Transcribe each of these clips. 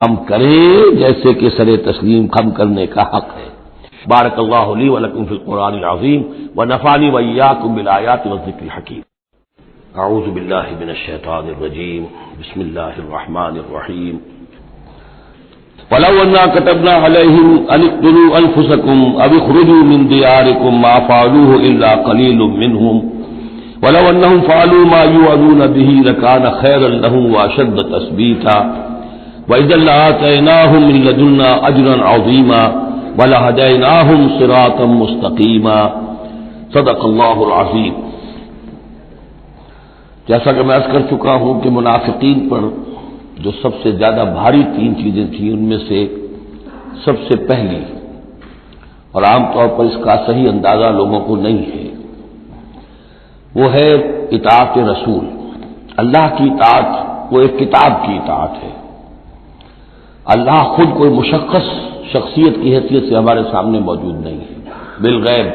ہم کریں جیسے کہ سر تسلیم خم کرنے کا حق ہے۔ بارک اللہ لی ولکم فی القرآن العظیم ونفعنی وإیاکم بالآیات والذکر الحکیم۔ اعوذ باللہ من الشیطان الرجیم، بسم اللہ الرحمن الرحیم۔ وَلَوْ أَنَّا كَتَبْنَا عَلَيْهِمْ أَنِ اقْتُلُوا أَنفُسَكُمْ أَوِ اخْرُجُوا مِنْ دِيَارِكُمْ مَا فَعَلُوهُ إِلَّا قَلِيلٌ مِّنْهُمْ وَلَوْ أَنَّهُمْ فَعَلُوا مَا يُوعَظُونَ بِهِ لَكَانَ خَيْرًا لَّهُمْ وَأَشَدَّ تَثْبِيتًا وَإِذًا لَّآتَيْنَاهُم مِّن لَّدُنَّا أَجْرًا عَظِيمًا وَلَهَدَيْنَاهُمْ صِرَاطًا مُّسْتَقِيمًا۔ صدق اللہ العظیم۔ جیسا کہ میں عرض کر چکا ہوں کہ منافقین پر جو سب سے زیادہ بھاری تین چیزیں تھیں، ان میں سے سب سے پہلی اور عام طور پر اس کا صحیح اندازہ لوگوں کو نہیں ہے، وہ ہے اطاعت رسول۔ اللہ کی اطاعت وہ ایک کتاب کی اطاعت ہے۔ اللہ خود کوئی مشخص شخصیت کی حیثیت سے ہمارے سامنے موجود نہیں ہے، بالغیب۔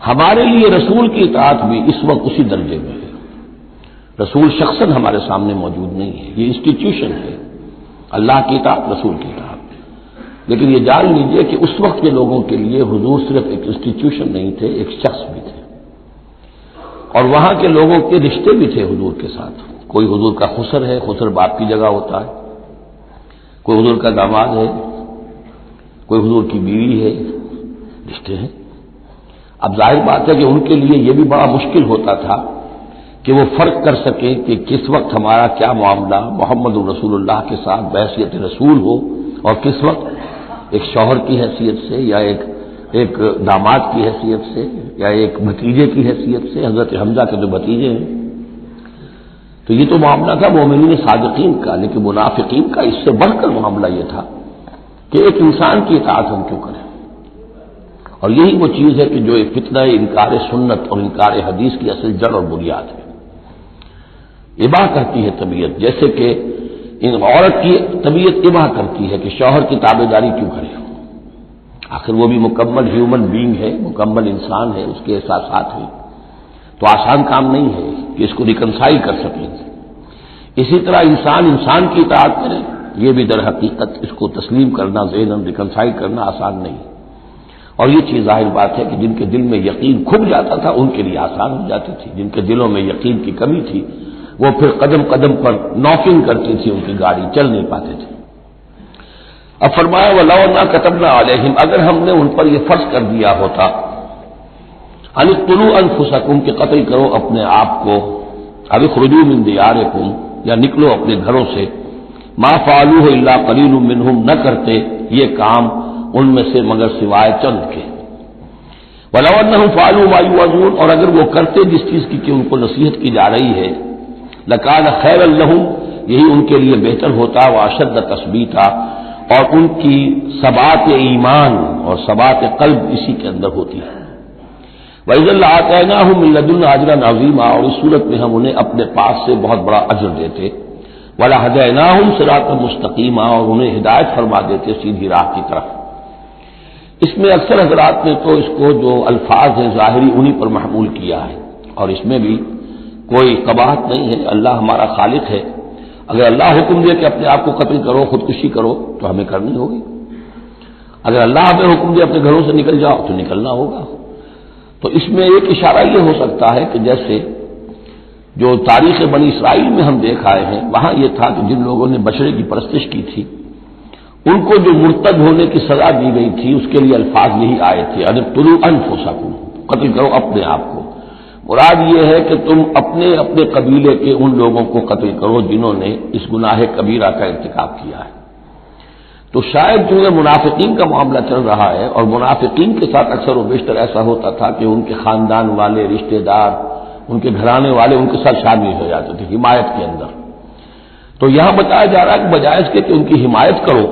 ہمارے لیے رسول کی اطاعت بھی اس وقت اسی درجے میں ہے۔ رسول شخصاً ہمارے سامنے موجود نہیں ہے، یہ انسٹیٹیوشن ہے، اللہ کی اطاعت رسول کی اطاعت۔ لیکن یہ جان لیجئے کہ اس وقت کے لوگوں کے لیے حضور صرف ایک انسٹیٹیوشن نہیں تھے، ایک شخص بھی تھے، اور وہاں کے لوگوں کے رشتے بھی تھے حضور کے ساتھ۔ کوئی حضور کا خسر ہے، خسر باپ کی جگہ ہوتا ہے، کوئی حضور کا داماد ہے، کوئی حضور کی بیوی ہے، رشتے ہیں۔ اب ظاہر بات ہے کہ ان کے لیے یہ بھی بڑا مشکل ہوتا تھا کہ وہ فرق کر سکیں کہ کس وقت ہمارا کیا معاملہ محمد رسول اللہ کے ساتھ بحیثیت رسول ہو، اور کس وقت ایک شوہر کی حیثیت سے یا ایک داماد کی حیثیت سے یا ایک بھتیجے کی حیثیت سے، حضرت حمزہ کے جو بھتیجے ہیں۔ تو یہ تو معاملہ تھا مومنین صادقین کا، لیکن منافقین کا اس سے بڑھ کر معاملہ یہ تھا کہ ایک انسان کی اطاعت ہم کیوں کریں۔ اور یہی وہ چیز ہے کہ جو ایک فتنہ انکار سنت اور انکار حدیث کی اصل جڑ اور بنیاد ہے۔ ابا کرتی ہے طبیعت، جیسے کہ عورت کی طبیعت ابا کرتی ہے کہ شوہر کی تابع داری کیوں کرے، آخر وہ بھی مکمل ہیومن بینگ ہے، مکمل انسان ہے، اس کے احساسات ہیں، تو آسان کام نہیں ہے کہ اس کو ریکنسائل کر سکیں۔ اسی طرح انسان کی اطاعت کرے، یہ بھی در حقیقت اس کو تسلیم کرنا، ذہناً ریکنسائل کرنا آسان نہیں۔ اور یہ چیز ظاہر بات ہے کہ جن کے دل میں یقین کھب جاتا تھا ان کے لیے آسان ہو جاتی تھی، جن کے دلوں میں یقین کی کمی تھی وہ پھر قدم قدم پر ناکنگ کرتی تھی، ان کی گاڑی چل نہیں پاتے تھے۔ اب فرمایا وَلَوْ أَنَّا كَتَبْنَا عَلَيْهِمْ، اگر ہم نے ان پر یہ فرض کر دیا ہوتا أَنِ اقْتُلُوا أَنفُسَكُمْ کہ قتل کرو اپنے آپ کو، أَوِ اخْرُجُوا مِن دِيَارِكُمْ یا نکلو اپنے گھروں سے، مَا فَعَلُوهُ إِلَّا قَلِيلٌ مِّنْهُمْ نہ کرتے یہ کام ان میں سے مگر سوائے چند کے۔ وَلَوْ أَنَّهُمْ فَعَلُوا مَا يُوعَظُونَ اور اگر وہ کرتے جس چیز کی کہ ان کو نصیحت کی جا رہی ہے، لَكَانَ خَيْرًا لَّهُمْ یہی ان کے لیے بہتر ہوتا، وَأَشَدَّ تَثْبِيتًا اور ان کی ثبات ایمان اور ثبات قلب اسی کے اندر ہوتی ہے۔ وَإِذًا لَّآتَيْنَاهُم مِّن لَّدُنَّا أَجْرًا عَظِيمًا اور اس صورت میں ہم انہیں اپنے پاس سے بہت بڑا اجر دیتے، وَلَهَدَيْنَاهُمْ صِرَاطًا مُّسْتَقِيمًا اور انہیں ہدایت فرما دیتے سیدھی راہ کی طرف۔ اس میں اکثر حضرات نے تو اس کو جو الفاظ ہیں ظاہری انہی پر محمول کیا ہے، اور اس میں بھی کوئی قباحت نہیں ہے، اللہ ہمارا خالق ہے، اگر اللہ حکم دے کہ اپنے آپ کو قتل کرو، خودکشی کرو تو ہمیں کرنی ہوگی، اگر اللہ ہمیں حکم دے اپنے گھروں سے نکل جاؤ تو نکلنا ہوگا۔ تو اس میں ایک اشارہ یہ ہو سکتا ہے کہ جیسے جو تاریخ بنی اسرائیل میں ہم دیکھ آئے ہیں، وہاں یہ تھا کہ جن لوگوں نے بشرے کی پرستش کی تھی ان کو جو مرتد ہونے کی سزا دی گئی تھی اس کے لیے الفاظ یہی آئے تھے، أَنِ اقْتُلُوا أَنفُسَكُمْ قتل کرو اپنے آپ کو۔ مراد یہ ہے کہ تم اپنے قبیلے کے ان لوگوں کو قتل کرو جنہوں نے اس گناہ کبیرہ کا ارتکاب کیا ہے۔ تو شاید چونکہ منافقین کا معاملہ چل رہا ہے، اور منافقین کے ساتھ اکثر و بیشتر ایسا ہوتا تھا کہ ان کے خاندان والے، رشتہ دار، ان کے گھرانے والے ان کے ساتھ شامل ہو جاتے تھے حمایت کے اندر، تو یہاں بتایا جا رہا ہے کہ بجائے اس کے کہ ان کی حمایت کرو،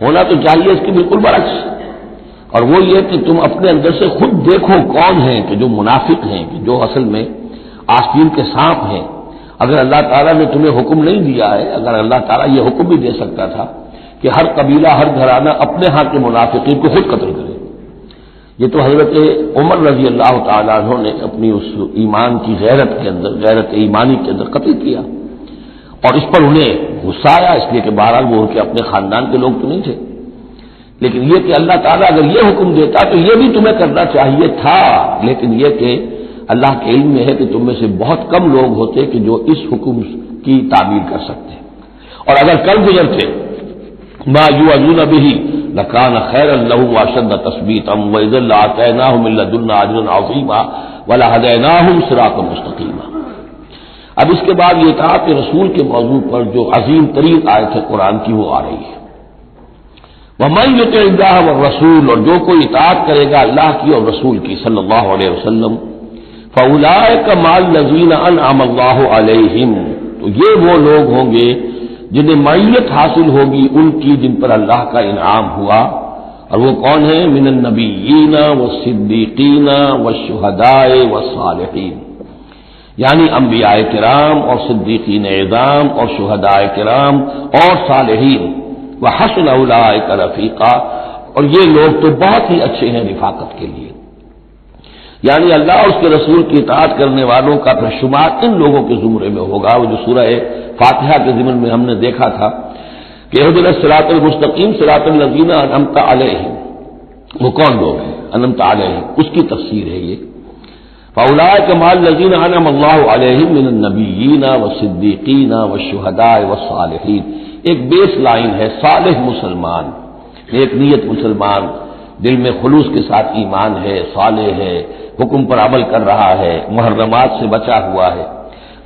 ہونا تو چاہیے اس کی بالکل برعکس، اور وہ یہ کہ تم اپنے اندر سے خود دیکھو کون ہیں کہ جو منافق ہیں، کہ جو اصل میں آستین کے سانپ ہیں۔ اگر اللہ تعالیٰ نے تمہیں حکم نہیں دیا ہے، اگر اللہ تعالیٰ یہ حکم بھی دے سکتا تھا کہ ہر قبیلہ، ہر گھرانہ اپنے ہاں کے منافقین کو خود قتل کرے، یہ تو حضرت عمر رضی اللہ تعالیٰ عنہ نے اپنی اس ایمان کی غیرت کے اندر، غیرت ایمانی کے اندر قتل کیا، اور اس پر انہیں غصہ آیا، اس لیے کہ بہرحال وہ ان کے اپنے خاندان کے لوگ تو نہیں تھے، لیکن یہ کہ اللہ تعالیٰ اگر یہ حکم دیتا تو یہ بھی تمہیں کرنا چاہیے تھا، لیکن یہ کہ اللہ کے علم میں ہے کہ تم میں سے بہت کم لوگ ہوتے کہ جو اس حکم کی تعبیر کر سکتے، اور اگر کر گزرتے ما یوعظون به لکان خیرا لهم واشد تثبیتا واذا لآتیناهم من لدنا اجرا عظیما ولہدیناهم صراطا مستقیما۔ اب اس کے بعد یہ اطاعت رسول کے موضوع پر جو عظیم ترین آیت ہے قرآن کی وہ آ رہی ہے، وَمَن يُطِعِ اللَّهَ وَالرَّسُولَ، اور جو کوئی اطاعت کرے گا اللہ کی اور رسول کی صلی اللہ علیہ وسلم، فَأُولَٰئِكَ مَعَ الَّذِينَ أَنْعَمَ اللَّهُ عَلَيْهِمْ، تو یہ وہ لوگ ہوں گے جنہیں معیت حاصل ہوگی ان کی جن پر اللہ کا انعام ہوا، اور وہ کون ہیں؟ من النبیین والصدیقین والشہداء والصالحین، یعنی انبیاء کرام اور صدیقین اعظام اور شہداء کرام اور صالحین، وحسن اولئک رفیقا، اور یہ لوگ تو بہت ہی اچھے ہیں رفاقت کے لیے، یعنی اللہ اور اس کے رسول کی اطاعت کرنے والوں کا پھر شمار ان لوگوں کے زمرے میں ہوگا، وہ جو سورہ فاتحہ کے ضمن میں ہم نے دیکھا تھا کہ اہدنا الصراط المستقیم صراط الذین انعمت علیہم، وہ کون لوگ ہیں انعمت علیہم، اس کی تفسیر ہے یہ، فاولئک مع الذین انعم اللہ علیہم من النبیین والصدیقین والشہداء والصالحین، ایک بیس لائن ہے، صالح مسلمان، نیک نیت مسلمان، دل میں خلوص کے ساتھ ایمان ہے، صالح ہے، حکم پر عمل کر رہا ہے، محرمات سے بچا ہوا ہے۔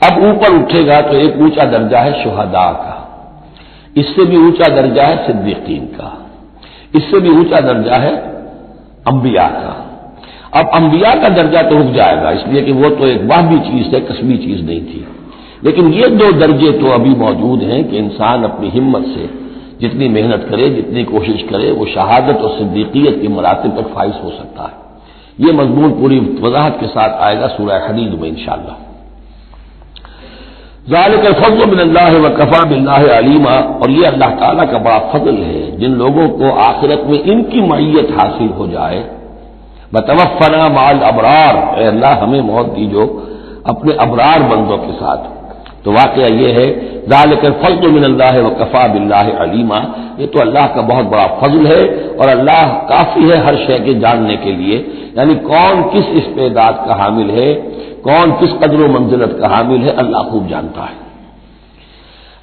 اب اوپر اٹھے گا تو ایک اونچا درجہ ہے شہداء کا، اس سے بھی اونچا درجہ ہے صدیقین کا، اس سے بھی اونچا درجہ ہے انبیاء کا۔ اب انبیاء کا درجہ تو رک جائے گا، اس لیے کہ وہ تو ایک واہبی چیز ہے، کسبی چیز نہیں تھی، لیکن یہ دو درجے تو ابھی موجود ہیں کہ انسان اپنی ہمت سے جتنی محنت کرے، جتنی کوشش کرے، وہ شہادت اور صدیقیت کے مراتب تک فائز ہو سکتا ہے۔ یہ مضمون پوری وضاحت کے ساتھ آئے گا سورہ حدید میں انشاءاللہ۔ ذالک الفضل من اللہ وکفی باللہ علیما، اور یہ اللہ تعالیٰ کا بڑا فضل ہے جن لوگوں کو آخرت میں ان کی معیت حاصل ہو جائے، بتوفنا مع الابرار، اے اللہ ہمیں موت دیجو اپنے ابرار بندوں کے ساتھ۔ تو واقعہ یہ ہے ذالک الفضل من اللہ وکفی باللہ علیما، یہ تو اللہ کا بہت بڑا فضل ہے اور اللہ کافی ہے ہر شے کے جاننے کے لیے، یعنی کون کس استعداد کا حامل ہے، کون کس قدر و منزلت کا حامل ہے، اللہ خوب جانتا ہے۔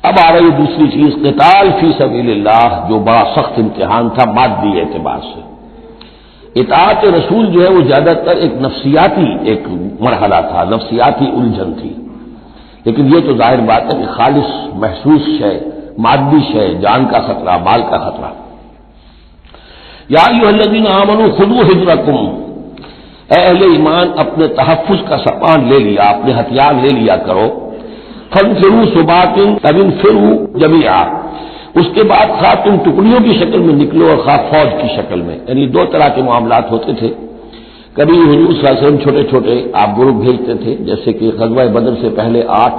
اب آ رہی دوسری چیز، قتال فی سبیل اللہ، جو بڑا سخت امتحان تھا مادی اعتبار سے۔ اطاعت رسول جو ہے وہ زیادہ تر ایک نفسیاتی ایک مرحلہ تھا، نفسیاتی الجھن تھی، لیکن یہ تو ظاہر بات ہے کہ خالص محسوس شے، مادی شے، جان کا خطرہ، مال کا خطرہ۔ یا ایھا الذین آمنوا خذوا حذرکم، اے اہل ایمان اپنے تحفظ کا سامان لے لیا، اپنے ہتھیار لے لیا کرو، فانفروا ثبات او انفروا جمیعا، اس کے بعد خواہ تم ٹکڑیوں کی شکل میں نکلو اور خواہ فوج کی شکل میں، یعنی دو طرح کے معاملات ہوتے تھے۔ کبھی حضور صلی اللہ علیہ وسلم چھوٹے چھوٹے آپ گروپ بھیجتے تھے، جیسے کہ غزوہ بدر سے پہلے 8،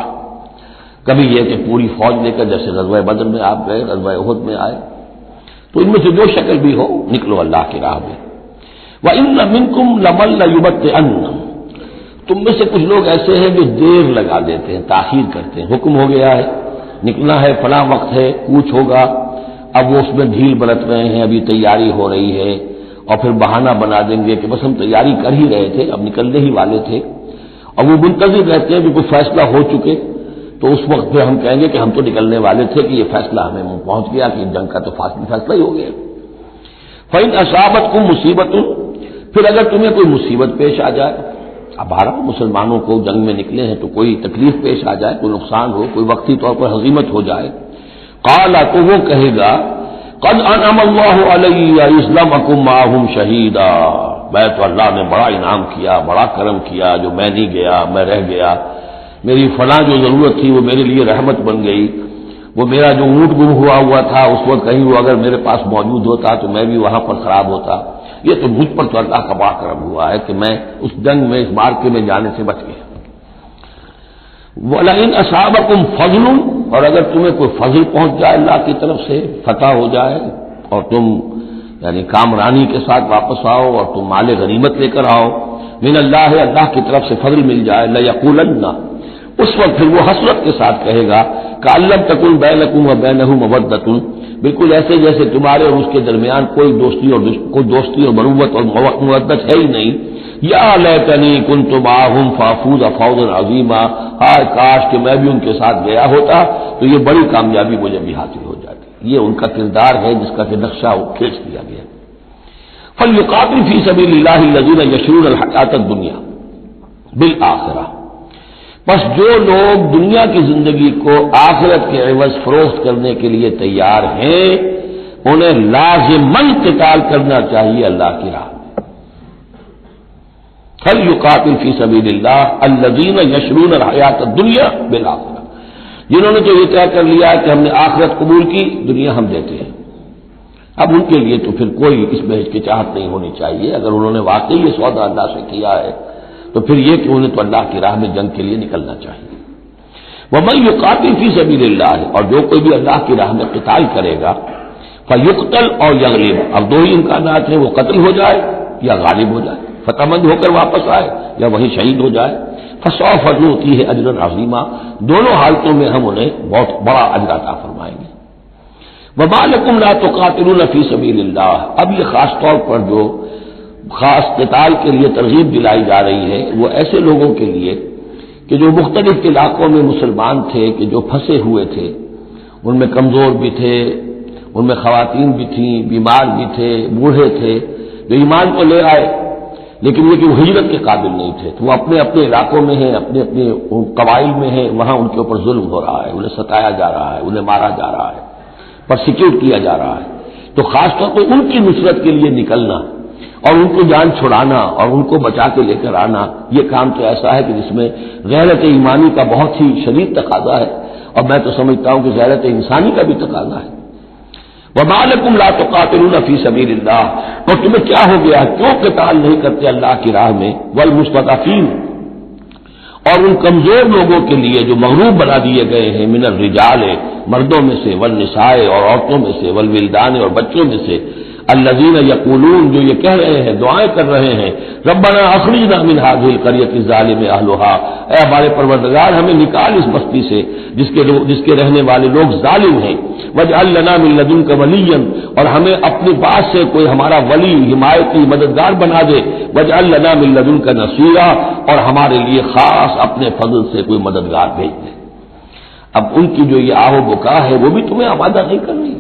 کبھی یہ کہ پوری فوج لے کر جیسے غزوہ بدر میں آپ گئے، غزوہ احد میں آئے، تو ان میں سے جو شکل بھی ہو نکلو اللہ کی راہ میں۔ وَإِنَّ مِنْكُمْ لَمَن لَّيُبَطِّئَنَّ، تم میں سے کچھ لوگ ایسے ہیں جو دیر لگا دیتے ہیں، تاخیر کرتے ہیں، حکم ہو گیا ہے نکلنا ہے، فلاں وقت ہے، کوچ ہوگا، اب وہ اس میں ڈھیل برت رہے ہیں، ابھی تیاری ہو رہی ہے، اور پھر بہانہ بنا دیں گے کہ بس ہم تیاری کر ہی رہے تھے، اب نکلنے ہی والے تھے، اور وہ منتظر رہتے ہیں کہ کوئی فیصلہ ہو چکے تو اس وقت پہ ہم کہیں گے کہ ہم تو نکلنے والے تھے کہ یہ فیصلہ ہمیں پہنچ گیا کہ جنگ کا تو فیصلہ ہی ہو گیا۔ فَإِنْ أَصَابَتْكُمْ مُصِیبَةٌ، پھر اگر تمہیں کوئی مصیبت پیش آ جائے، اب ہر مسلمانوں کو جنگ میں نکلے ہیں تو کوئی تکلیف پیش آ جائے، کوئی نقصان ہو، کوئی وقتی طور پر ہزیمت ہو جائے، قال، تو وہ کہے گا قد انعم اللہ علی اذ لم اکن معہم شہیدا، میں تو اللہ نے بڑا انعام کیا، بڑا کرم کیا، جو میں نہیں گیا، میں رہ گیا، میری فلاں جو ضرورت تھی وہ میرے لیے رحمت بن گئی، وہ میرا جو اونٹ گم ہوا تھا اس وقت کہیں وہ اگر میرے پاس موجود ہوتا تو میں بھی وہاں پر خراب ہوتا، یہ تو مجھ پر تو اللہ کا بڑا کرم ہوا ہے کہ میں اس جنگ میں، اس مارکے میں جانے سے بچ گیا۔ وَلَئِنْ أَصَابَكُمْ فَضْلٌ، اور اگر تمہیں کوئی فضل پہنچ جائے اللہ کی طرف سے، فتح ہو جائے اور تم یعنی کامرانی کے ساتھ واپس آؤ اور تم مال غنیمت لے کر آؤ، من اللہ، اللہ کی طرف سے فضل مل جائے، لَيَقُولَنَّ، اس وقت پھر وہ حسرت کے ساتھ کہے گا کَأَلَّمْ تَكُنْ بَيْنَكُمْ وَبَيْنَهُ مَوَدَّةٌ، بالکل ایسے جیسے تمہارے اور اس کے درمیان کوئی دوستی اور مروت اور مودت ہے ہی نہیں. یا لیتنی کنت معہم فافوز فوزا عظیما، ہائے کاش کہ میں بھی ان کے ساتھ گیا ہوتا تو یہ بڑی کامیابی مجھے بھی حاصل ہو جاتی. یہ ان کا کردار ہے جس کا کہ نقشہ کھینچ دیا گیا. فَلْيُقَاتِلْ فِي سَبِيلِ اللَّهِ الَّذِينَ يَشْرُونَ الْحَيَاةَ الدُّنْيَا بِالْآخِرَةِ، بس جو لوگ دنیا کی زندگی کو آخرت کے عوض فروخت کرنے کے لیے تیار ہیں انہیں لازماً قتال کرنا چاہیے اللہ کی راہ میں. فَلْيُقَاتِلْ فِي سَبِيلِ اللَّهِ الَّذِينَ يَشْرُونَ الْحَيَاةَ الدُّنْيَا بِالْآخِرَةِ، جنہوں نے تو یہ طے کر لیا کہ ہم نے آخرت قبول کی، دنیا ہم دیتے ہیں. اب ان کے لیے تو پھر کوئی اس میں ہچکچاہٹ نہیں ہونی چاہیے. اگر انہوں نے واقعی یہ سودا اللہ سے کیا ہے تو پھر یہ کہ انہیں تو اللہ کی راہ میں جنگ کے لیے نکلنا چاہیے. وَمَن يُقَاتِلْ فِي سَبِيلِ اللَّهِ، اور جو کوئی بھی اللہ کی راہ میں قتال کرے گا، فَيُقْتَلْ أَوْ يَغْلِبْ، اب دو ہی امکانات ہیں، وہ قتل ہو جائے یا غالب ہو جائے، فتح مند ہو کر واپس آئے یا وہی شہید ہو جائے. فَسَوْفَ نُؤْتِيهِ أَجْرًا عَظِيمًا، دونوں حالتوں میں ہم انہیں بہت بڑا اجر عطا فرمائیں گے. وَمَا لَكُمْ لَا تُقَاتِلُونَ فِي سَبِيلِ اللَّهِ، اب یہ خاص طور پر جو خاص قتال کے لیے ترغیب دلائی جا رہی ہے وہ ایسے لوگوں کے لیے کہ جو مختلف علاقوں میں مسلمان تھے، کہ جو پھنسے ہوئے تھے، ان میں کمزور بھی تھے، ان میں خواتین بھی تھیں، بیمار بھی تھے، بوڑھے تھے، جو ایمان کو لے آئے لیکن یہ کہ وہ ہجرت کے قابل نہیں تھے، تو وہ اپنے اپنے علاقوں میں ہیں، اپنے اپنے قبائل میں ہیں، وہاں ان کے اوپر ظلم ہو رہا ہے، انہیں ستایا جا رہا ہے، انہیں مارا جا رہا ہے، پرسیکیوٹ کیا جا رہا ہے. تو خاص طور پر ان کی نصرت کے لیے نکلنا اور ان کو جان چھڑانا اور ان کو بچا کے لے کر آنا، یہ کام تو ایسا ہے کہ جس میں غیرت ایمانی کا بہت ہی شدید تقاضا ہے، اور میں تو سمجھتا ہوں کہ غیرت انسانی کا بھی تقاضا ہے. وَمَا لَكُمْ لَا تُقَاتِلُونَ فِي سَبِيلِ اللَّهِ، اور تمہیں کیا ہو گیا، کیوں قتال نہیں کرتے اللہ کی راہ میں؟ وَالْمُسْتَضْعَفِينَ، اور ان کمزور لوگوں کے لیے جو مغلوب بنا دیے گئے ہیں، من الرجال، مردوں میں سے، والنساء، اور عورتوں میں سے، والولدان، اور بچوں میں سے، الذین یقولون، جو یہ کہہ رہے ہیں، دعائیں کر رہے ہیں، ربنا اخرجنا من هذه القرية الظالم اهلها، اے ہمارے پروردگار ہمیں نکال اس بستی سے جس کے رہنے والے لوگ ظالم ہیں، واجعل لنا من لدنك وليا، اور ہمیں اپنے پاس سے کوئی ہمارا ولی، حمایتی، مددگار بنا دے، واجعل لنا من لدنك نصيرا، اور ہمارے لیے خاص اپنے فضل سے کوئی مددگار بھیج دے. اب ان کی جو یہ آہ و بکا ہے وہ بھی تمہیں آمادہ نہیں کر رہی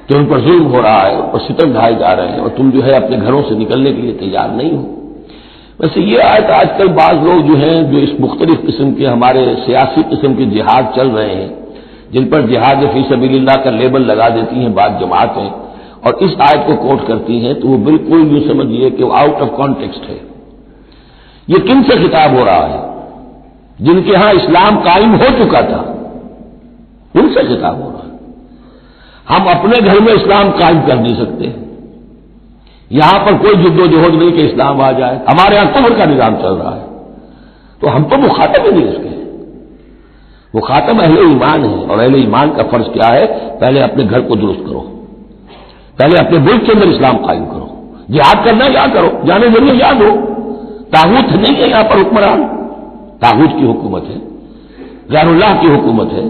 کہ ان پر ظلم ہو رہا ہے، اور ستم ڈھائے جا رہے ہیں، اور تم جو ہے اپنے گھروں سے نکلنے کے لیے تیار نہیں ہو. ویسے یہ آیت آج کل بعض لوگ جو ہیں جو اس مختلف قسم کے ہمارے سیاسی قسم کے جہاد چل رہے ہیں، جن پر جہاد فی سبیل اللہ کا لیبل لگا دیتی ہیں بعض جماعتیں، اور اس آیت کو کوٹ کرتی ہیں، تو وہ بالکل یوں سمجھیے کہ وہ آؤٹ آف کانٹیکسٹ ہے. یہ کن سے خطاب ہو رہا ہے؟ جن کے ہاں اسلام قائم ہو چکا تھا، ان سے خطاب ہو رہا ہے. ہم اپنے گھر میں اسلام قائم کر نہیں سکتے، یہاں پر کوئی جد و جہد نہیں کہ اسلام آ جائے. ہمارے یہاں کفر کا نظام چل رہا ہے، تو ہم تو مخاطب ہی نہیں اس کے. مخاطب اہل ایمان ہے، اور اہل ایمان کا فرض کیا ہے؟ پہلے اپنے گھر کو درست کرو، پہلے اپنے ملک کے اندر اسلام قائم کرو. جہاد کرنا یا کرو، جانے ذریعے یاد ہو. طاغوت نہیں ہے یہاں پر حکمران، طاغوت کی حکومت ہے، غیر اللہ کی حکومت ہے.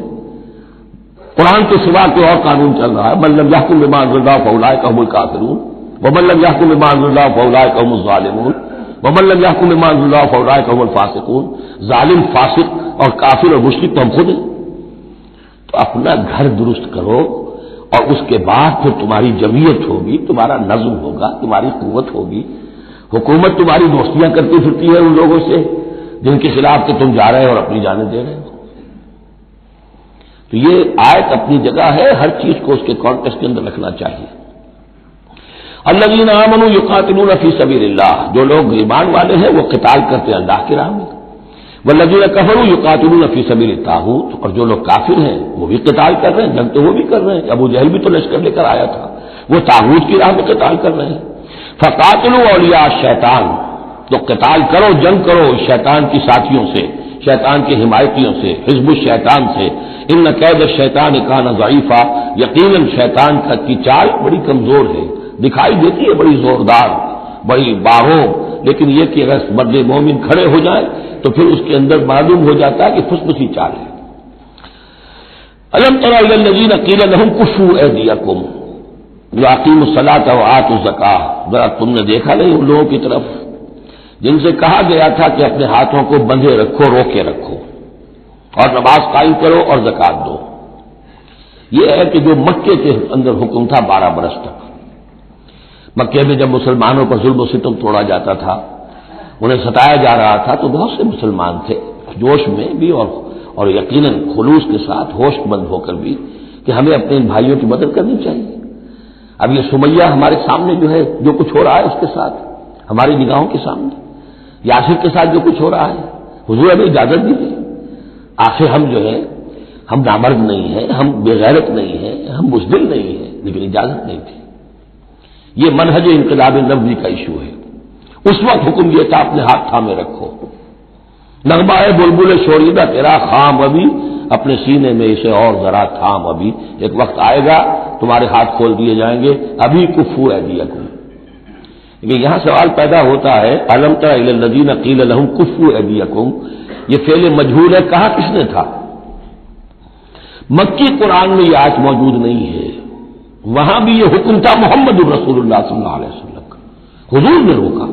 قرآن کے سوا کوئی اور قانون چل رہا ہے. من لم يحكم بما انزل الله فاولئك هم الكافرون ومن لم يحكم بما انزل الله فاولئك هم الظالمون ومن لم يحكم بما انزل الله فاولئك هم الفاسقون. ظالم، فاسق اور کافر اور مشرک تو ہم خود ہیں. تو اپنا گھر درست کرو، اور اس کے بعد پھر تمہاری جمعیت ہوگی، تمہارا نظم ہوگا، تمہاری قوت ہوگی. حکومت تمہاری دوستیاں کرتی پھرتی ہے ان لوگوں سے جن کے خلاف کہ تم جا رہے ہو اور اپنی جانیں دے رہے ہو. تو یہ آیت اپنی جگہ ہے، ہر چیز کو اس کے کانٹیکسٹ کے اندر رکھنا چاہیے. الذین آمنوا یقاتلون فی سبیل اللہ، جو لوگ ایمان والے ہیں وہ قتال کرتے ہیں اللہ کی راہ میں. والذین کفروا یقاتلون فی سبیل الطاغوت، اور جو لوگ کافر ہیں وہ بھی قتال کر رہے ہیں، جنگ تو وہ بھی کر رہے ہیں. ابو جہل بھی تو لشکر لے کر آیا تھا، وہ طاغوت کی راہ میں قتال کر رہے ہیں. فقاتلوا اولیاء الشیطان، تو قتال کرو، جنگ کرو شیطان کی ساتھیوں سے، شیطان کے حمایتیوں سے، حزب الشیطان سے. ان کید الشیطان کان ضعیفا، یقیناً شیطان کی چال بڑی کمزور ہے. دکھائی دیتی ہے بڑی زوردار، بڑی باغوں، لیکن یہ کہ اگر مرد مومن کھڑے ہو جائیں تو پھر اس کے اندر معلوم ہو جاتا ہے کہ پھسپسی چال ہے. الم تر الی الذین قیل لهم کفوا ایدیکم واقیموا الصلاۃ وآتوا الزکاۃ، ذرا تم نے دیکھا نہیں ان لوگوں کی طرف جن سے کہا گیا تھا کہ اپنے ہاتھوں کو بندھے رکھو، روکے رکھو، اور نماز قائم کرو اور زکات دو۔ یہ ہے کہ جو مکے کے اندر حکم تھا 12 برس تک، مکے میں جب مسلمانوں پر ظلم و ستم توڑا جاتا تھا، انہیں ستایا جا رہا تھا، تو بہت سے مسلمان تھے جوش میں بھی اور یقیناً خلوص کے ساتھ ہوش مند ہو کر بھی کہ ہمیں اپنے ان بھائیوں کی مدد کرنی چاہیے۔ اب یہ سمیہ ہمارے سامنے جو ہے، جو کچھ ہو رہا ہے اس کے ساتھ ہماری نگاہوں کے سامنے، یاسر کے ساتھ جو کچھ ہو رہا ہے، حضور ہمیں اجازت دیجیے۔ آخر ہم جو ہے، ہم نامرد نہیں ہیں، ہم بے غیرت نہیں ہیں، ہم بزدل نہیں ہیں، لیکن اجازت نہیں تھی۔ یہ منہج انقلاب نبوی کا ایشو ہے۔ اس وقت حکم یہ تھا اپنے ہاتھ تھامے رکھو، نغمہ ہے بلبل شوریدہ تیرا خام ابھی، اپنے سینے میں اسے اور ذرا تھام ابھی، ایک وقت آئے گا تمہارے ہاتھ کھول دیے جائیں گے، ابھی کفوا ایدیکم۔ لیکن یہاں سوال پیدا ہوتا ہے، الم تر الی الذین قیل لهم کفوا ایدیکم، یہ فعل مجہول ہے، کہا کس نے تھا؟ مکی قرآن میں یہ آیت موجود نہیں ہے، وہاں بھی یہ حکم تھا محمد الرسول اللہ صلی اللہ علیہ وسلم کا، حضور نے روکا۔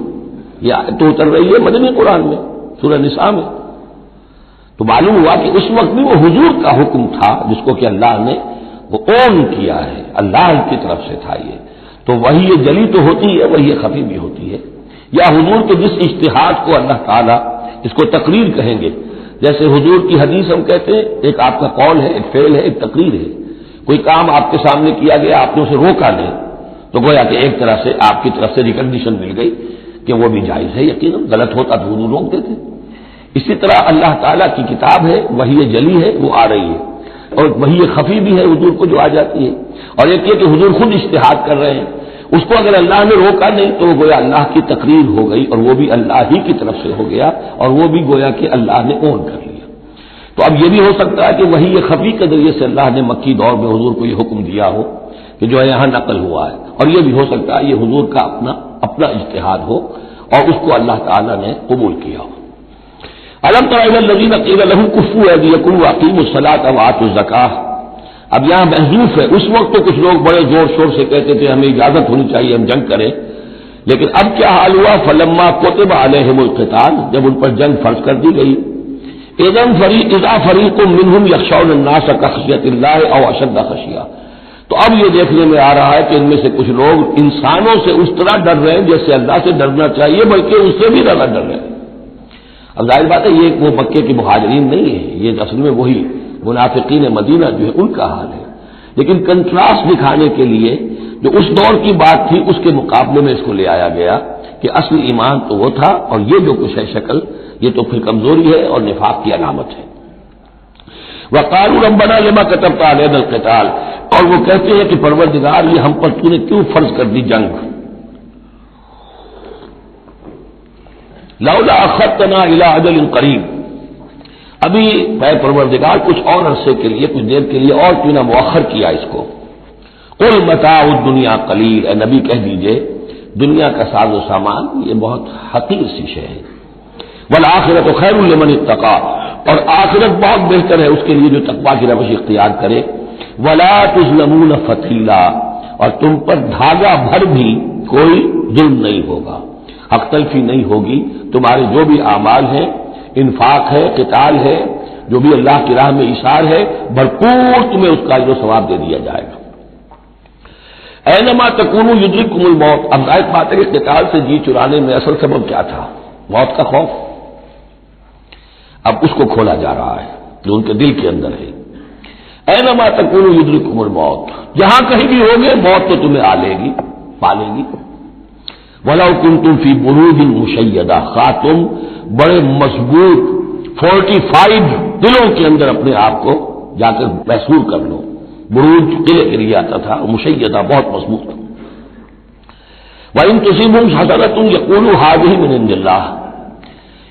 یہ آیت تو اتر رہی ہے مدنی قرآن میں، سورہ نساء میں، تو معلوم ہوا کہ اس وقت بھی وہ حضور کا حکم تھا جس کو کہ اللہ نے وہ اون کیا ہے، اللہ کی طرف سے تھا یہ۔ تو وہی یہ جلی تو ہوتی ہے، وہی یہ خفی بھی ہوتی ہے، یا حضور کے جس اجتہاد کو اللہ تعالیٰ اس کو تقریر کہیں گے، جیسے حضور کی حدیث ہم کہتے ہیں، ایک آپ کا قول ہے، ایک فعل ہے، ایک تقریر ہے۔ کوئی کام آپ کے سامنے کیا گیا، آپ نے اسے روکا نہیں، تو گویا کہ ایک طرح سے آپ کی طرف سے ریکگنیشن مل گئی کہ وہ بھی جائز ہے، یقیناً غلط ہوتا تو حضور روک دیتے۔ اسی طرح اللہ تعالیٰ کی کتاب ہے، وہی جلی ہے، وہ آ رہی ہے، اور وہی خفی بھی ہے حضور کو جو آ جاتی ہے، اور ایک یہ کہ حضور خود اجتہاد کر رہے ہیں، اس کو اگر اللہ نے روکا نہیں تو گویا اللہ کی تقریر ہو گئی، اور وہ بھی اللہ ہی کی طرف سے ہو گیا، اور وہ بھی گویا کہ اللہ نے اون کر لیا۔ تو اب یہ بھی ہو سکتا ہے کہ وہی یہ خفی کے ذریعے سے اللہ نے مکی دور میں حضور کو یہ حکم دیا ہو کہ جو ہے یہاں نقل ہوا ہے، اور یہ بھی ہو سکتا ہے یہ حضور کا اپنا اجتہاد ہو اور اس کو اللہ تعالیٰ نے قبول کیا ہو۔ الم تر الی الذین قیل لهم کفوا ایدیکم واقیموا الصلاۃ وآتوا الزکاۃ، اب یہاں محذوف ہے، اس وقت تو کچھ لوگ بڑے زور شور سے کہتے تھے ہمیں اجازت ہونی چاہیے ہم جنگ کریں، لیکن اب کیا حال ہوا؟ فلما کتب علیہم القتال، جب ان پر جنگ فرض کر دی گئی، اذا فریق منہم یخشون الناس کخشیۃ اللہ او اشد خشیہ، تو اب یہ دیکھنے میں آ رہا ہے کہ ان میں سے کچھ لوگ انسانوں سے اس طرح ڈر رہے ہیں جیسے اللہ سے ڈرنا چاہیے، بلکہ اس سے بھی زیادہ ڈر رہے ہیں۔ اب ظاہر بات ہے یہ وہ مکے کے مہاجرین نہیں ہے، یہ اصل میں وہی منافقین مدینہ جو ہے ان کا حال ہے، لیکن کنٹراسٹ دکھانے کے لیے جو اس دور کی بات تھی اس کے مقابلے میں اس کو لے آیا گیا کہ اصل ایمان تو وہ تھا، اور یہ جو کچھ ہے شکل، یہ تو پھر کمزوری ہے اور نفاق کی علامت ہے۔ وقالوا ربنا لما كتبت علينا القتال، اور وہ کہتے ہیں کہ پروردگار یہ ہم پر تو نے کیوں فرض کر دی جنگ، لولا اخرتنا الى اجل قریب، ابھی اے پروردگار کچھ اور عرصے کے لیے، کچھ دیر کے لیے اور کیوں نہ مؤخر کیا اس کو۔ قل متاع الدنیا قلیل، اے نبی کہہ دیجئے دنیا کا ساز و سامان یہ بہت حقیر سی شے ہے، والآخرۃ خیر لمن اتقى، اور آخرت بہت بہتر ہے اس کے لیے جو تقویٰ کی روش اختیار کرے، ولا تظلمون فتیلا، اور تم پر دھاگا بھر بھی کوئی ظلم نہیں ہوگا، حق تلفی نہیں ہوگی، تمہارے جو بھی اعمال ہیں، انفاق ہے، قتال ہے، جو بھی اللہ کی راہ میں ایثار ہے، بھرپور تمہیں اس کا اجر و ثواب دے دیا جائے گا۔ اینما تکونوا یدرککم الموت، اب ظاہر بات ہے کہ قتال سے جی چرانے میں اصل سبب کیا تھا؟ موت کا خوف، اب اس کو کھولا جا رہا ہے جو ان کے دل کے اندر ہے۔ اینما تکونوا یدرککم الموت، جہاں کہیں بھی ہوگے موت تو تمہیں آ لے گی، پا لے گی۔ وَلَوْ كُنْتُمْ فِي بُرُوجٍ مُشَيَّدَةٍ، خواہ تم بڑے مضبوط 45 دلوں کے اندر اپنے آپ کو جا کر محصور کر لو، بروج قلعے کے لیے آتا تھا، مشیدہ بہت مضبوط۔ وَإِن تُصِبْهُمْ حَسَنَةٌ يَقُولُوا هَٰذِهِ مِنْ عِندِ اللَّهِ،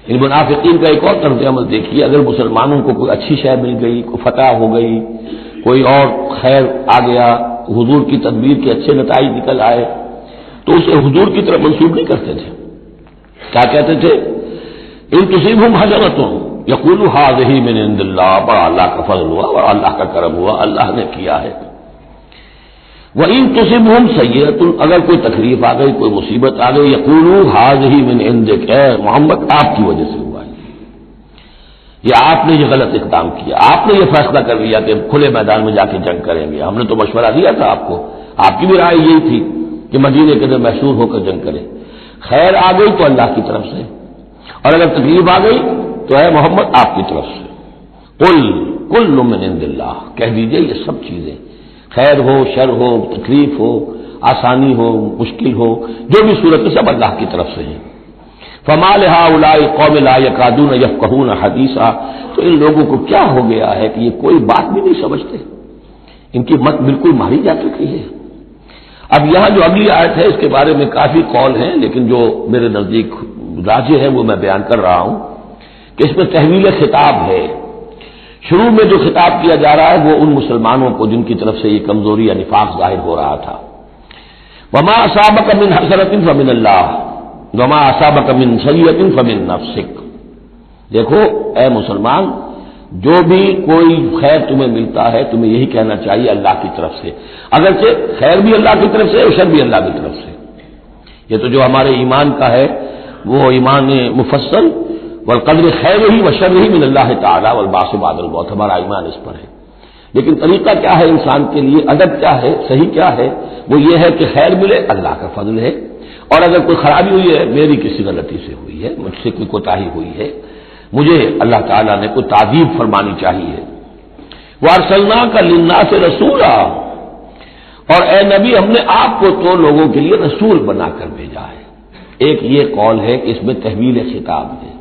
ان منافقین کا ایک اور طرز عمل دیکھیے، اگر مسلمانوں کو کوئی اچھی شے مل گئی، کوئی فتح ہو گئی، کوئی اور خیر آ گیا، حضور کی تدبیر کے اچھے نتائج نکل آئے، تو اسے حضور کی طرف منسوب نہیں کرتے تھے، کیا کہتے تھے؟ ان تصیبہم حسنۃ، یقول ھذہ من عند اللہ، بڑا اللہ کا فضل ہوا اور اللہ کا کرم ہوا، اللہ نے کیا ہے۔ وَإِن تُصِبْهُمْ سَيِّئَةٌ، اگر کوئی تکلیف آ گئی، کوئی مصیبت آ گئی، یقولوا ھذہ من عندک، اے محمد آپ کی وجہ سے ہوا ہے، یہ آپ نے یہ غلط اقدام کیا، آپ نے یہ فیصلہ کر لیا کہ کھلے میدان میں جا کے جنگ کریں گے، ہم نے تو مشورہ دیا تھا آپ کو، آپ کی بھی رائے یہی تھی کہ مدینے کے اندر محصور ہو کر جنگ کریں، خیر آ گئی تو اللہ کی طرف سے، اور اگر تکلیف آ گئی تو اے محمد آپ کی طرف سے۔ قل کل من عند اللہ، کہہ دیجئے یہ سب چیزیں، خیر ہو، شر ہو، تکلیف ہو، آسانی ہو، مشکل ہو، جو بھی صورت ہے سب اللہ کی طرف سے ہے۔ فما لہؤلاء قوم لا یکادون یفقهون حدیثا، تو ان لوگوں کو کیا ہو گیا ہے کہ یہ کوئی بات بھی نہیں سمجھتے، ان کی مت بالکل ماری جا چکی ہے۔ اب یہاں جو اگلی آیت ہے اس کے بارے میں کافی قول ہیں، لیکن جو میرے نزدیک راجح ہے وہ میں بیان کر رہا ہوں کہ اس میں تحویل خطاب ہے۔ شروع میں جو خطاب کیا جا رہا ہے وہ ان مسلمانوں کو جن کی طرف سے یہ کمزوری یا نفاق ظاہر ہو رہا تھا۔ وما اصابک من حسنۃ فمن اللہ وما اصابک من سیئۃ فمن نفسک، دیکھو اے مسلمان، جو بھی کوئی خیر تمہیں ملتا ہے تمہیں یہی کہنا چاہیے اللہ کی طرف سے، اگرچہ خیر بھی اللہ کی طرف سے اور شر بھی اللہ کی طرف سے۔ یہ تو جو ہمارے ایمان کا ہے وہ ایمان مفصل، والقدر خیرہ وشرہ من اللہ تعالی والبعث بعد الموت، ہمارا ایمان اس پر ہے۔ لیکن طریقہ کیا ہے انسان کے لیے، ادب کیا ہے، صحیح کیا ہے، وہ یہ ہے کہ خیر ملے اللہ کا فضل ہے، اور اگر کوئی خرابی ہوئی ہے میری کسی غلطی سے ہوئی ہے، مجھ سے کوئی کوتاہی ہوئی ہے، مجھے اللہ تعالیٰ نے کوئی تعذیب فرمانی چاہیے۔ وَأَرْسَلْنَاكَ لِلنَّاسِ رَسُولًا، اور اے نبی ہم نے آپ کو تو لوگوں کے لیے رسول بنا کر بھیجا ہے۔ ایک یہ قول ہے کہ اس میں تحویل خطاب ہے،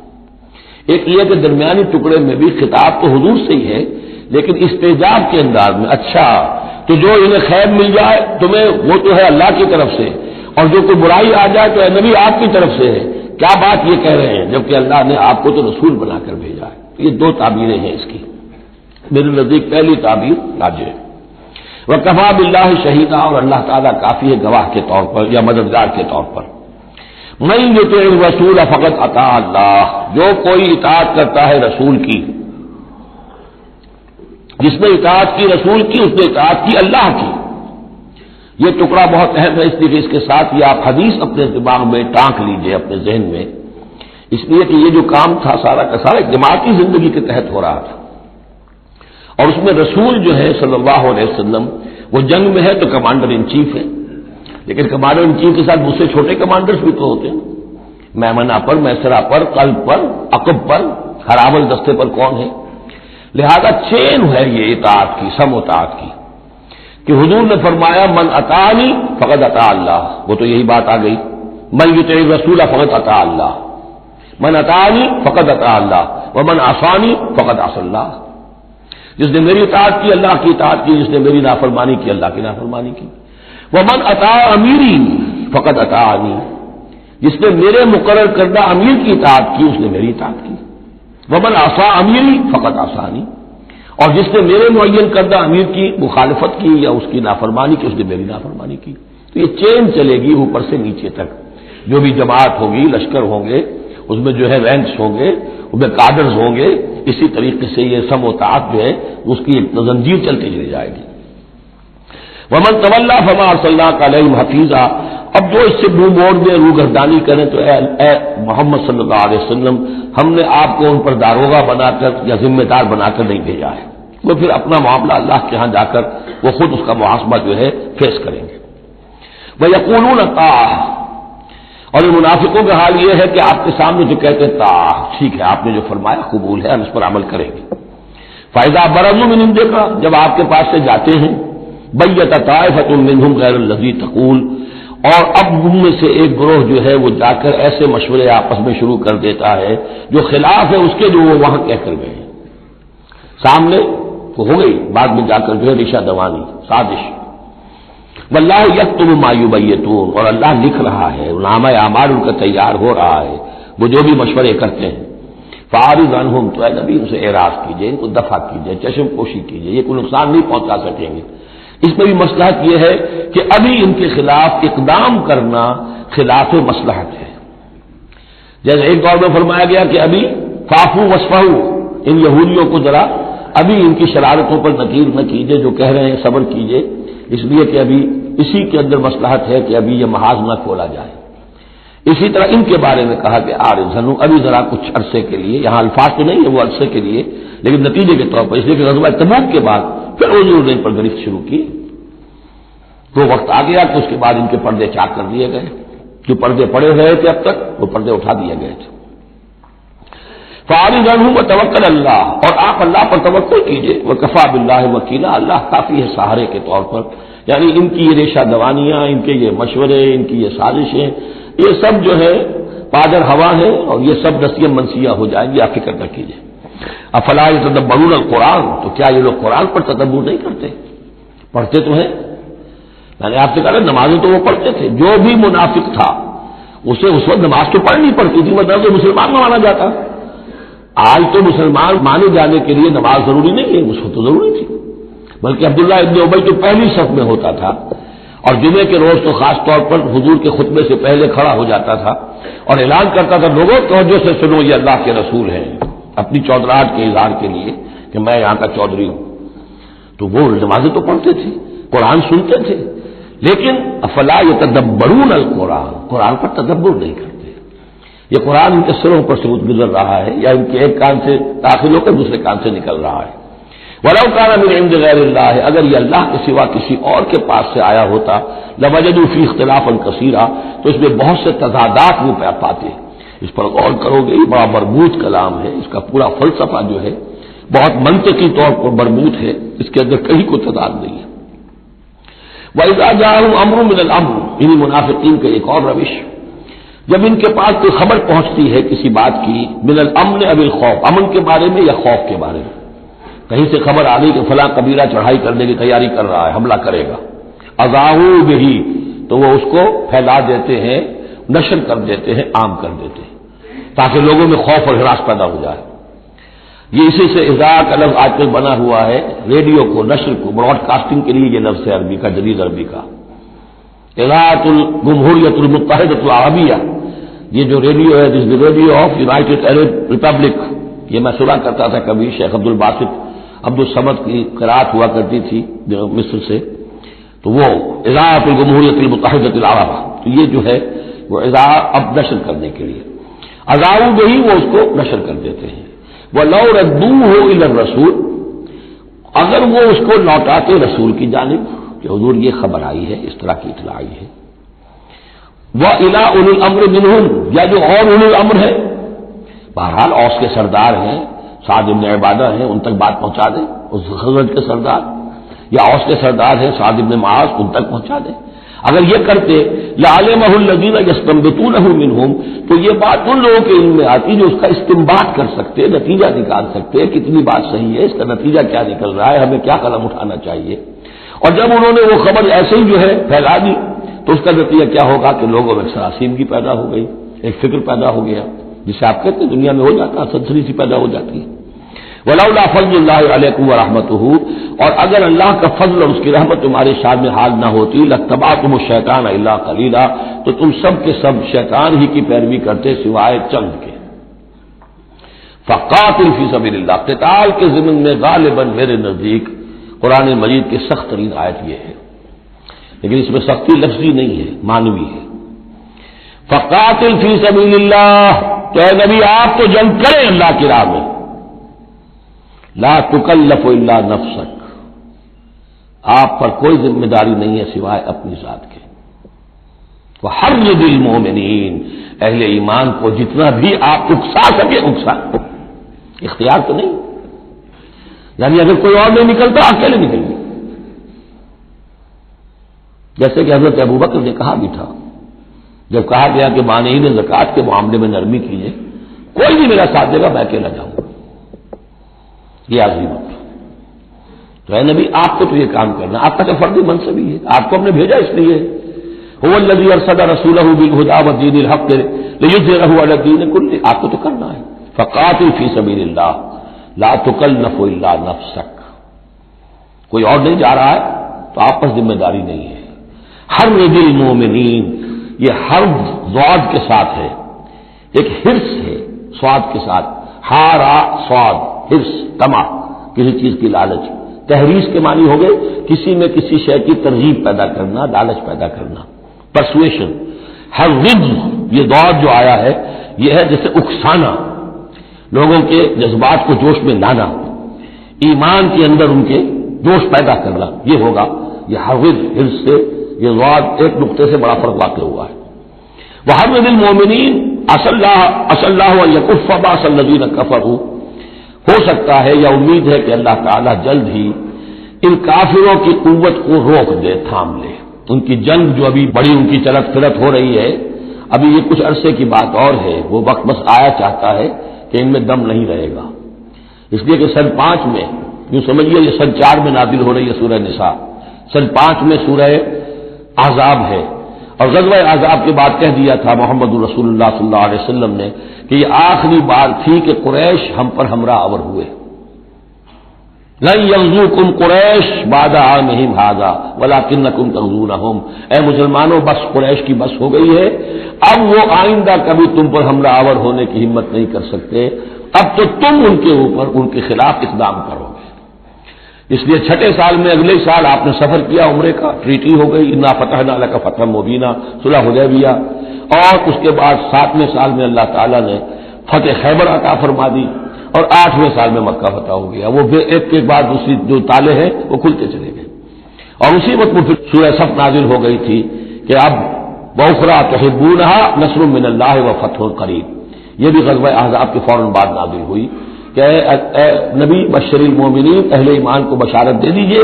ایک یہ کہ درمیانی ٹکڑے میں بھی خطاب تو حضور سے ہی ہے لیکن استجاب کے انداز میں، اچھا تو جو انہیں خیر مل جائے تمہیں وہ تو ہے اللہ کی طرف سے، اور جو کوئی برائی آ جائے تو اے نبی آپ کی طرف سے ہے، کیا بات یہ کہہ رہے ہیں جبکہ اللہ نے آپ کو تو رسول بنا کر بھیجا ہے۔ یہ دو تعبیریں ہیں اس کی، میرے نزدیک پہلی تعبیر راجح ہے، وَكَفَىٰ بِاللَّهِ شَهِيدًا، اور اللہ تعالیٰ کافی ہے گواہ کے طور پر یا مددگار کے طور پر۔ مَن يُطِعِ الرَّسُولَ فَقَدْ أَطَاعَ اللَّهَ، جو کوئی اطاعت کرتا ہے رسول کی، جس نے اطاعت کی رسول کی اس نے اطاعت کی اللہ کی۔ یہ ٹکڑا بہت اہم ہے، اس لیے اس کے ساتھ یہ آپ حدیث اپنے دماغ میں ٹانک لیجئے، اپنے ذہن میں، اس لیے کہ یہ جو کام تھا سارا کا سارا جماعتی زندگی کے تحت ہو رہا تھا، اور اس میں رسول جو ہے صلی اللہ علیہ وسلم وہ جنگ میں ہے تو کمانڈر ان چیف ہے، لیکن کمانڈر ان چیف کے ساتھ مجھ سے چھوٹے کمانڈرز بھی تو ہوتے ہیں، میمنہ پر، میسرہ پر، قلب پر، عقب پر، ہراول دستے پر کون ہے، لہذا چین ہے یہ اطاعت کی، سم اطاعت کی، کہ حضور نے فرمایا من اطاعنی فقد اطاع اللہ، وہ تو یہی بات آ گئی، من یطع الرسول فقد اطاع اللہ، من اطاعنی فقد اطاع اللہ ومن عصانی فقد عصى اللہ، جس نے میری اطاعت کی اللہ کی اطاعت کی، جس نے میری نافرمانی کی اللہ کی نافرمانی کی۔ ومن اطاع امیری فقد اطاعنی، جس نے میرے مقرر کردہ امیر کی اطاعت کی اس نے میری اطاعت کی۔ ومن عصى امیری فقد عصانی، اور جس نے میرے معین کردہ امیر کی مخالفت کی یا اس کی نافرمانی کی اس نے میری نافرمانی کی۔ تو یہ چین چلے گی اوپر سے نیچے تک، جو بھی جماعت ہوگی، لشکر ہوں گے، اس میں جو ہے رینکس ہوں گے، اس میں کادرز ہوں گے، اسی طریقے سے یہ سم و طاعت جو ہے اس کی ایک زنجیر چلتی چلی جائے گی۔ ومن تولی فما ارسلناک علیہم حفیظا، اب جو اس سے منہ موڑ دیں، روگردانی کریں تو اے محمد صلی اللہ علیہ وسلم ہم نے آپ کو ان پر داروغہ بنا کر یا ذمہ دار بنا کر نہیں بھیجا ہے، وہ پھر اپنا معاملہ اللہ کے ہاں جا کر وہ خود اس کا محاسبہ جو ہے فیس کریں گے۔ وَيَقُولُونَ طَاعَةٌ، اور ان منافقوں کا حال یہ ہے کہ آپ کے سامنے جو کہتے ہیں طاعہ، ٹھیک ہے آپ نے جو فرمایا قبول ہے، ہم اس پر عمل کریں گے۔ فَإِذَا بَرَزُوا مِنْ عِنْدِكَ، جب آپ کے پاس سے جاتے ہیں، بَيَّتَ طَائِفَةٌ مِّنْهُمْ غَيْرَ الَّذِي تَقُولُ، اور اب ان میں سے ایک گروہ جو ہے وہ جا کر ایسے مشورے آپس میں شروع کر دیتا ہے جو خلاف ہے اس کے جو وہ وہاں کہہ کر گئے ہیں، سامنے تو ہو گئی، بعد میں جا کر جو ہے رشا دوانی، سازش۔ واللہ یکتب ما یبیتون، اور اللہ لکھ رہا ہے، نامہ اعمال ان کا تیار ہو رہا ہے، وہ جو بھی مشورے کرتے ہیں۔ فاعرض عنہم، تو اے نبی ان سے اعراض کیجئے، ان کو دفع کیجئے، چشم پوشی کیجئے، یہ کوئی نقصان نہیں پہنچا سکیں گے۔ اس میں بھی مصلحت یہ ہے کہ ابھی ان کے خلاف اقدام کرنا خلاف مصلحت ہے، جیسے ایک دور میں فرمایا گیا کہ ابھی فاعفوا واصفحوا، ان یہودیوں کو ذرا ابھی ان کی شرارتوں پر نکیر نہ کیجیے، جو کہہ رہے ہیں صبر کیجیے، اس لیے کہ ابھی اسی کے اندر مصلحت ہے کہ ابھی یہ محاذ نہ کھولا جائے۔ اسی طرح ان کے بارے میں کہا کہ آرزنو، ابھی ذرا کچھ عرصے کے لیے، یہاں الفاظ تو نہیں ہے وہ عرصے کے لیے، لیکن نتیجے کے طور پر اس لیے کہ غزوہ تبوک کے بعد پھر حضور نے ان پر گرفت شروع کی، تو وقت آ گیا کہ اس کے بعد ان کے پردے چاک کر دیے گئے، جو پردے پڑے ہوئے تھے اب تک وہ پردے اٹھا دیے گئے تھے۔ فارغ عنہم وتوکل اللہ، اور آپ اللہ پر توکل کیجئے، وکفی باللہ وکیلا، اللہ کافی ہے سہارے کے طور پر، یعنی ان کی یہ ریشہ دوانیاں، ان کے یہ مشورے، ان کی یہ سازشیں، یہ سب جو ہے پادر ہوا ہے اور یہ سب نسیہ منسیہ ہو جائیں گی، آپ فکر نہ کیجئے۔ افلا یتدبرون القرآن، تو کیا یہ لوگ قرآن پر تدبر نہیں کرتے؟ پڑھتے تو ہیں، میں نے آپ سے کہا نمازیں تو وہ پڑھتے تھے، جو بھی منافق تھا اسے اس وقت نماز تو پڑھنی پڑتی تھی، مطلب تو مسلمان نہ مانا جاتا۔ آج تو مسلمان مانے جانے کے لیے نماز ضروری نہیں ہے، اس وقت تو ضروری تھی، بلکہ عبداللہ ابن ابی تو پہلی صف میں ہوتا تھا، اور جمعے کے روز تو خاص طور پر حضور کے خطبے سے پہلے کھڑا ہو جاتا تھا اور اعلان کرتا تھا، لوگوں توجہ سے سنو، یہ اللہ کے رسول ہیں، اپنی چودراہٹ کے اظہار کے لیے کہ میں یہاں کا چودھری ہوں۔ تو وہ نمازیں تو پڑھتے تھے، قرآن سنتے تھے، لیکن افلا یتدبرون القرآن، قرآن پر تدبر نہیں کرتے۔ یہ قرآن ان کے سروں پر سے گزر رہا ہے، یا ان کے ایک کان سے داخل ہو کر دوسرے کان سے نکل رہا ہے۔ وَلَوْ كَانَ مِنْ عِنْدِ غَيْرِ اللَّهِ، اگر یہ اللہ کے سوا کسی اور کے پاس سے آیا ہوتا، لَوَجَدُوا فِيهِ اخْتِلَافًا كَثِيرًا، تو اس میں بہت سے تضادات وہ پاتے۔ اس پر غور کرو گے، یہ بڑا مربوط کلام ہے، اس کا پورا فلسفہ جو ہے بہت منطقی طور پر مربوط ہے، اس کے اندر کہیں کوئی تضاد نہیں ہے۔ وَإِذَا جَاءَهُمْ أَمْرٌ مِّنَ الْأَمْرِ، انہی منافقین کا ایک اور روش، جب ان کے پاس کوئی خبر پہنچتی ہے کسی بات کی، من الامن اب الخوف، امن کے بارے میں یا خوف کے بارے میں، کہیں سے خبر آ گئی کہ فلاں قبیلہ چڑھائی کرنے کی تیاری کر رہا ہے، حملہ کرے گا، اذاعوا بہ، تو وہ اس کو پھیلا دیتے ہیں، نشر کر دیتے ہیں، عام کر دیتے ہیں، تاکہ لوگوں میں خوف اور ہراس پیدا ہو جائے۔ یہ اسی سے اذاع کا لفظ آج کل بنا ہوا ہے، ریڈیو کو، نشر کو، براڈ کاسٹنگ کے لیے یہ لفظ ہے عربی کا، جدید عربی کا، اذاعۃ الجمہوریۃ المتحدۃ العربیہ، یہ جو ریڈیو ہے، this the radio of United Arab Republic, یہ میں سنا کرتا تھا کبھی، شیخ عبدالباسط عبدالصمد کی قرات ہوا کرتی تھی مصر سے، تو وہ اذاعۃ الجمہوریۃ المتحدۃ العربیہ، تو یہ جو ہے وہ اذاعہ اب نشر کرنے کے لیے، اذاعوا بہ، وہ اس کو نشر کر دیتے ہیں۔ وَلَوْ رَدُّوهُ إِلَى الرَّسُولِ، اگر وہ اس کو لوٹاتے رسول کی جانب کہ حضور یہ خبر آئی ہے، اس طرح کی اطلاع آئی ہے، وَإِلَىٰ أُولِي الْأَمْرِ مِنْهُمْ، یا جو اور اولو الامر ہے، بہرحال اوس کے سردار ہیں، سعد بن عبادہ ہیں، ان تک بات پہنچا دیں، اس خزرج کے سردار، یا اوس کے سردار ہیں سعد بن معاذ، ان تک پہنچا دیں۔ اگر یہ کرتے لَعَلِمَهُ الَّذِينَ يَسْتَنبِطُونَهُ مِنْهُمْ، تو یہ بات ان لوگوں کے علم میں آتی جو اس کا استنباط کر سکتے، نتیجہ نکال سکتے، کتنی بات صحیح ہے، اس کا نتیجہ کیا نکل رہا ہے، ہمیں کیا قدم اٹھانا چاہیے۔ اور جب انہوں نے وہ خبر ایسے ہی جو ہے پھیلا دی، تو اس کا نتیجہ کیا ہوگا کہ لوگوں میں سراسیمگی پیدا ہو گئی، ایک فکر پیدا ہو گیا، جسے آپ کہتے ہیں دنیا میں ہو جاتا ہے، سنسنی سی پیدا ہو جاتی ہے۔ وَلَوْلَا فَضْلُ اللَّهِ عَلَيْكُمْ وَرَحْمَتُهُ، اور اگر اللہ کا فضل اور اس کی رحمت تمہارے شان میں حال نہ ہوتی، لَاتَّبَعْتُمُ الشَّيْطَانَ إِلَّا قَلِيلًا، تو تم سب کے سب شیطان ہی کی پیروی کرتے سوائے چند کے۔ فَقَاتِلْ فِي سَبِيلِ اللَّهِ، قتال کے ضمن میں غالباً میرے نزدیک قرآن مجید کی سخت ترین آیت یہ ہے، لیکن اس میں سختی لفظی نہیں ہے، معنوی ہے۔ فَقَاتِلْ فِي سَبِيلِ اللَّهِ، تو اے نبی آپ تو جنگ کریں اللہ کی راہ میں، لا تکلف الا نفسک، آپ پر کوئی ذمہ داری نہیں ہے سوائے اپنی ذات کے۔ وحرض المؤمنین، اہل ایمان کو جتنا بھی آپ اکسا سکے اکسا، اختیار تو نہیں، یعنی اگر کوئی اور نہیں نکلتا اکیلے نکلیں، جیسے کہ حضرت ابوبکر نے کہا بھی تھا، جب کہا گیا کہ مانعین زکوٰۃ کے معاملے میں نرمی کیجیے، کوئی نہیں میرا ساتھ دے گا، میں اکیلا جاؤں گا، یہ عظیم وقت۔ تو اے نبی آپ کو تو یہ کام کرنا، آپ کا تو فردی منصب ہی ہے، آپ کو ہم نے بھیجا اس لیے، هو الذی ارسل رسولہ بالہدی ودین الحق لیظہرہ علی الدین کلہ، آپ کو تو کرنا ہے۔ فقاتل فی سبیل اللہ لا تکلف الا نفسک، کوئی اور نہیں جا رہا ہے تو آپ پر ذمہ داری نہیں ہے۔ حرض المؤمنین، یہ حرض ضاد کے ساتھ ہے، ایک حرص ہے سواد کے ساتھ، ہارا سواد، حرص، طمع، کسی چیز کی لالچ. تحریص کے معنی ہو گئے کسی میں کسی شے کی ترغیب پیدا کرنا، لالچ پیدا کرنا. پرسویشن. حرض، یہ دور جو آیا ہے یہ ہے جیسے اکسانا، لوگوں کے جذبات کو جوش میں لانا، ایمان کے اندر ان کے جوش پیدا کرنا، یہ ہوگا. یہ حرض، حرص سے یہ ضاد ایک نقطے سے بڑا فرق واقع ہوا ہے. وحرض المؤمنین عسى الله ان يكف باس الذين كفروا، ہو سکتا ہے یا امید ہے کہ اللہ تعالیٰ جلد ہی ان کافروں کی قوت کو روک دے، تھام لے. ان کی جنگ جو ابھی بڑی ان کی چلت پھرت ہو رہی ہے، ابھی یہ کچھ عرصے کی بات اور ہے، وہ وقت بس آیا چاہتا ہے کہ ان میں دم نہیں رہے گا. اس لیے کہ سن 5 میں، یوں سمجھیے یہ سن 4 میں نازل ہو رہی ہے سورہ نساء، سن 5 میں سورہ احزاب ہے، اور غزوہ احزاب کے بعد کہہ دیا تھا محمد رسول اللہ صلی اللہ علیہ وسلم نے کہ یہ آخری بار تھی کہ قریش ہم پر ہمراہ آور ہوئے. لن یغزوکم قریش بعد عامہم ھذا ولکنکم تغزونہم، اے مسلمانوں بس قریش کی بس ہو گئی ہے، اب وہ آئندہ کبھی تم پر حملہ آور ہونے کی ہمت نہیں کر سکتے، اب تو تم ان کے اوپر ان کے خلاف اقدام کرو گے. اس لیے 6 سال میں اگلے سال آپ نے سفر کیا عمرے کا، ٹریٹی ہو گئی، انا فتحنا لک فتحا مبینا، صلح حدیبیہ، اور اس کے بعد 7ویں سال میں اللہ تعالیٰ نے فتح خیبر عطا فرما دی، اور 8ویں سال میں مکہ فتح ہو گیا. وہ ایک کے بعد دوسری جو تالے ہیں وہ کھلتے چلے گئے. اور اسی وقت وہ پھر سورہ صف نازل ہو گئی تھی کہ اب وَأُخْرَىٰ تُحِبُّونَهَا نَصْرٌ مِّنَ اللَّهِ وَفَتْحٌ قَرِيبٌ. یہ بھی غزوہ احزاب کے فوراً بعد نازل ہوئی کہ اے نبی بشر المومنین، اہل ایمان کو بشارت دے دیجئے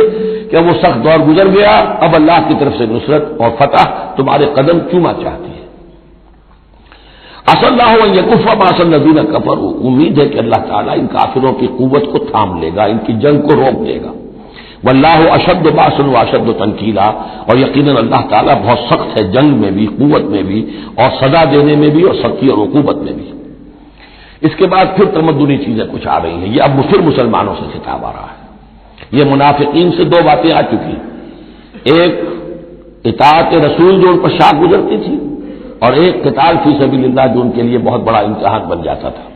کہ وہ سخت دور گزر گیا، اب اللہ کی طرف سے نصرت اور فتح تمہارے قدم چوما چاہتی ہے. عسى الله ان يكف باس الذين كفروا، امید ہے کہ اللہ تعالیٰ ان کافروں کی قوت کو تھام لے گا، ان کی جنگ کو روک دے گا. واللہ اشد باس واشد تنکیلا، اور یقیناً اللہ تعالیٰ بہت سخت ہے جنگ میں بھی، قوت میں بھی، اور سزا دینے میں بھی، اور سختی اور عقوبت میں بھی. اس کے بعد پھر تمدنی چیزیں کچھ آ رہی ہیں. یہ اب پھر مسلمانوں سے خطاب آ رہا ہے. یہ منافقین سے 2 باتیں آ چکی، ایک اطاعت رسول جو ان پر شاق گزرتی تھی، اور ایک قتال فی سبیل اللہ جو ان کے لیے بہت بڑا امتحان بن جاتا تھا.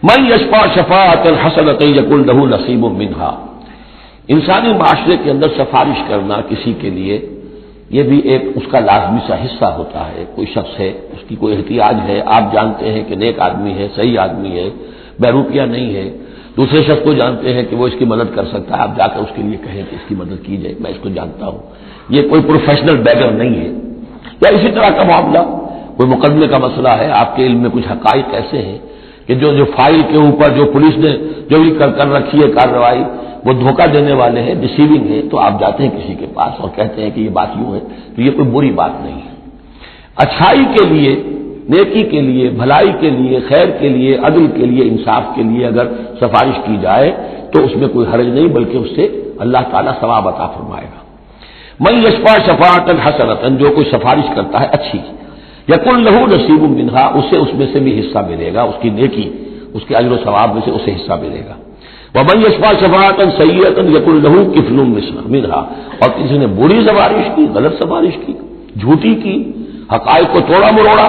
من یشفع شفاعۃ حسنۃ یکن لہ نصیب منہا، انسانی معاشرے کے اندر سفارش کرنا کسی کے لیے یہ بھی ایک اس کا لازمی سا حصہ ہوتا ہے. کوئی شخص ہے، اس کی کوئی احتیاج ہے، آپ جانتے ہیں کہ نیک آدمی ہے، صحیح آدمی ہے، بیروپیہ نہیں ہے، دوسرے شخص کو جانتے ہیں کہ وہ اس کی مدد کر سکتا ہے، آپ جا کر اس کے لیے کہیں کہ اس کی مدد کی جائے، میں اس کو جانتا ہوں، یہ کوئی پروفیشنل بیگر نہیں ہے. یا اسی طرح کا معاملہ، کوئی مقدمے کا مسئلہ ہے، آپ کے علم میں کچھ حقائق ایسے ہیں کہ جو فائل کے اوپر جو پولیس نے جو بھی کر رکھی ہے کارروائی، وہ دھوکہ دینے والے ہیں، ڈسیونگ ہے، تو آپ جاتے ہیں کسی کے پاس اور کہتے ہیں کہ یہ بات یوں ہے، تو یہ کوئی بری بات نہیں ہے. اچھائی کے لیے، نیکی کے لیے، بھلائی کے لیے، خیر کے لیے، عدل کے لیے، انصاف کے لیے اگر سفارش کی جائے تو اس میں کوئی حرج نہیں، بلکہ اس سے اللہ تعالیٰ ثواب عطا فرمائے گا. من یشفع شفاعۃ حسنۃ، جو کوئی سفارش کرتا ہے اچھی، یکن لہ نصیب منہا، اسے اس میں سے بھی حصہ ملے گا، اس کی نیکی، اس کے اجر و ثواب میں سے اسے حصہ ملے گا. ومن یشفع شفاعۃ سیئۃ یکن لہ کفل منہا، اور کسی نے بری سفارش کی، غلط سفارش کی، جھوٹی کی، حقائق کو توڑا مروڑا،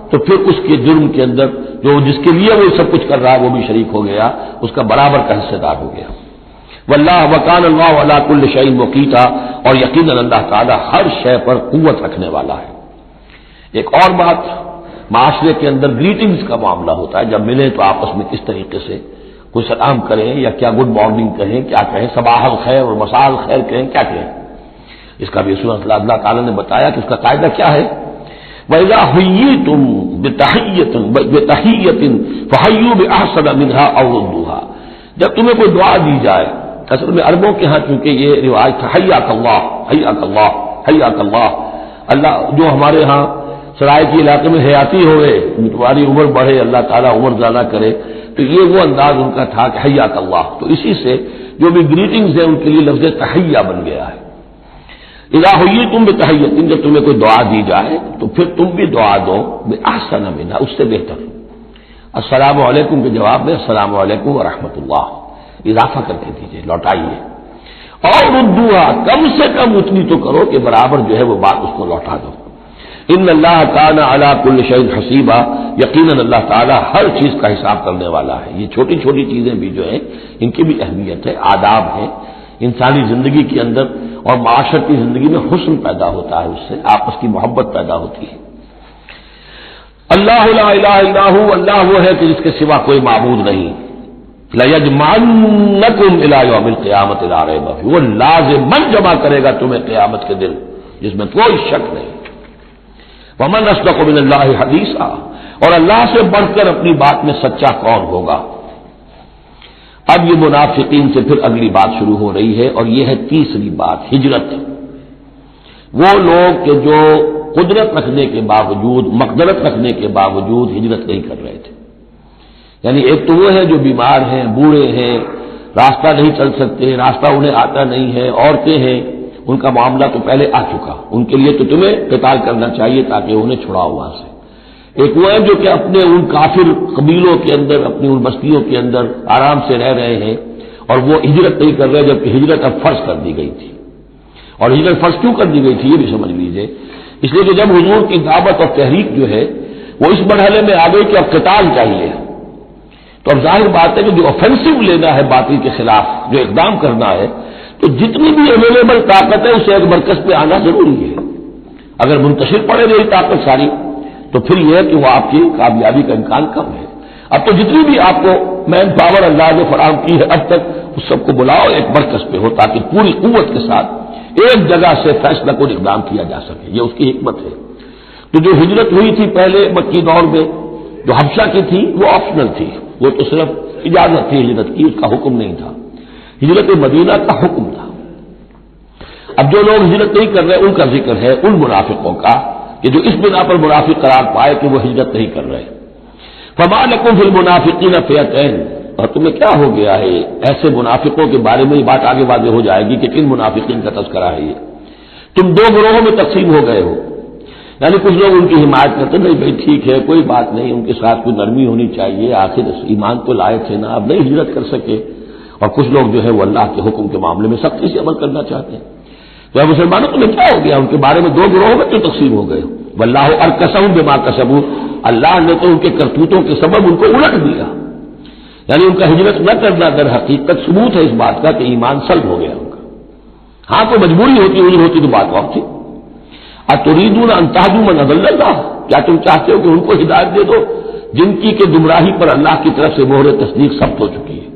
تو پھر اس کے جرم کے اندر جو جس کے لیے وہ سب کچھ کر رہا ہے وہ بھی شریک ہو گیا، اس کا برابر کا حصہ دار ہو گیا. واللہ وکان اللہ علی کل شیء مقیتا، اور یقیناً اللہ تعالیٰ ہر شے پر قوت رکھنے والا ہے. ایک اور بات، معاشرے کے اندر گریٹنگز کا معاملہ ہوتا ہے، جب ملیں تو آپس میں کس طریقے سے کوئی سلام کریں، یا کیا گڈ مارننگ کہیں، کیا کہیں، صباح الخیر اور مساء الخیر کہیں، کیا کہیں. اس کا بھی اللہ تعالیٰ نے بتایا کہ اس کا قاعدہ کیا ہے. وَإِذَا حُيِّيتُم بِتَحِيَّةٍ فَحَيُّوا بِأَحْسَنَ مِنْهَا أَوْ رُدُّوهَا، جب تمہیں کوئی دعا دی جائے، اصل میں عربوں کے ہاں چونکہ یہ روایت ہے حیاک اللہ حیاک اللہ حیاک اللہ، اللہ جو ہمارے ہاں سرائے کے علاقے میں حیاتی ہوئے، تمہاری عمر بڑھے، اللہ تعالیٰ عمر زیادہ کرے، تو یہ وہ انداز ان کا تھا کہ حیاک اللہ. تو اسی سے جو بھی گریٹنگز ہیں ان کے لیے لفظ تحیہ بن گیا ہے. اذا حییتم بتحیۃ، جب تمہیں کوئی دعا دی جائے تو پھر تم بھی دعا دو بأحسن منہا، اس سے بہتر. السلام علیکم کے جواب میں السلام علیکم ورحمۃ اللہ اضافہ کر کے دیجیے، لوٹائیے. اور ردوہا، کم سے کم اتنی تو کرو کہ برابر جو ہے وہ بات اس کو لوٹا دو. ان اللہ کان علی کل شیء حسیبا، یقیناً اللہ تعالیٰ ہر چیز کا حساب کرنے والا ہے۔ یہ چھوٹی چھوٹی چیزیں بھی جو ہیں ان کی بھی اہمیت ہے، آداب ہے، انسانی زندگی کے اندر اور معاشرتی زندگی میں حسن پیدا ہوتا ہے، اس سے آپس کی محبت پیدا ہوتی ہے۔ اللہ لا الہ الا ہو، اللہ وہ ہے کہ جس کے سوا کوئی معبود نہیں۔ لَيَجْمَعَنَّكُمْ إِلَىٰ يَوْمِ الْقِيَامَةِ لَا رَيْبَ فِيهِ، وہ لازماً جمع کرے گا تمہیں قیامت کے دن، جس میں کوئی شک نہیں۔ وَمَنْ أَصْدَقُ مِنَ اللَّهِ حَدِيثًا، اور اللہ سے بڑھ کر اپنی بات میں سچا کون ہوگا؟ اب یہ منافقین سے پھر اگلی بات شروع ہو رہی ہے، اور یہ ہے تیسری بات، ہجرت۔ وہ لوگ کہ جو قدرت رکھنے کے باوجود، مقدرت رکھنے کے باوجود ہجرت نہیں کر رہے تھے۔ یعنی ایک تو وہ ہے جو بیمار ہیں، بوڑھے ہیں، راستہ نہیں چل سکتے، راستہ انہیں آتا نہیں ہے، عورتیں ہیں، ان کا معاملہ تو پہلے آ چکا، ان کے لیے تو تمہیں قتال کرنا چاہیے تاکہ انہیں چھڑاؤ وہاں سے۔ ایک وہ ہے جو کہ اپنے ان کافر قبیلوں کے اندر، اپنی ان بستیوں کے اندر آرام سے رہ رہے ہیں، اور وہ ہجرت نہیں کر رہے، جبکہ ہجرت اب فرض کر دی گئی تھی۔ اور ہجرت فرض کیوں کر دی گئی تھی یہ بھی سمجھ لیجئے، اس لیے کہ جب حضور کی دعوت اور تحریک جو ہے وہ اس مرحلے میں آ گئی کہ اب قتال چاہیے، تو اب ظاہر بات ہے کہ جو آفینسو لینا ہے باطل کے خلاف، جو اقدام کرنا ہے، تو جتنی بھی اویلیبل طاقت ہے اسے ایک مرکز پہ آنا ضروری ہے۔ اگر منتشر پڑے گی طاقت ساری تو پھر یہ ہے کہ وہ آپ کی کامیابی کا امکان کم ہے۔ اب تو جتنی بھی آپ کو مین پاور اللہ نے فراہم کی ہے اب تک، اس سب کو بلاؤ ایک مرکز پہ ہو تاکہ پوری قوت کے ساتھ ایک جگہ سے فیصلہ کو اقدام کیا جا سکے، یہ اس کی حکمت ہے۔ تو جو ہجرت ہوئی تھی پہلے مکی دور میں، جو حبشہ کی تھی، وہ آپشنل تھی، وہ تو صرف اجازت تھی ہجرت کی، اس کا حکم نہیں تھا۔ ہجرت مدینہ کا حکم تھا۔ اب جو لوگ ہجرت نہیں کر رہے ان کا ذکر ہے ان منافقوں کا کہ جو اس بنا پر منافق قرار پائے کہ وہ ہجرت نہیں کر رہے۔ فَمَا لَكُمْ فِي الْمُنَافِقِينَ فِئَتَيْنِ، اور تمہیں کیا ہو گیا ہے ایسے منافقوں کے بارے میں، یہ بات آگے واضح ہو جائے گی کہ کن منافقین کا تذکرہ ہے یہ۔ تم دو گروہوں میں تقسیم ہو گئے ہو، یعنی کچھ لوگ ان کی حمایت کرتے نہیں بھائی ٹھیک ہے کوئی بات نہیں، ان کے ساتھ کوئی نرمی ہونی چاہیے، آخر ایمان تو لائے تھے نا، اب نہیں ہجرت کر سکے، اور کچھ لوگ جو ہے وہ اللہ کے حکم کے معاملے میں سختی سے عمل کرنا چاہتے ہیں۔ تو اب مسلمانوں تمہیں کیا ہو گیا، ان کے بارے میں دو گروہوں میں کیوں تقسیم ہو گئے؟ واللہ ارکسہم بما کسبوا، اللہ نے تو ان کے کرتوتوں کے سبب ان کو الٹ دیا، یعنی ان کا ہجرت نہ کرنا در حقیقت ثبوت ہے اس بات کا کہ ایمان سلب ہو گیا ان کا۔ ہاں کوئی مجبوری ہوتی ہوتی تو بات اور تھی۔ اتریدون ان تهدوا من اضل اللہ، کیا تم چاہتے ہو کہ ان کو ہدایت دے دو جن کی کہ گمراہی پر اللہ کی طرف سے مہر تصدیق ثبت ہو چکی ہے؟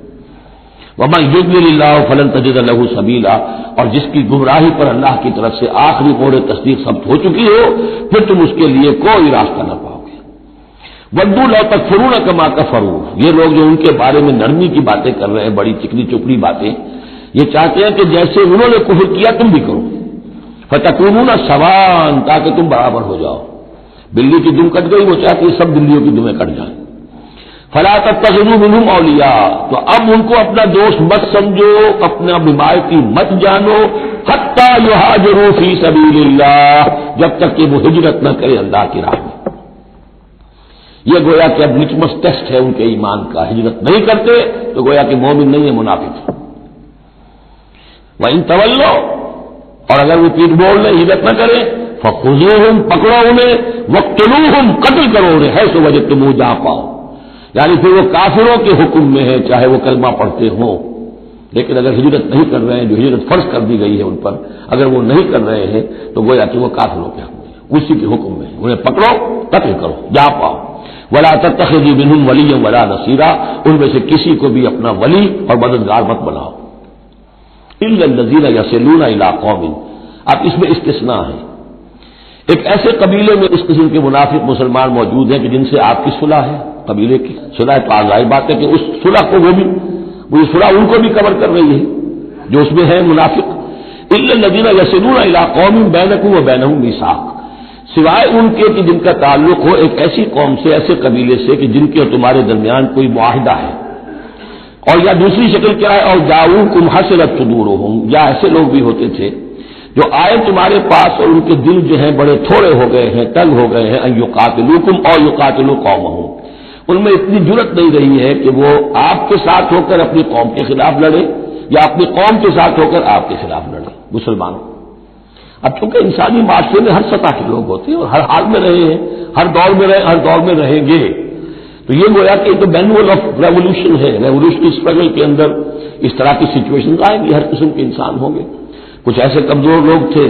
وَمَن يُضْلِلِ اللَّهُ فَلَن تَجِدَ لَهُ سَبِيلًا، اور جس کی گمراہی پر اللہ کی طرف سے آخری مہر تصدیق ثبت ہو چکی ہو پھر تم اس کے لیے کوئی راستہ نہ پاؤ گے۔ وَدُّوا لَوْ تَكْفُرُونَ كَمَا كَفَرُوا، یہ لوگ جو ان کے بارے میں نرمی کی باتیں کر رہے ہیں، بڑی چکنی چپڑی باتیں، یہ چاہتے ہیں کہ جیسے انہوں نے کفر کیا تم بھی کرو، فَتَكُونُونَ سَوَاءً، تاکہ تم برابر ہو جاؤ۔ بلی کی دم کٹ گئی، وہ چاہتی ہے سب بلیوں کی دمیں کٹ جائیں۔ فَلَا تَتَّخِذُوا مِنْهُمْ أَوْلِيَاءَ، تو اب ان کو اپنا دوست مت سمجھو، اپنا حمایتی مت جانو، حَتَّى يُهَاجِرُوا فِي سَبِيلِ اللَّهِ، جب تک کہ وہ ہجرت نہ کرے اللہ کی راہ میں۔ یہ گویا کہ اب لٹمس ٹیسٹ ہے ان کے ایمان کا، ہجرت نہیں کرتے تو گویا کہ مومن نہیں ہے، منافق ہے۔ وَإِن تَوَلَّوْا، اور اگر وہ پیٹ موڑ لیں ہجرت نہ کریں، فَخُذُوهُمْ، پکڑو انہیں، وَاقْتُلُوهُمْ، قتل کرو انہیں، حیث وجدتموہ، جہاں پاؤ، یعنی پھر وہ کافروں کے حکم میں ہے چاہے وہ کلمہ پڑھتے ہوں، لیکن اگر ہجرت نہیں کر رہے ہیں، جو ہجرت فرض کر دی گئی ہے ان پر، اگر وہ نہیں کر رہے ہیں تو گویا کہ وہ کافروں کے حکم میں، اسی کے حکم میں، انہیں پکڑو قتل کرو جہاں پاؤ۔ وَلَا تَتَّخِذُوا مِنْهُمْ وَلِيًّا وَلَا نَصِيرًا، ان میں سے کسی کو بھی اپنا ولی اور مددگار مت بناؤ۔ إِلَّا الَّذِينَ يَصِلُونَ إِلَىٰ قَوْمٍ، اب اس میں استثناء ہے، ایک ایسے قبیلے میں اس قسم کے منافق مسلمان موجود ہیں کہ جن سے آپ کی صلح ہے، قبیلے کی صلح، تو ظاہر بات ہے کہ اس صلح کو وہ صلح ان کو بھی کور کر رہی ہے جو اس میں ہے منافق۔ إِلَّا الَّذِينَ يَصِلُونَ إِلَىٰ قَوْمٍ بَيْنَكُمْ وَبَيْنَهُم مِّيثَاقٌ، سوائے ان کے کہ جن کا تعلق ہو ایک ایسی قوم سے، ایسے قبیلے سے کہ جن کے اور تمہارے درمیان کوئی معاہدہ ہے، اور یا دوسری شکل کیا ہے، اور جاؤکم حصرت صدورہم، یا ایسے لوگ بھی ہوتے تھے جو آئے تمہارے پاس اور ان کے دل جو ہیں بڑے تھوڑے ہو گئے ہیں، تنگ ہو گئے ہیں، ان یقاتلوکم اور یقاتلوا قومہم، ان میں اتنی جرأت نہیں رہی ہے کہ وہ آپ کے ساتھ ہو کر اپنی قوم کے خلاف لڑے یا اپنی قوم کے ساتھ ہو کر آپ کے خلاف لڑے۔ مسلمانوں اب چونکہ انسانی معاشرے میں ہر سطح کے لوگ ہوتے ہیں اور ہر حال میں رہے ہیں، ہر دور میں رہے، ہر دور میں رہیں گے، تو یہ گویا کہ تو مینول آف ریولیوشن ہے، ریولیوشنری اسٹرگل کے اندر اس طرح کی سچویشن آئیں گی، ہر قسم کے انسان ہوں گے۔ کچھ ایسے کمزور لوگ تھے،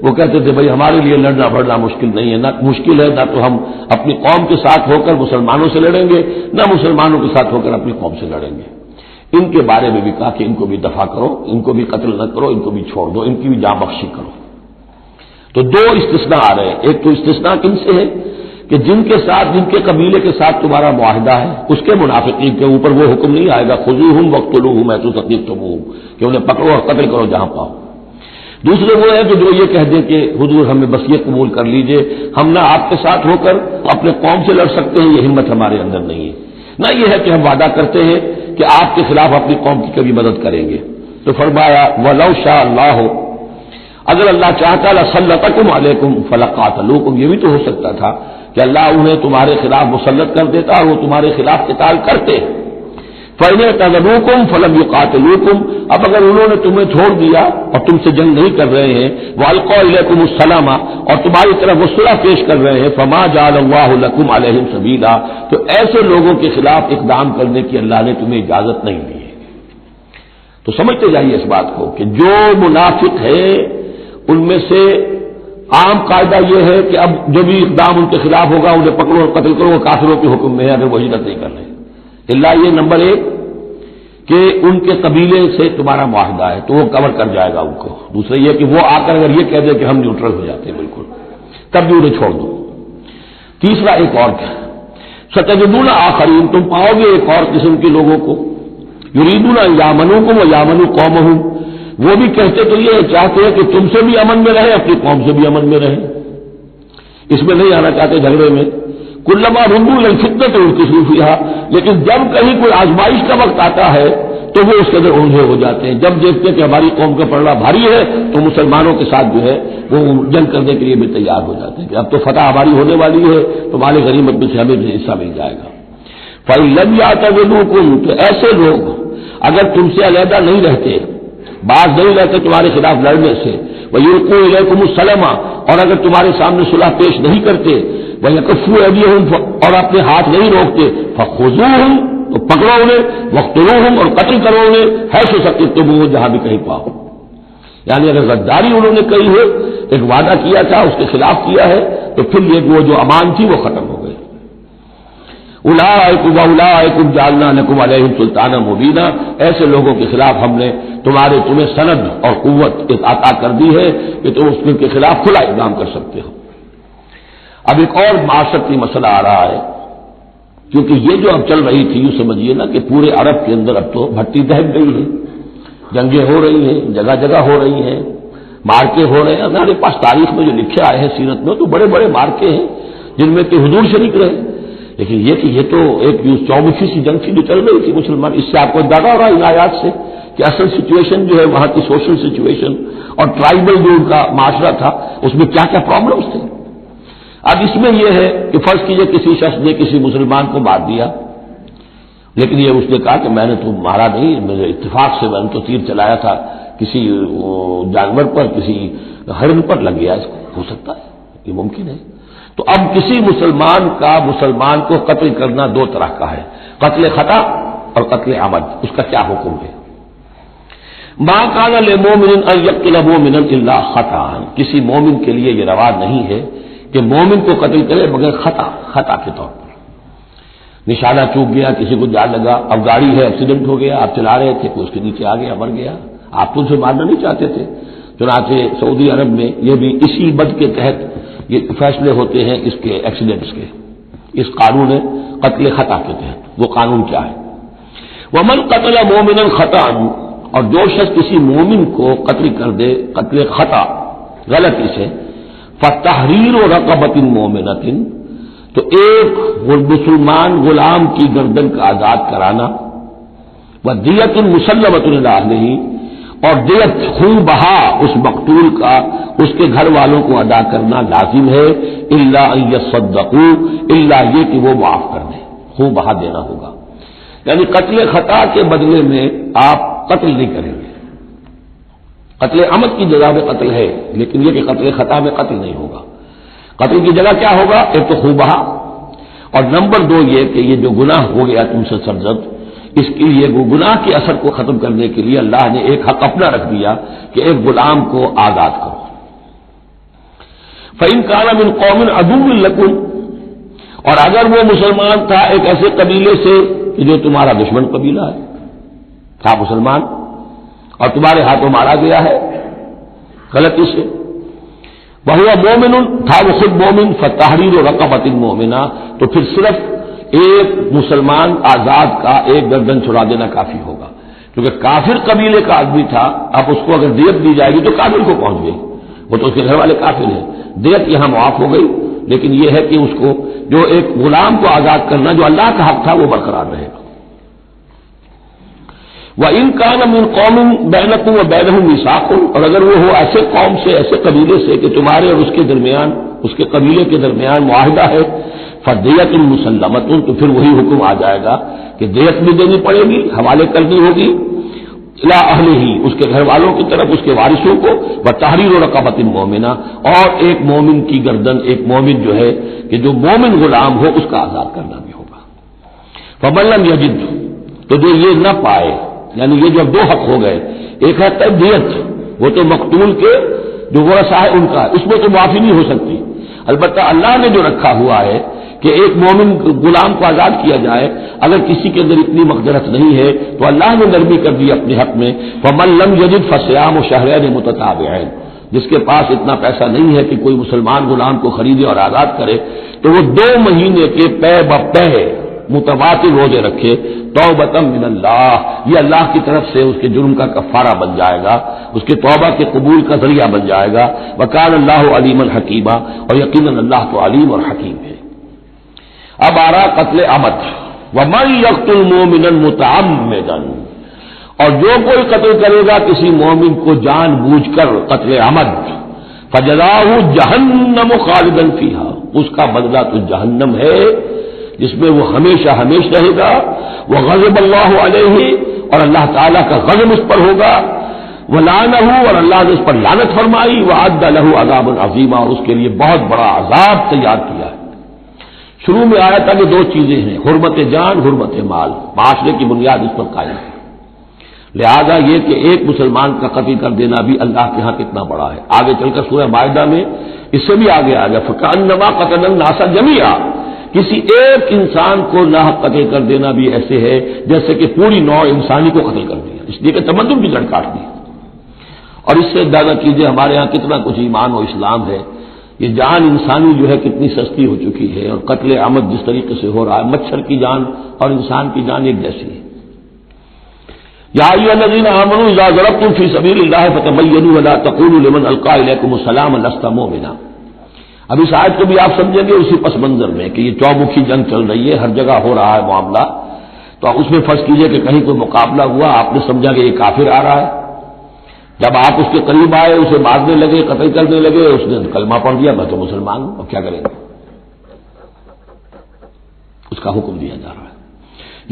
وہ کہتے تھے بھائی ہمارے لیے لڑنا بڑھنا مشکل نہیں ہے، نہ مشکل ہے، نہ تو ہم اپنی قوم کے ساتھ ہو کر مسلمانوں سے لڑیں گے، نہ مسلمانوں کے ساتھ ہو کر اپنی قوم سے لڑیں گے۔ ان کے بارے میں بھی کہا کہ ان کو بھی دفاع کرو، ان کو بھی قتل نہ کرو، ان کو بھی چھوڑ دو، ان کی بھی جاں بخشی کرو۔ تو دو استثناء آ رہے ہیں، ایک تو استثناء کن سے ہے کہ جن کے ساتھ، جن کے قبیلے کے ساتھ تمہارا معاہدہ ہے، اس کے منافقین کے اوپر وہ حکم نہیں آئے گا خذوہم وقتلوہم حیث ثقفتموہم کہ انہیں پکڑو اور قتل کرو جہاں پاؤ۔ دوسرے وہ ہے کہ جو یہ کہہ دیں کہ حضور ہمیں بس یہ قبول کر لیجئے، ہم نہ آپ کے ساتھ ہو کر اپنے قوم سے لڑ سکتے ہیں، یہ ہمت ہمارے اندر نہیں ہے، نہ یہ ہے کہ ہم وعدہ کرتے ہیں کہ آپ کے خلاف اپنی قوم کی کبھی مدد کریں گے۔ تو فرمایا وَلَوْ شَاءَ اللَّهُ، اگر اللہ چاہتا لَسَلَّطَكُمْ عَلَيْكُمْ فَلَقَاتَلُوكُمْ، یہ بھی تو ہو سکتا تھا کہ اللہ انہیں تمہارے خلاف مسلط کر دیتا اور وہ تمہارے خلاف قتال کرتے۔ فَإِنِ اعْتَزَلُوكُمْ فَلَمْ يُقَاتِلُوكُمْ، اب اگر انہوں نے تمہیں چھوڑ دیا اور تم سے جنگ نہیں کر رہے ہیں، وَأَلْقَوْا إِلَيْكُمُ السَّلَامَ، اور تمہاری طرف وہ صلح پیش کر رہے ہیں، فَمَا جَعَلَ اللَّهُ لَكُمْ عَلَيْهِمْ سَبِيلًا، تو ایسے لوگوں کے خلاف اقدام کرنے کی اللہ نے تمہیں اجازت نہیں دی ہے۔ تو سمجھتے جائیے اس بات کو کہ جو منافق ہے ان میں سے عام قاعدہ یہ ہے کہ اب جو بھی اقدام ان کے خلاف ہوگا انہیں پکڑو اور قتل کرو، وہ کافروں کے حکم میں ہے اگر وہ ہجرت نہیں کر رہے۔ اللہ یہ نمبر ایک کہ ان کے قبیلے سے تمہارا معاہدہ ہے تو وہ کور کر جائے گا ان کو۔ دوسرا یہ کہ وہ آ کر اگر یہ کہہ دے کہ ہم نیوٹرل ہو جاتے ہیں بالکل، تب بھی انہیں چھوڑ دو۔ تیسرا ایک اور کیا، ستجدون آخرین، تم پاؤ گے ایک اور قسم کے لوگوں کو، یریدون ان یامنوکم ویامنوا قومہم، وہ بھی کہتے تو یہ چاہتے ہیں کہ تم سے بھی امن میں رہے، اپنی قوم سے بھی امن میں رہے، اس میں نہیں آنا چاہتے جھگڑے میں۔ کلما ردوا الی الفتنۃ ارکسوا فیہا، لیکن جب کہیں کوئی آزمائش کا وقت آتا ہے تو وہ اس کے اندر الجھے ہو جاتے ہیں، جب دیکھتے ہیں کہ ہماری قوم کا پلڑا بھاری ہے تو مسلمانوں کے ساتھ جو ہے وہ جنگ کرنے کے لیے بھی تیار ہو جاتے ہیں کہ اب تو فتح ہماری ہونے والی ہے تو مال غنیمت میں سے ہمیں بھی حصہ مل جائے گا۔ فَإِن لَّمْ يَعْتَزِلُوكُمْ، تو ایسے لوگ اگر تم سے علیحدہ نہیں رہتے، باز نہیں رہتے تمہارے خلاف لڑنے سے، وَيُلْقُوا إِلَيْكُمُ السَّلَامَ، اور اگر تمہارے سامنے صلح پیش نہیں کرتے، وَيَكُفُّوا أَيْدِيَهُمْ، اور اپنے ہاتھ نہیں روکتے، فَخُذُوهُمْ، تو پکڑو انہیں، وَاقْتُلُوهُمْ، اور قتل کرو انہیں، حیث ثقفتموہم، جہاں بھی کہیں پاؤ۔ یعنی اگر غداری انہوں نے کہی ہے، ایک وعدہ کیا تھا اس کے خلاف کیا ہے، تو پھر یہ وہ جو امان تھی وہ ختم ہو گئی۔ اولئک جعلنا لکم علیہم سلطانا مبینا، ایسے لوگوں کے خلاف ہم نے تمہیں سند اور قوت عطا کر دی ہے کہ تم اس کے خلاف کھلا اقدام کر سکتے ہو۔ اب ایک اور معاشرتی مسئلہ آ رہا ہے، کیونکہ یہ جو اب چل رہی تھی، یوں سمجھیے نا کہ پورے عرب کے اندر اب تو بھٹی دہک گئی ہے، جنگیں ہو رہی ہیں، جگہ جگہ ہو رہی ہیں، مارکے ہو رہے ہیں۔ ہمارے پاس تاریخ میں جو لکھے آئے ہیں سیرت میں تو بڑے بڑے مارکے ہیں جن میں کہ حضور شریک رہے، لیکن یہ تو ایک چومکھی سی جنگ تھی جو چل رہی تھی مسلمان۔ اس سے آپ کو اندازہ ہو رہا ہے ان آیات سے کہ اصل سچویشن جو ہے وہاں کی سوشل سچویشن اور ٹرائبل جو ان کا معاشرہ تھا اس میں کیا کیا پرابلمس تھے۔ اب اس میں یہ ہے کہ فرض کیجئے کسی شخص نے کسی مسلمان کو مار دیا، لیکن یہ اس نے کہا کہ میں نے تو مارا نہیں، میرے اتفاق سے میں نے تو تیر چلایا تھا کسی جانور پر، کسی ہرن پر لگ گیا، اس کو ہو سکتا ہے، یہ ممکن ہے۔ تو اب کسی مسلمان کو قتل کرنا دو طرح کا ہے، قتل خطا اور قتل عمد۔ اس کا کیا حکم ہے؟ ما کان للمؤمن ان یقتل مؤمنا الا خطا، کسی مومن کے لیے یہ روا نہیں ہے کہ مومن کو قتل کرے مگر خطا کے طور پر۔ نشانہ چوک گیا، کسی کو جان لگا، اب گاڑی ہے، ایکسیڈنٹ ہو گیا، آپ چلا رہے تھے، کوئی اس کے نیچے آ گیا، مر گیا، آپ تو اسے مارنا نہیں چاہتے تھے۔ چنانچہ سعودی عرب میں یہ بھی اسی بد کے تحت یہ فیصلے ہوتے ہیں اس کے ایکسیڈنٹس کے، اس قانون قتل خطا کے تحت۔ وہ قانون کیا ہے؟ ومن قتل مومنا خطا، اور جو شخص کسی مومن کو قتل کر دے قتل خطا غلطی سے، فتحریر رقبۃ مومنۃ، تو ایک مسلمان غلام کی گردن کا آزاد کرانا، ودیۃ مسلمۃ الی اہلہ، اور دیت خون بہا اس مقتول کا اس کے گھر والوں کو ادا کرنا لازم ہے، الا ان یصدقوا، الا یہ کہ وہ معاف کر دیں، خون بہا دینا ہوگا۔ یعنی قتل خطا کے بدلے میں آپ قتل نہیں کریں گے، قتل عمد کی جزا میں قتل ہے، لیکن یہ کہ قتل خطا میں قتل نہیں ہوگا۔ قتل کی جگہ کیا ہوگا؟ ایک تو خون بہا، اور نمبر دو یہ کہ یہ جو گناہ ہو گیا تم سے سرزد، اس کے لیے وہ گناہ کے اثر کو ختم کرنے کے لیے اللہ نے ایک حق اپنا رکھ دیا کہ ایک غلام کو آزاد کرو۔ فَإِن كَانَ مِن قَوْمٍ عَدُوٍّ لَكُمْ، اور اگر وہ مسلمان تھا ایک ایسے قبیلے سے کہ جو تمہارا دشمن قبیلہ ہے، تھا مسلمان اور تمہارے ہاتھوں مارا گیا ہے غلطی سے، وَهُوَ مُؤْمِنٌ، تھا وہ خود مومن، فَتَحْرِيرُ رَقَبَةٍ مُؤْمِنَةٍ، تو پھر صرف ایک مسلمان آزاد کا ایک گردن چھڑا دینا کافی ہوگا، کیونکہ کافر قبیلے کا آدمی تھا، اب اس کو اگر دیت دی جائے گی تو کافر کو پہنچ گئی، وہ تو اس کے گھر والے کافر ہیں، دیت یہاں معاف ہو گئی، لیکن یہ ہے کہ اس کو جو ایک غلام کو آزاد کرنا جو اللہ کا حق تھا وہ برقرار رہے گا۔ وَإِن كَانَ مِن قَوْمٍ بَيْنَكُمْ وَبَيْنَهُم مِّيثَاقٌ، اور اگر وہ ہو ایسے قوم سے، ایسے قبیلے سے کہ تمہارے اور اس کے درمیان، اس کے قبیلے کے درمیان معاہدہ ہے، فَدِيَةٌ مُّسَلَّمَةٌ، تو پھر وہی حکم آ جائے گا کہ دیت بھی دینی پڑے گی، حوالے کرنی ہوگی، اِلَىٰ أَهْلِهِ، اس کے گھر والوں کی طرف، اس کے وارثوں کو، وَتَحْرِيرُ رَقَبَةٍ مُؤْمِنَةٍ، اور ایک مومن کی گردن، ایک مومن جو ہے کہ جو مومن غلام ہو اس کا آزاد کرنا بھی ہوگا۔ فَمَن لَّمْ يَجِدْ، تو جو یہ نہ پائے، یعنی یہ جو دو حق ہو گئے، ایک ہے دیت، وہ تو مقتول کے جو ورثہ ہے ان کا، اس میں تو معافی نہیں ہو سکتی، البتہ اللہ نے جو رکھا ہوا ہے کہ ایک مومن غلام کو آزاد کیا جائے، اگر کسی کے اندر اتنی مقدرت نہیں ہے تو اللہ نے نرمی کر دی اپنے حق میں، فَمَن لَّمْ يَجِدْ فَصِيَامُ شَهْرَيْنِ مُتَتَابِعَيْنِ، جس کے پاس اتنا پیسہ نہیں ہے کہ کوئی مسلمان غلام کو خریدے اور آزاد کرے تو وہ 2 مہینے کے پے بپے متواتر روزے رکھے، توبۃ من اللہ، یہ اللہ کی طرف سے اس کے جرم کا کفارہ بن جائے گا، اس کے توبہ کے قبول کا ذریعہ بن جائے گا، وکان اللہ علیما حکیما، اور یقیناً اللہ تو علیم اور حکیم ہے۔ اب آ رہا قتل عمد، ومن یقتل مؤمنا متعمدا، اور جو کوئی قتل کرے گا کسی مومن کو جان بوجھ کر قتل عمد، فجزاؤہ جہنم خالدا فیہا، اس کا بدلہ تو جہنم ہے جس میں وہ ہمیشہ ہمیشہ رہے گا، وغضب اللہ علیہ، اور اللہ تعالیٰ کا غضب اس پر ہوگا، ولعنہ، اور اللہ نے اس پر لعنت فرمائی، وعد لہ عذابا عظیما، اور اس کے لیے بہت بڑا عذاب تیار کیا ہے۔ شروع میں آیا تھا کہ 2 چیزیں ہیں، حرمت جان، حرمت مال، معاشرے کی بنیاد اس پر قائم ہے، لہذا یہ کہ ایک مسلمان کا قتل کر دینا بھی اللہ کے ہاں کتنا بڑا ہے۔ آگے چل کر سورہ مائدہ میں اس سے بھی آگے آ گیا، فکأنما قتل الناس جميعا، کسی ایک انسان کو ناحق قتل کر دینا بھی ایسے ہے جیسے کہ پوری نوع انسانی کو قتل کر دیا، اس لیے کہ تمدن کی جڑ کاٹ دی۔ اور اس سے اندازہ کیجیے ہمارے ہاں کتنا کچھ ایمان و اسلام ہے، یہ جان انسانی جو ہے کتنی سستی ہو چکی ہے، اور قتل عمد جس طریقے سے ہو رہا ہے، مچھر کی جان اور انسان کی جان ایک جیسی ہے۔ یا ایھا الذین آمنوا اذا ضربتم فی سبیل اللہ فتبینوا ولا تقولوا لمن القی الیکم السلام لست مؤمنا۔ اب اس آیت کو بھی آپ سمجھیں گے اسی پس منظر میں کہ یہ چومکھی جنگ چل رہی ہے، ہر جگہ ہو رہا ہے معاملہ، تو اس میں فرض کیجئے کہ کہیں کوئی مقابلہ ہوا، آپ نے سمجھا کہ یہ کافر آ رہا ہے، جب آپ اس کے قریب آئے، اسے مارنے لگے، قتل کرنے لگے، اس نے کلمہ پڑھ دیا میں تو مسلمان ہوں، اب کیا کریں گے؟ اس کا حکم دیا جا رہا ہے،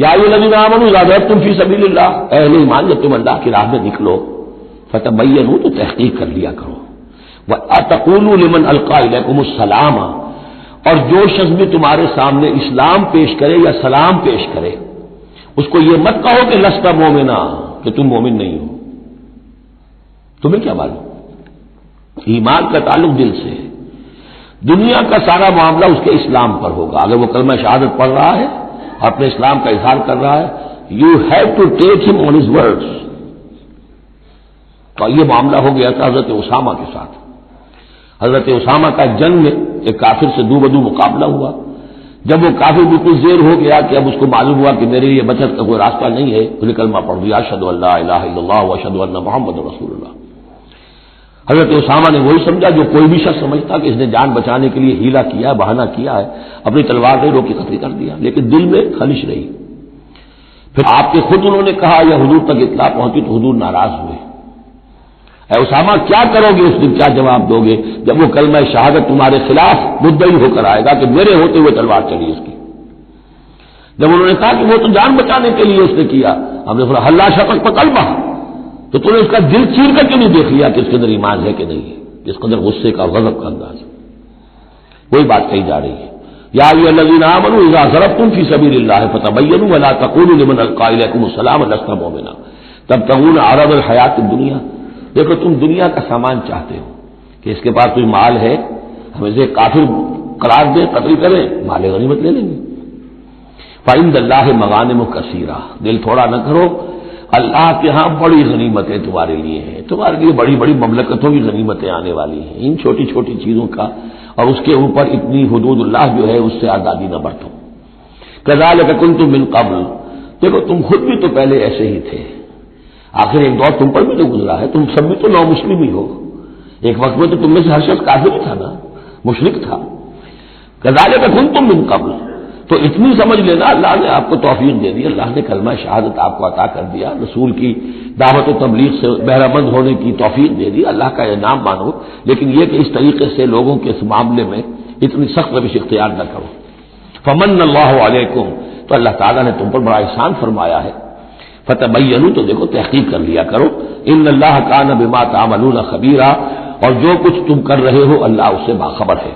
یا ایھا الذین آمنوا اذا ضربتم فی سبیل اللہ، اے اہل ایمان جب تم اللہ کی راہ میں نکلو، فتبینوا، تو تحقیق کر لیا کرو، وَأَتَقُولُوا لِمَنْ أَلْقَىٰ إِلَيْكُمُ السَّلَامَ، اور جو شخص بھی تمہارے سامنے اسلام پیش کرے یا سلام پیش کرے اس کو یہ مت کہو کہ لست مومنا، کہ تم مومن نہیں ہو، تمہیں کیا معلوم؟ ایمان کا تعلق دل سے ہے، دنیا کا سارا معاملہ اس کے اسلام پر ہوگا، اگر وہ کلمہ شہادت پڑھ رہا ہے اور اپنے اسلام کا اظہار کر رہا ہے، یو ہیو ٹو ٹیک ہم آن ہز ورڈز۔ تو یہ معاملہ ہو گیا تھا حضرت اسامہ کے ساتھ، حضرت اسامہ کا جنگ میں ایک کافر سے دو بدو مقابلہ ہوا، جب وہ کافر بالکل زیر ہو گیا کہ اب اس کو معلوم ہوا کہ میرے لیے بچت کا کوئی راستہ نہیں ہے، تو کلمہ پڑھ دیا، اشہد ان لا الہ الا اللہ واشہد ان محمد رسول اللہ۔ حضرت اسامہ نے وہی سمجھا جو کوئی بھی شخص سمجھتا کہ اس نے جان بچانے کے لیے ہیلا کیا ہے، بہانہ کیا ہے، اپنی تلوار نے روک کے قتل کر دیا، لیکن دل میں خلش رہی۔ پھر آپ کے خود انہوں نے کہا یا حضور تک اطلاع پہنچی تو حضور ناراض ہوئے، اے اسامہ کیا کرو گے اس دن، کیا جواب دو گے جب وہ کلمہ شہادت تمہارے خلاف مدعی ہو کر آئے گا کہ میرے ہوتے ہوئے تلوار چلی اس کی؟ جب انہوں نے کہا کہ وہ تو جان بچانے کے لیے اس نے کیا، ہم نے فرمایا حلا شفق پکلمہ، تو تم نے اس کا دل چیر کر کے نہیں دیکھ لیا کہ اس کے اندر ایمان ہے کہ نہیں ہے، جس کے اندر غصے کا غضب کا انداز ہے. وہی بات کہی جا رہی ہے، یا ایھا الذین آمنوا اذا ضربتم فی سبیل اللہ فتبینوا ولا تقولوا لمن القى الیکم السلام لست مؤمنا تبتغون عرض الحیات الدنیا. دیکھو تم دنیا کا سامان چاہتے ہو کہ اس کے پاس کوئی مال ہے، ہم اسے کافر قرار دیں، قتل کریں، مال غنیمت لے لیں گے. فعند اللہ مغانم کثیرہ، دل تھوڑا نہ کرو، اللہ کے ہاں بڑی غنیمتیں تمہارے لیے ہیں، تمہارے لیے بڑی بڑی مملکتوں کی غنیمتیں آنے والی ہیں. ان چھوٹی چھوٹی چیزوں کا اور اس کے اوپر اتنی حدود اللہ جو ہے اس سے آزادی نہ برتو. کذالک کنتم من قبل، دیکھو تم خود بھی تو پہلے ایسے ہی تھے، آخر ایک دور تم پر بھی تو گزرا ہے، تم سب بھی تو نو مسلم ہی ہو. ایک وقت میں تو تم میں سے ہر شخص کافر ہی تھا نا، مشرک تھا. کذالک کنتم من قبل، تو اتنی سمجھ لینا اللہ نے آپ کو توفیق دے دی، اللہ نے کلمہ شہادت آپ کو عطا کر دیا، رسول کی دعوت و تبلیغ سے بہرہ مند ہونے کی توفیق دے دی، اللہ کا انعام مانو. لیکن یہ کہ اس طریقے سے لوگوں کے اس معاملے میں اتنی سخت روش اختیار نہ کرو. فمن اللہ علیکم، تو اللہ تعالیٰ نے تم پر بڑا احسان فرمایا ہے. فتبینوا، تو دیکھو تحقیق کر لیا کرو. ان اللہ کان بما تعملون خبیرا، اور جو کچھ تم کر رہے ہو اللہ اس سے باخبر ہے.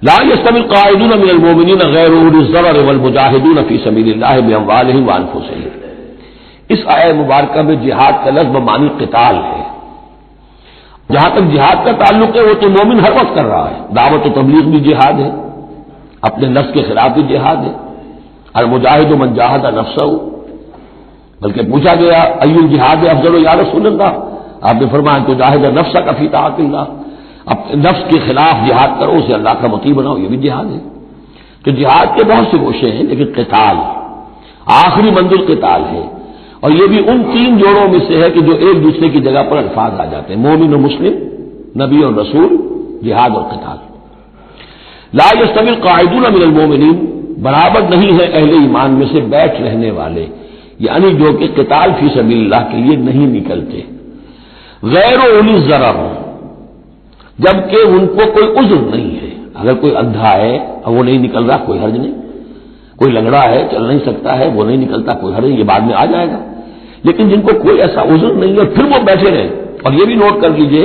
لا يستوي القاعدون من المؤمنین غیر اولی الضرر والمجاہدون فی سبیل اللہ باموالہم وانفسہم. اس آیہ مبارکہ میں جہاد کا لفظ بمعنی قتال ہے. جہاں تک جہاد کا تعلق ہے وہ تو مومن ہر وقت کر رہا ہے، دعوت و تبلیغ بھی جہاد ہے، اپنے نفس کے خلاف بھی جہاد ہے. المجاہد من جاہد نفسہ، بلکہ پوچھا گیا ای الجہاد افضل یا رسول اللہ، آپ نے فرمایا تو جاہد نفسہ کا فی طاعت اللہ، اپنے نفس کے خلاف جہاد کرو، اسے اللہ کا مطیع بناؤ، یہ بھی جہاد ہے. تو جہاد کے بہت سے گوشے ہیں، لیکن قتال آخری منزل قتال ہے. اور یہ بھی ان تین جوڑوں میں سے ہے کہ جو ایک دوسرے کی جگہ پر الفاظ آ جاتے ہیں، مومن و مسلم، نبی اور رسول، جہاد اور قتال. لا يستوي القاعدون من المؤمنین، برابر نہیں ہے اہل ایمان میں سے بیٹھ رہنے والے، یعنی جو کہ قتال فی سبیل اللہ کے لیے نہیں نکلتے. غیر اولی الضرر، جبکہ ان کو کوئی عذر نہیں ہے. اگر کوئی اندھا ہے اور وہ نہیں نکل رہا کوئی حرج نہیں، کوئی لنگڑا ہے چل نہیں سکتا ہے وہ نہیں نکلتا کوئی حرج نہیں، یہ بعد میں آ جائے گا. لیکن جن کو کوئی ایسا عذر نہیں ہے پھر وہ بیٹھے رہے. اور یہ بھی نوٹ کر لیجئے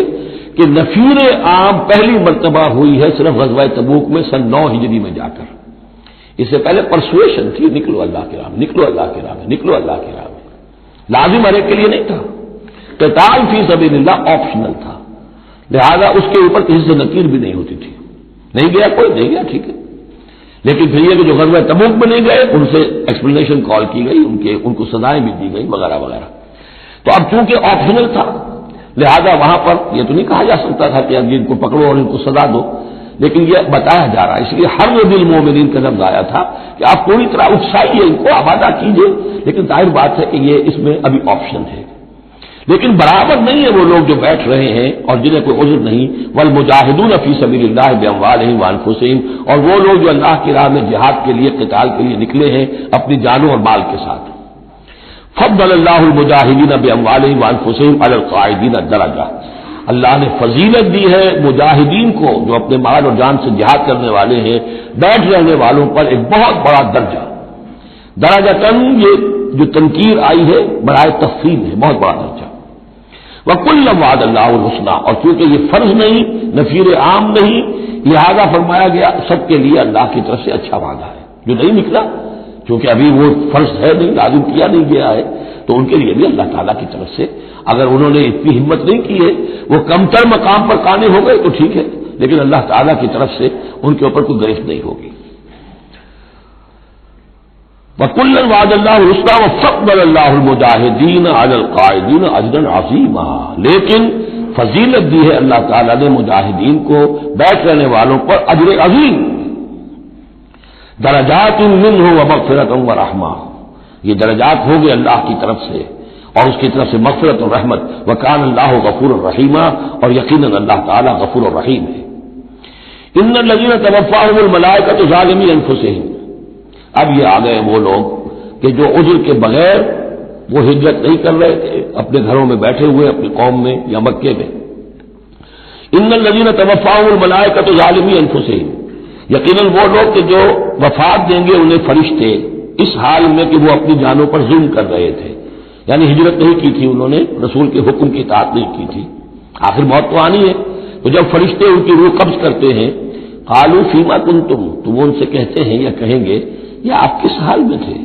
کہ نفیر عام پہلی مرتبہ ہوئی ہے صرف غزوہ تبوک میں سن 9 ہجری میں جا کر. اس سے پہلے پرسویشن تھی، نکلو اللہ کے راہ میں، نکلو اللہ کے راہ میں، نکلو اللہ کے راہ میں. لازم ہر ایک کے لیے نہیں تھا. قتال فی سبیل اللہ آپشنل تھا، لہذا اس کے اوپر کسی سے نکیر بھی نہیں ہوتی تھی. نہیں گیا کوئی، نہیں گیا ٹھیک ہے. لیکن پھر یہ کہ جو غزوہ تبوک میں نہیں گئے ان سے ایکسپلینیشن کال کی گئی، ان کو سزائیں بھی دی گئی وغیرہ وغیرہ. تو اب چونکہ آپشنل تھا لہذا وہاں پر یہ تو نہیں کہا جا سکتا تھا کہ اب ان کو پکڑو اور ان کو سزا دو، لیکن یہ بتایا جا رہا ہے. اس لیے ہر بالمؤمنین کا لفظ آیا تھا کہ آپ پوری طرح اکسائیے، ان کو آبادہ کیجیے. لیکن ظاہر بات ہے کہ یہ اس میں ابھی آپشن ہے. لیکن برابر نہیں ہے وہ لوگ جو بیٹھ رہے ہیں اور جنہیں کوئی عذر نہیں. والمجاہدون فی سبیل اللہ باموالہم وانفسہم، اور وہ لوگ جو اللہ کی راہ میں جہاد کے لیے قتال کے لیے نکلے ہیں اپنی جانوں اور مال کے ساتھ. فضل اللہ المجاہدین باموالہم وانفسہم علی القاعدین درجہ، اللہ نے فضیلت دی ہے مجاہدین کو جو اپنے مال اور جان سے جہاد کرنے والے ہیں، بیٹھ رہنے والوں پر ایک بہت بڑا درجہ. درجۃً یہ جو تنکیر آئی ہے برائے تفصیل ہے، بہت بڑا درجہ. وَكُلًّا وَعَدَ اللَّهُ الْحُسْنَىٰ، اور چونکہ یہ فرض نہیں، نفیر عام نہیں، لہذا فرمایا گیا سب کے لیے اللہ کی طرف سے اچھا وعدہ ہے. جو نہیں نکلا چونکہ ابھی وہ فرض ہے نہیں، لازم کیا نہیں گیا ہے، تو ان کے لیے بھی اللہ تعالیٰ کی طرف سے اگر انہوں نے اتنی ہمت نہیں کی ہے، وہ کمتر مقام پر قانے ہو گئے تو ٹھیک ہے، لیکن اللہ تعالیٰ کی طرف سے ان کے اوپر کوئی گرفت نہیں ہوگی. وَكُلًّا وَعَدَ اللَّهُ الْحُسْنَىٰ وَفَضَّلَ اللَّهُ الْمُجَاهِدِينَ عَلَى الْقَاعِدِينَ أَجْرًا عَظِيمًا، لیکن فضیلت دی ہے اللہ تعالیٰ نے مجاہدین کو بیٹھ رہنے والوں پر اجر عظیم. درجات منہ ومغفرۃ ورحمہ، یہ درجات ہوں گے اللہ کی طرف سے اور اس کی طرف سے مغفرت اور رحمت. وکان اللہ غفور الرحیم، اور یقیناً اللہ تعالیٰ غفور الرحیم ہے. ان الذین توفاهم الملائکۃ ظالمی انفسہم، اب یہ آ گئے وہ لوگ کہ جو عذر کے بغیر وہ ہجرت نہیں کر رہے تھے، اپنے گھروں میں بیٹھے ہوئے اپنی قوم میں یا مکے میں. ان الذین توفاهم الملائکۃ ظالمی انفسہم، یقیناً وہ لوگ کہ جو وفات دیں گے انہیں فرشتے اس حال میں کہ وہ اپنی جانوں پر ظلم کر رہے تھے. یعنی ہجرت نہیں کی تھی انہوں نے، رسول کے حکم کی اطاعت نہیں کی تھی، آخر موت تو آنی ہے۔ تو جب فرشتے ان کی روح قبض کرتے ہیں، قالوا فیما کنتم، تو وہ ان سے کہتے ہیں یا کہیں گے یہ آپ کس حال میں تھے؟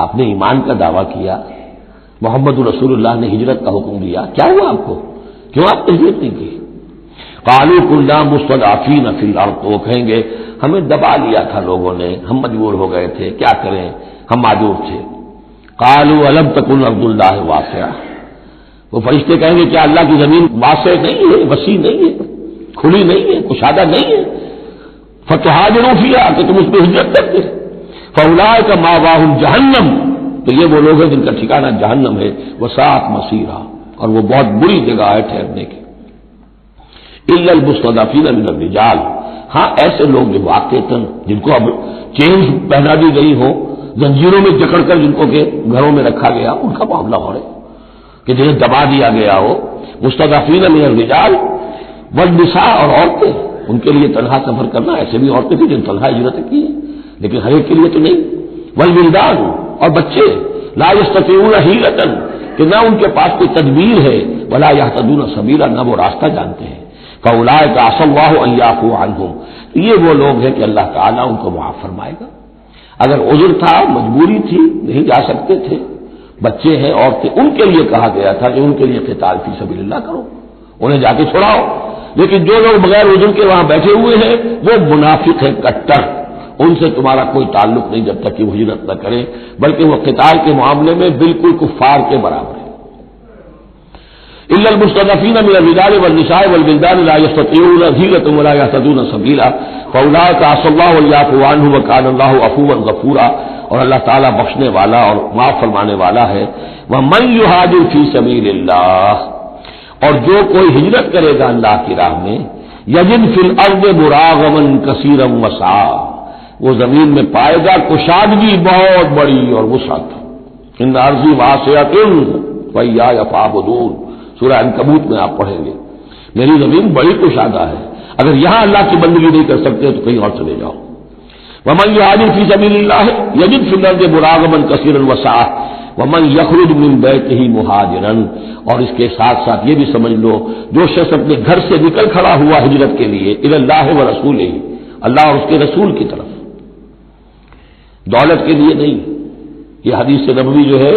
آپ نے ایمان کا دعویٰ کیا، محمد رسول اللہ نے ہجرت کا حکم دیا، کیا ہوا آپ کو؟ کیوں آپ نے ہجرت نہیں کی؟ قالوا كنا مستضعفين في الارض، وہ کہیں گے ہمیں دبا لیا تھا لوگوں نے، ہم مجبور ہو گئے تھے، کیا کریں، ہم معذور تھے۔ قالوا الم تكن ارض الله واسعة، وہ فرشتے کہیں گے کیا اللہ کی زمین واسع نہیں ہے، وسیع نہیں ہے، کھلی نہیں ہے، کشادہ نہیں ہے؟ فتهاجروا فيها، کہ تم اس پہ ہجرت کرتے۔ فاولئک مأواهم جہنم، تو یہ وہ لوگ ہیں جن کا ٹھکانہ جہنم ہے، وساءت مصیرا، اور وہ بہت بری جگہ ہے ٹھہرنے کی۔ الا المستضعفین من الرجال، ہاں ایسے لوگ جو واقعتاً جن کو اب چینز پہنا دی گئی ہو، زنجیروں میں جکڑ کر جن کو کہ گھروں میں رکھا گیا، ان کا معاملہ ہو رہا ہے کہ جنہیں دبا دیا گیا ہو۔ مستضعفین من الرجال والنساء، اور عورتیں، ان کے لیے تنہا سفر کرنا، ایسے بھی عورتیں تھیں جن تنہا ہجرت کی ہے، لیکن ہر ایک کے لیے تو نہیں۔ والولدان، اور بچے، لا یستطیعون حیلۃ، کہ نہ ان کے پاس کوئی تدبیر ہے، ولا یہتدون سبیلا، نہ وہ راستہ جانتے ہیں۔ فاولئک عسى الله ان يعفو عنهم، یہ وہ لوگ ہیں کہ اللہ تعالیٰ ان کو معاف فرمائے گا۔ اگر عذر تھا، مجبوری تھی، نہیں جا سکتے تھے، بچے ہیں، عورتیں، ان کے لیے کہا گیا تھا کہ ان کے لیے قتال فی سبیل اللہ کرو، انہیں جا کے چھڑاؤ۔ لیکن جو لوگ بغیر عذر کے وہاں بیٹھے ہوئے ہیں وہ منافق ہیں کٹر، ان سے تمہارا کوئی تعلق نہیں جب تک کہ وہ ہجرت نہ کریں، بلکہ وہ قتال کے معاملے میں بالکل کفار کے برابر ہے۔ الا المستضعفین من الرجال والنساء والولدان لا يستطيعون حیلۃ ولا يهتدون سبیلا فاولئک عسى الله ان يعفو عنهم وكان الله عفوا غفورا، اور اللہ تعالیٰ بخشنے والا اور معاف فرمانے والا ہے۔ ومن يهاجر في سبيل الله، اور جو کوئی ہجرت کرے گا اللہ کی راہ میں، یجد فی الارض مراغما کثیرا وسعا، وہ زمین میں پائے گا کشادگی بہت بڑی اور وسعت۔ ان ارضی واسعۃ فإیایا فاعبدون، سورہ عنکبوت میں آپ پڑھیں گے، میری زمین بڑی کشادہ ہے، اگر یہاں اللہ کی بندگی نہیں کر سکتے تو کہیں اور چلے جاؤ۔ ومن یہاجر فی سبیل اللہ یجد فی الارض مراغما کثیرا وسعا ومن یخرج من بیتہ مہاجرا، اور اس کے ساتھ ساتھ یہ بھی سمجھ لو جو شخص اپنے گھر سے نکل کھڑا ہوا ہجرت کے لیے الی اللہ ورسولہ، اللہ اور اس کے رسول کی طرف، دولت کے لیے نہیں۔ یہ حدیث نبوی جو ہے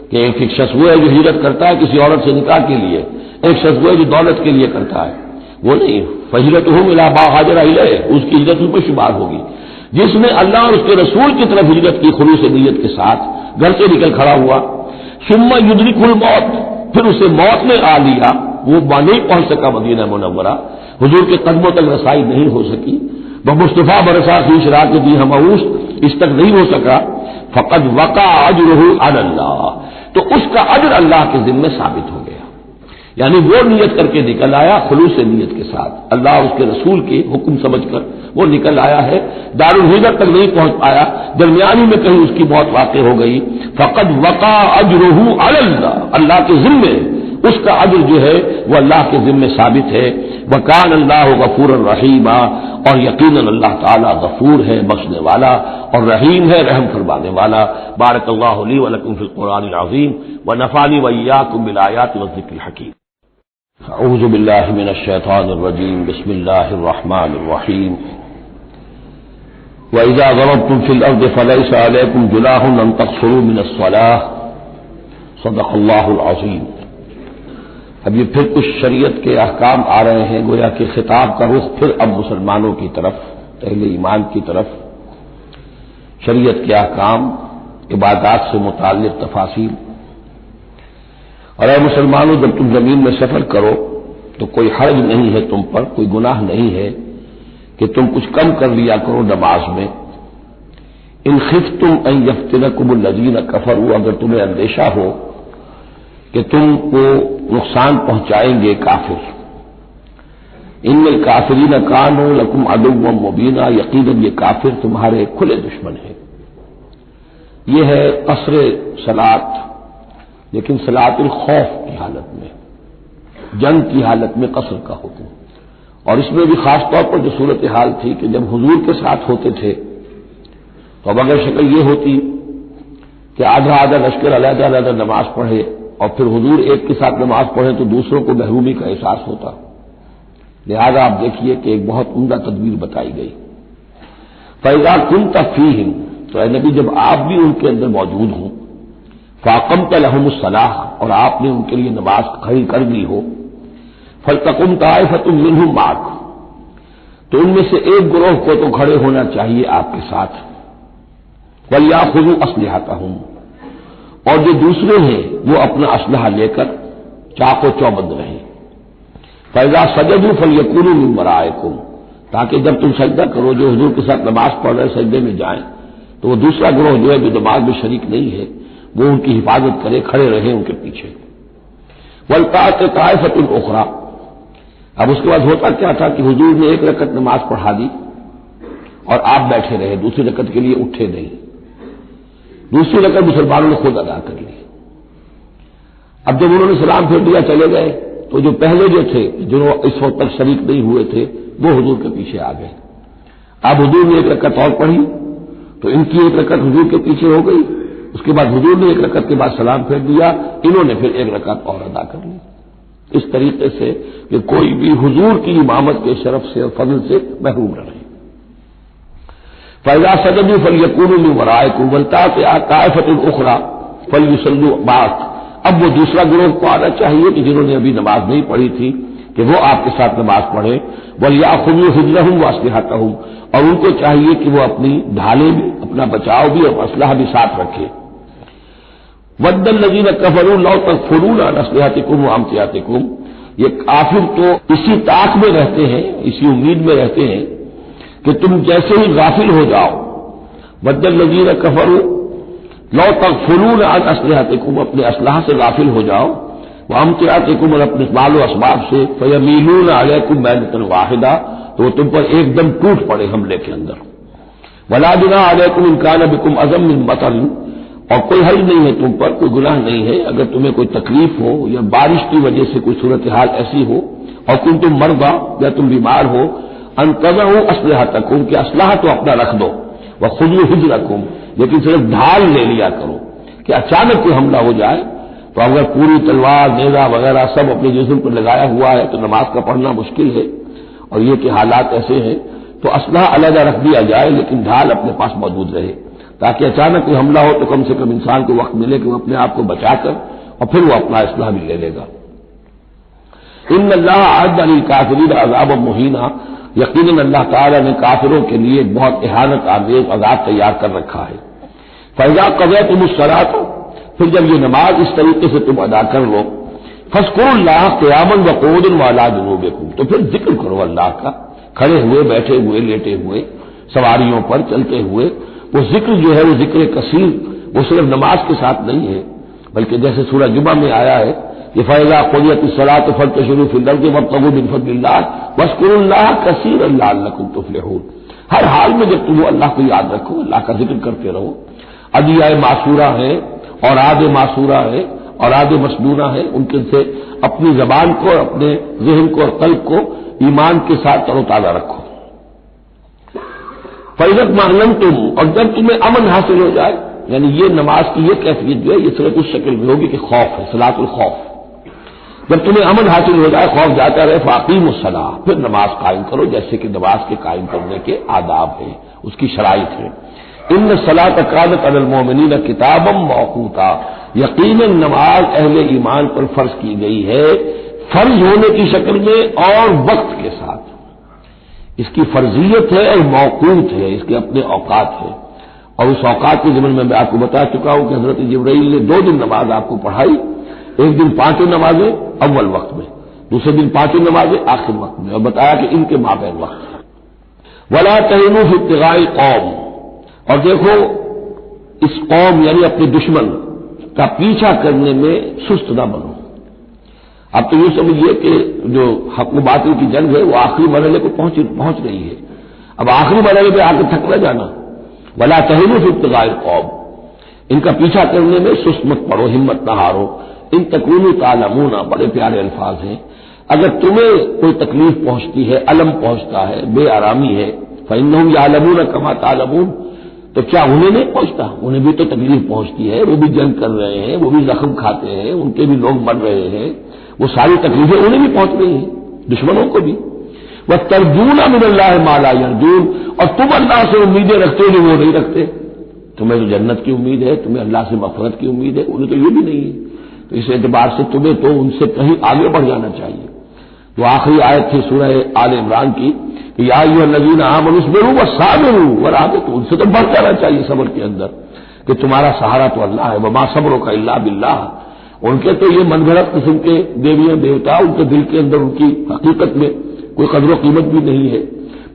کہ ایک شخص وہ ہے جو ہجرت کرتا ہے کسی عورت سے نکاح کے لیے، ایک شخص وہ ہے جو دولت کے لیے کرتا ہے، وہ نہیں۔ فہجرتہ الی ما ہاجر الیہ، اس کی ہجرت ان پر شمار ہوگی۔ جس نے اللہ اور اس کے رسول کی طرف ہجرت کی خلوص نیت کے ساتھ، گھر سے نکل کھڑا ہوا، ثم یدرکہ الموت، پھر اسے موت نے آ لیا، وہ نہیں پہنچ سکا مدینہ منورہ، حضور کے قدموں تک رسائی نہیں ہو سکی، بمصطفیٰ برسا فی شراکۃ ہمعوس، اس تک نہیں ہو سکا، فقد وقع اجرہ علی اللہ، تو اس کا اجر اللہ کے ذمہ ثابت ہو گیا۔ یعنی وہ نیت کر کے نکل آیا خلوص نیت کے ساتھ، اللہ اور اس کے رسول کے حکم سمجھ کر وہ نکل آیا ہے، دارالہجرت تک نہیں پہنچ پایا، درمیانی میں کہیں اس کی موت واقع ہو گئی، فقد وقع اجرہ علی اللہ، اللہ کے ذمے اس کا اجر جو ہے وہ اللہ کے ذمے ثابت ہے۔ وکان اللہ غفورا رحیما، اور یقیناً اللہ تعالیٰ غفور ہے، بخشنے والا، اور رحیم ہے، رحم فرمانے والا۔ بارک اللہ لی ولکم فی القرآن العظیم ونفعنی وإیاکم بالآیات والذکر الحکیم۔ اعوذ باللہ من الشیطان الرجیم، بسم اللہ الرحمن الرحیم۔ وإذا ضربتم في الأرض فليس عليكم جناح أن تقصروا من الصلاة صدق اللہ العظیم۔ اب یہ پھر کچھ شریعت کے احکام آ رہے ہیں، گویا کہ خطاب کا رخ پھر اب مسلمانوں کی طرف، اہل ایمان کی طرف، شریعت کے احکام، عبادات سے متعلق تفاصیل۔ اور اے مسلمانوں، جب تم زمین میں سفر کرو تو کوئی حرج نہیں ہے تم پر، کوئی گناہ نہیں ہے کہ تم کچھ کم کر لیا کرو نماز میں۔ ان خفتم ان یفتنکم الذین کفروا، اگر تمہیں اندیشہ ہو کہ تم کو نقصان پہنچائیں گے کافر۔ ان الکافرین کانوا لکم عدوا مبینا، یقیناً یہ کافر تمہارے کھلے دشمن ہیں۔ یہ ہے قصر صلاۃ، لیکن صلاۃ الخوف کی حالت میں، جنگ کی حالت میں قصر کا حکم، اور اس میں بھی خاص طور پر جو صورتحال تھی کہ جب حضور کے ساتھ ہوتے تھے تو اب اگر شکل یہ ہوتی کہ آدھا آدھا لشکر علیحدہ علیحدہ نماز پڑھے اور پھر حضور ایک کے ساتھ نماز پڑھے تو دوسروں کو محرومی کا احساس ہوتا. لہذا آپ دیکھیے کہ ایک بہت عمدہ تدبیر بتائی گئی. فَإِذَا كُنْتَ فِيهِمْ، تو اے نبی جب آپ بھی ان کے اندر موجود ہوں، فَأَقَمْتَ لَهُمُ الصَّلَاةَ، اور آپ نے ان کے لیے نماز کھڑی کر دی ہو، فَلْتَقُمْ طَائِفَةٌ مِّنْهُمْ مَعَكَ، تو ان میں سے ایک گروہ کو تو کھڑے ہونا چاہیے آپ کے ساتھ. وَلْيَأْخُذُوا أَسْلِحَتَهُمْ، اور جو دوسرے ہیں وہ اپنا اسلحہ لے کر چاق و چوبند رہیں. فَإِذَا سَجَدُوا فَلْيَكُونُوا مِن وَرَائِكُمْ، تاکہ جب تم سجدہ کرو جو حضور کے ساتھ نماز پڑھ رہے سجدے میں جائیں تو وہ دوسرا گروہ جو ہے جو نماز میں شریک نہیں ہے وہ ان کی حفاظت کرے، کھڑے رہیں ان کے پیچھے. وَلْتَأْتِ طَائِفَةٌ أُخْرَىٰ، اب اس کے بعد ہوتا کیا تھا کہ حضور نے ایک رکعت نماز پڑھا دی اور آپ بیٹھے رہے، دوسری رکعت کے لیے اٹھے نہیں. دوسری رکعت مسلمانوں نے خود ادا کر لی. اب جب انہوں نے سلام پھیر دیا چلے گئے تو جو پہلے جو تھے جو اس وقت تک شریک نہیں ہوئے تھے وہ حضور کے پیچھے آ گئے. اب حضور نے ایک رکعت اور پڑھی تو ان کی ایک رکعت حضور کے پیچھے ہو گئی. اس کے بعد حضور نے ایک رکعت کے بعد سلام پھیر دیا، انہوں نے پھر ایک رکعت اور ادا کر لی. اس طریقے سے کہ کوئی بھی حضور کی امامت کے شرف سے اور فضل سے محروم نہ رہے. فَإِذَا سَجَدُوا فَلْيَكُونُوا مِن وَرَائِكُمْ وَلْتَأْتِ طَائِفَةٌ أُخْرَىٰ فَلْيُصَلُّوا مَعَكَ، اب وہ دوسرا گروہ کو آنا چاہیے کہ جنہوں نے ابھی نماز نہیں پڑھی تھی کہ وہ آپ کے ساتھ نماز پڑھیں. وَلْيَأْخُذُوا حِذْرَهُمْ وَأَسْلِحَتَهُمْ، اور ان کو چاہیے کہ وہ اپنی ڈھالیں بھی، اپنا بچاؤ بھی اور اسلحہ بھی ساتھ رکھے. وَدَّ الَّذِينَ كَفَرُوا لَوْ تَكْفُرُونَ عَنْ أَسْلِحَتِكُمْ وَأَمْتِعَتِكُمْ، یہ کافر تو اسی طاق میں رہتے ہیں، اسی امید میں رہتے ہیں کہ تم جیسے ہی غافل ہو جاؤ. وَدَّ الَّذِينَ كَفَرُوا لَوْ تَغْفُلُونَ عَنْ أَسْلِحَتِكُمْ، اپنے اسلحہ سے غافل ہو جاؤ، وَأَمْتِعَتِكُمْ، اور اپنے مال و اسباب سے، فَيَمِيلُونَ عَلَيْكُمْ مَيْلَةً وَاحِدَةً، تو وہ تم پر ایک دم ٹوٹ پڑے حملے کے اندر. وَلَا جُنَاحَ عَلَيْكُمْ إِن كَانَ بِكُمْ أَذًى مِّن مَطَرٍ، اور کوئی حرج نہیں ہے تم پر، کوئی گناہ نہیں ہے اگر تمہیں کوئی تکلیف ہو یا بارش کی وجہ سے کوئی صورتحال ایسی ہو، اور کنتم مرضى، یا تم بیمار ہو، ان تضعوا اسلحتکم، کہ اسلحہ تو اپنا رکھ دو، وخذوا حذرکم، لیکن صرف ڈھال لے لیا کرو کہ اچانک کوئی حملہ ہو جائے تو اگر پوری تلوار نیزہ وغیرہ سب اپنے جسم پر لگایا ہوا ہے تو نماز کا پڑھنا مشکل ہے، اور یہ کہ حالات ایسے ہیں تو اسلحہ علیحدہ رکھ دیا جائے لیکن ڈھال اپنے پاس موجود رہے، تاکہ اچانک کوئی حملہ ہو تو کم سے کم انسان کو وقت ملے کہ وہ اپنے آپ کو بچا کر اور پھر وہ اپنا اسلحہ بھی لے لے گا. ان اللہ اعد للکافرین عذابا مہینا، یقیناً اللہ تعالیٰ نے کافروں کے لیے بہت اہانت آمیز عذاب تیار کر رکھا ہے. فَإِذَا قَضَيْتُمُ الصَّلَاةَ، پھر جب یہ نماز اس طریقے سے تم ادا کر لو، فاذکروا اللہ قیاما وقعودا وعلی جنوبکم، تو پھر ذکر کرو اللہ کا کھڑے ہوئے، بیٹھے ہوئے، لیٹے ہوئے، سواریوں پر چلتے ہوئے. وہ ذکر جو ہے وہ ذکر کثیر، وہ صرف نماز کے ساتھ نہیں ہے بلکہ جیسے سورہ جمعہ میں آیا ہے کہ فَإِذَا قُضِيَتِ الصَّلَاةُ فَانتَشِرُوا فِي الْأَرْضِ وَابْتَغُوا مِن فَضْلِ اللَّهِ وَاذْكُرُوا اللَّهَ كَثِيرًا لَعَلَّكُمْ تُفْلِحُونَ. ہر حال میں جب تم اللہ کو یاد رکھو، اللہ کا ذکر کرتے رہو. ادعیہ معصورہ ہے، اوراد معصورہ ہے، اوراد مسنونہ ہے، ان کے سے اپنی زبان کو، اپنے ذہن کو اور قلب کو ایمان کے ساتھ تر و تازہ رکھو. فَإِذَا اطْمَأْنَنْتُمْ، اور جب تمہیں امن حاصل ہو جائے، یعنی یہ نماز کی یہ کیفیت جو ہے یہ صرف اس شکل میں ہوگی کہ خوف ہے، صلاۃ الخوف. جب تمہیں امن حاصل ہو جائے، خوف جاتا رہے، فَأَقِیمُوا الصَّلَاةَ، پھر نماز قائم کرو جیسے کہ نماز کے قائم کرنے کے آداب ہیں، اس کی شرائط ہے. اِنَّ الصَّلَاةَ كَانَتْ عَلَى الْمُؤْمِنِينَ كِتَابًا مَّوْقُوتًا، یقیناً نماز اہل ایمان پر فرض کی گئی ہے، فرض ہونے کی شکل میں اور وقت کے ساتھ. اس کی فرضیت ہے اور موقوت ہے، اس کے اپنے اوقات ہیں، اور اس اوقات کے ضمن میں آپ کو بتا چکا ہوں کہ حضرت جبرائیل نے 2 دن نماز آپ کو پڑھائی. ایک دن 5 نمازیں اول وقت میں، دوسرے دن 5 نمازیں آخر وقت میں، اور بتایا کہ ان کے مابین وقت ہے. وَلَا تَهِنُوا فِي ابْتِغَاءِ الْقَوْمِ، اور دیکھو اس قوم یعنی اپنے دشمن کا پیچھا کرنے میں سست نہ بنو. اب تو یہ سمجھیے کہ جو حق و باطل کی جنگ ہے وہ آخری مرحلے کو پہنچ رہی ہے. اب آخری مرحلے پہ آ کے تھک نہ جانا. وَلَا تَهِنُوا فِي ابْتِغَاءِ الْقَوْمِ، ان کا پیچھا کرنے میں سست مت پڑو، ہمت نہ ہارو. ان تکونوا تعلمون، بڑے پیارے الفاظ ہیں. اگر تمہیں کوئی تکلیف پہنچتی ہے، الم پہنچتا ہے، بے آرامی ہے، فإنهم يعلمون كما تعلمون، تو کیا انہیں نہیں پہنچتا؟ انہیں بھی تو تکلیف پہنچتی ہے، وہ بھی جنگ کر رہے ہیں، وہ بھی زخم کھاتے ہیں، ان کے بھی لوگ مر رہے ہیں، وہ ساری تکلیفیں انہیں بھی پہنچ رہی ہیں، دشمنوں کو بھی۔ وَتَرْجُونَ مِنَ اللَّهِ مَا لَا يَرْجُونَ، اور تم اللہ سے امیدیں رکھتے ہو جو وہ نہیں رکھتے۔ تمہیں تو جنت کی امید ہے، تمہیں اللہ سے مغفرت کی امید ہے، انہیں تو یہ بھی نہیں ہے۔ تو اس اعتبار سے تمہیں تو ان سے کہیں آگے بڑھ جانا چاہیے۔ تو آخری آیت تھی سورہ آل عمران کی کہ یا ایھا الذین آمنوا اصبروا وصابروا، ورابطوا، ان سے تو بڑھ جانا چاہیے صبر کے اندر کہ تمہارا سہارا تو اللہ ہے، وما صبرک الا باللہ۔ ان کے تو یہ من گھڑت قسم کے دیویاں دیوتا، ان کے دل کے اندر ان کی حقیقت میں کوئی قدر و قیمت بھی نہیں ہے،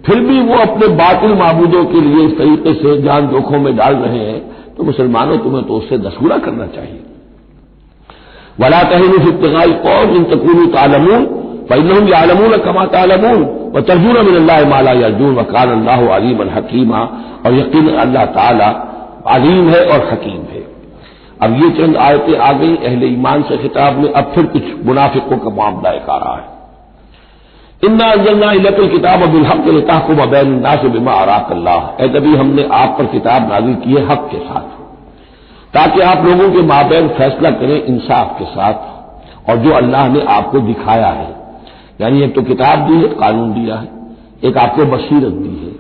پھر بھی وہ اپنے باطل معبودوں کے لیے اس طریقے سے جان جوکھوں میں ڈال رہے ہیں، تو مسلمانوں تمہیں تو اس سے دستگرا کرنا چاہیے۔ ولا تهنوا في ابتغاء القوم ان تكونوا تعلمون فانهم يعلمون كما تعلمون وترجون من الله ما لا يرجون وكان الله عليما حكيما، اور یقینا اللہ تعالی علیم ہے اور حکیم ہے۔ اب یہ چند آیتیں آ گئی اہل ایمان سے خطاب میں، اب پھر کچھ منافقوں کا معاملہ ایک آ رہا ہے۔ انا انزلنا الیک الکتاب بالحق لتحکم بین الناس بما اراک اللہ، اے نبی ہم نے آپ پر کتاب نازل کی ہے حق کے ساتھ، تاکہ آپ لوگوں کے مابین فیصلہ کریں انصاف کے ساتھ اور جو اللہ نے آپ کو دکھایا ہے، یعنی ایک تو کتاب دی ہے، قانون دیا ہے، ایک آپ کو بصیرت دی ہے۔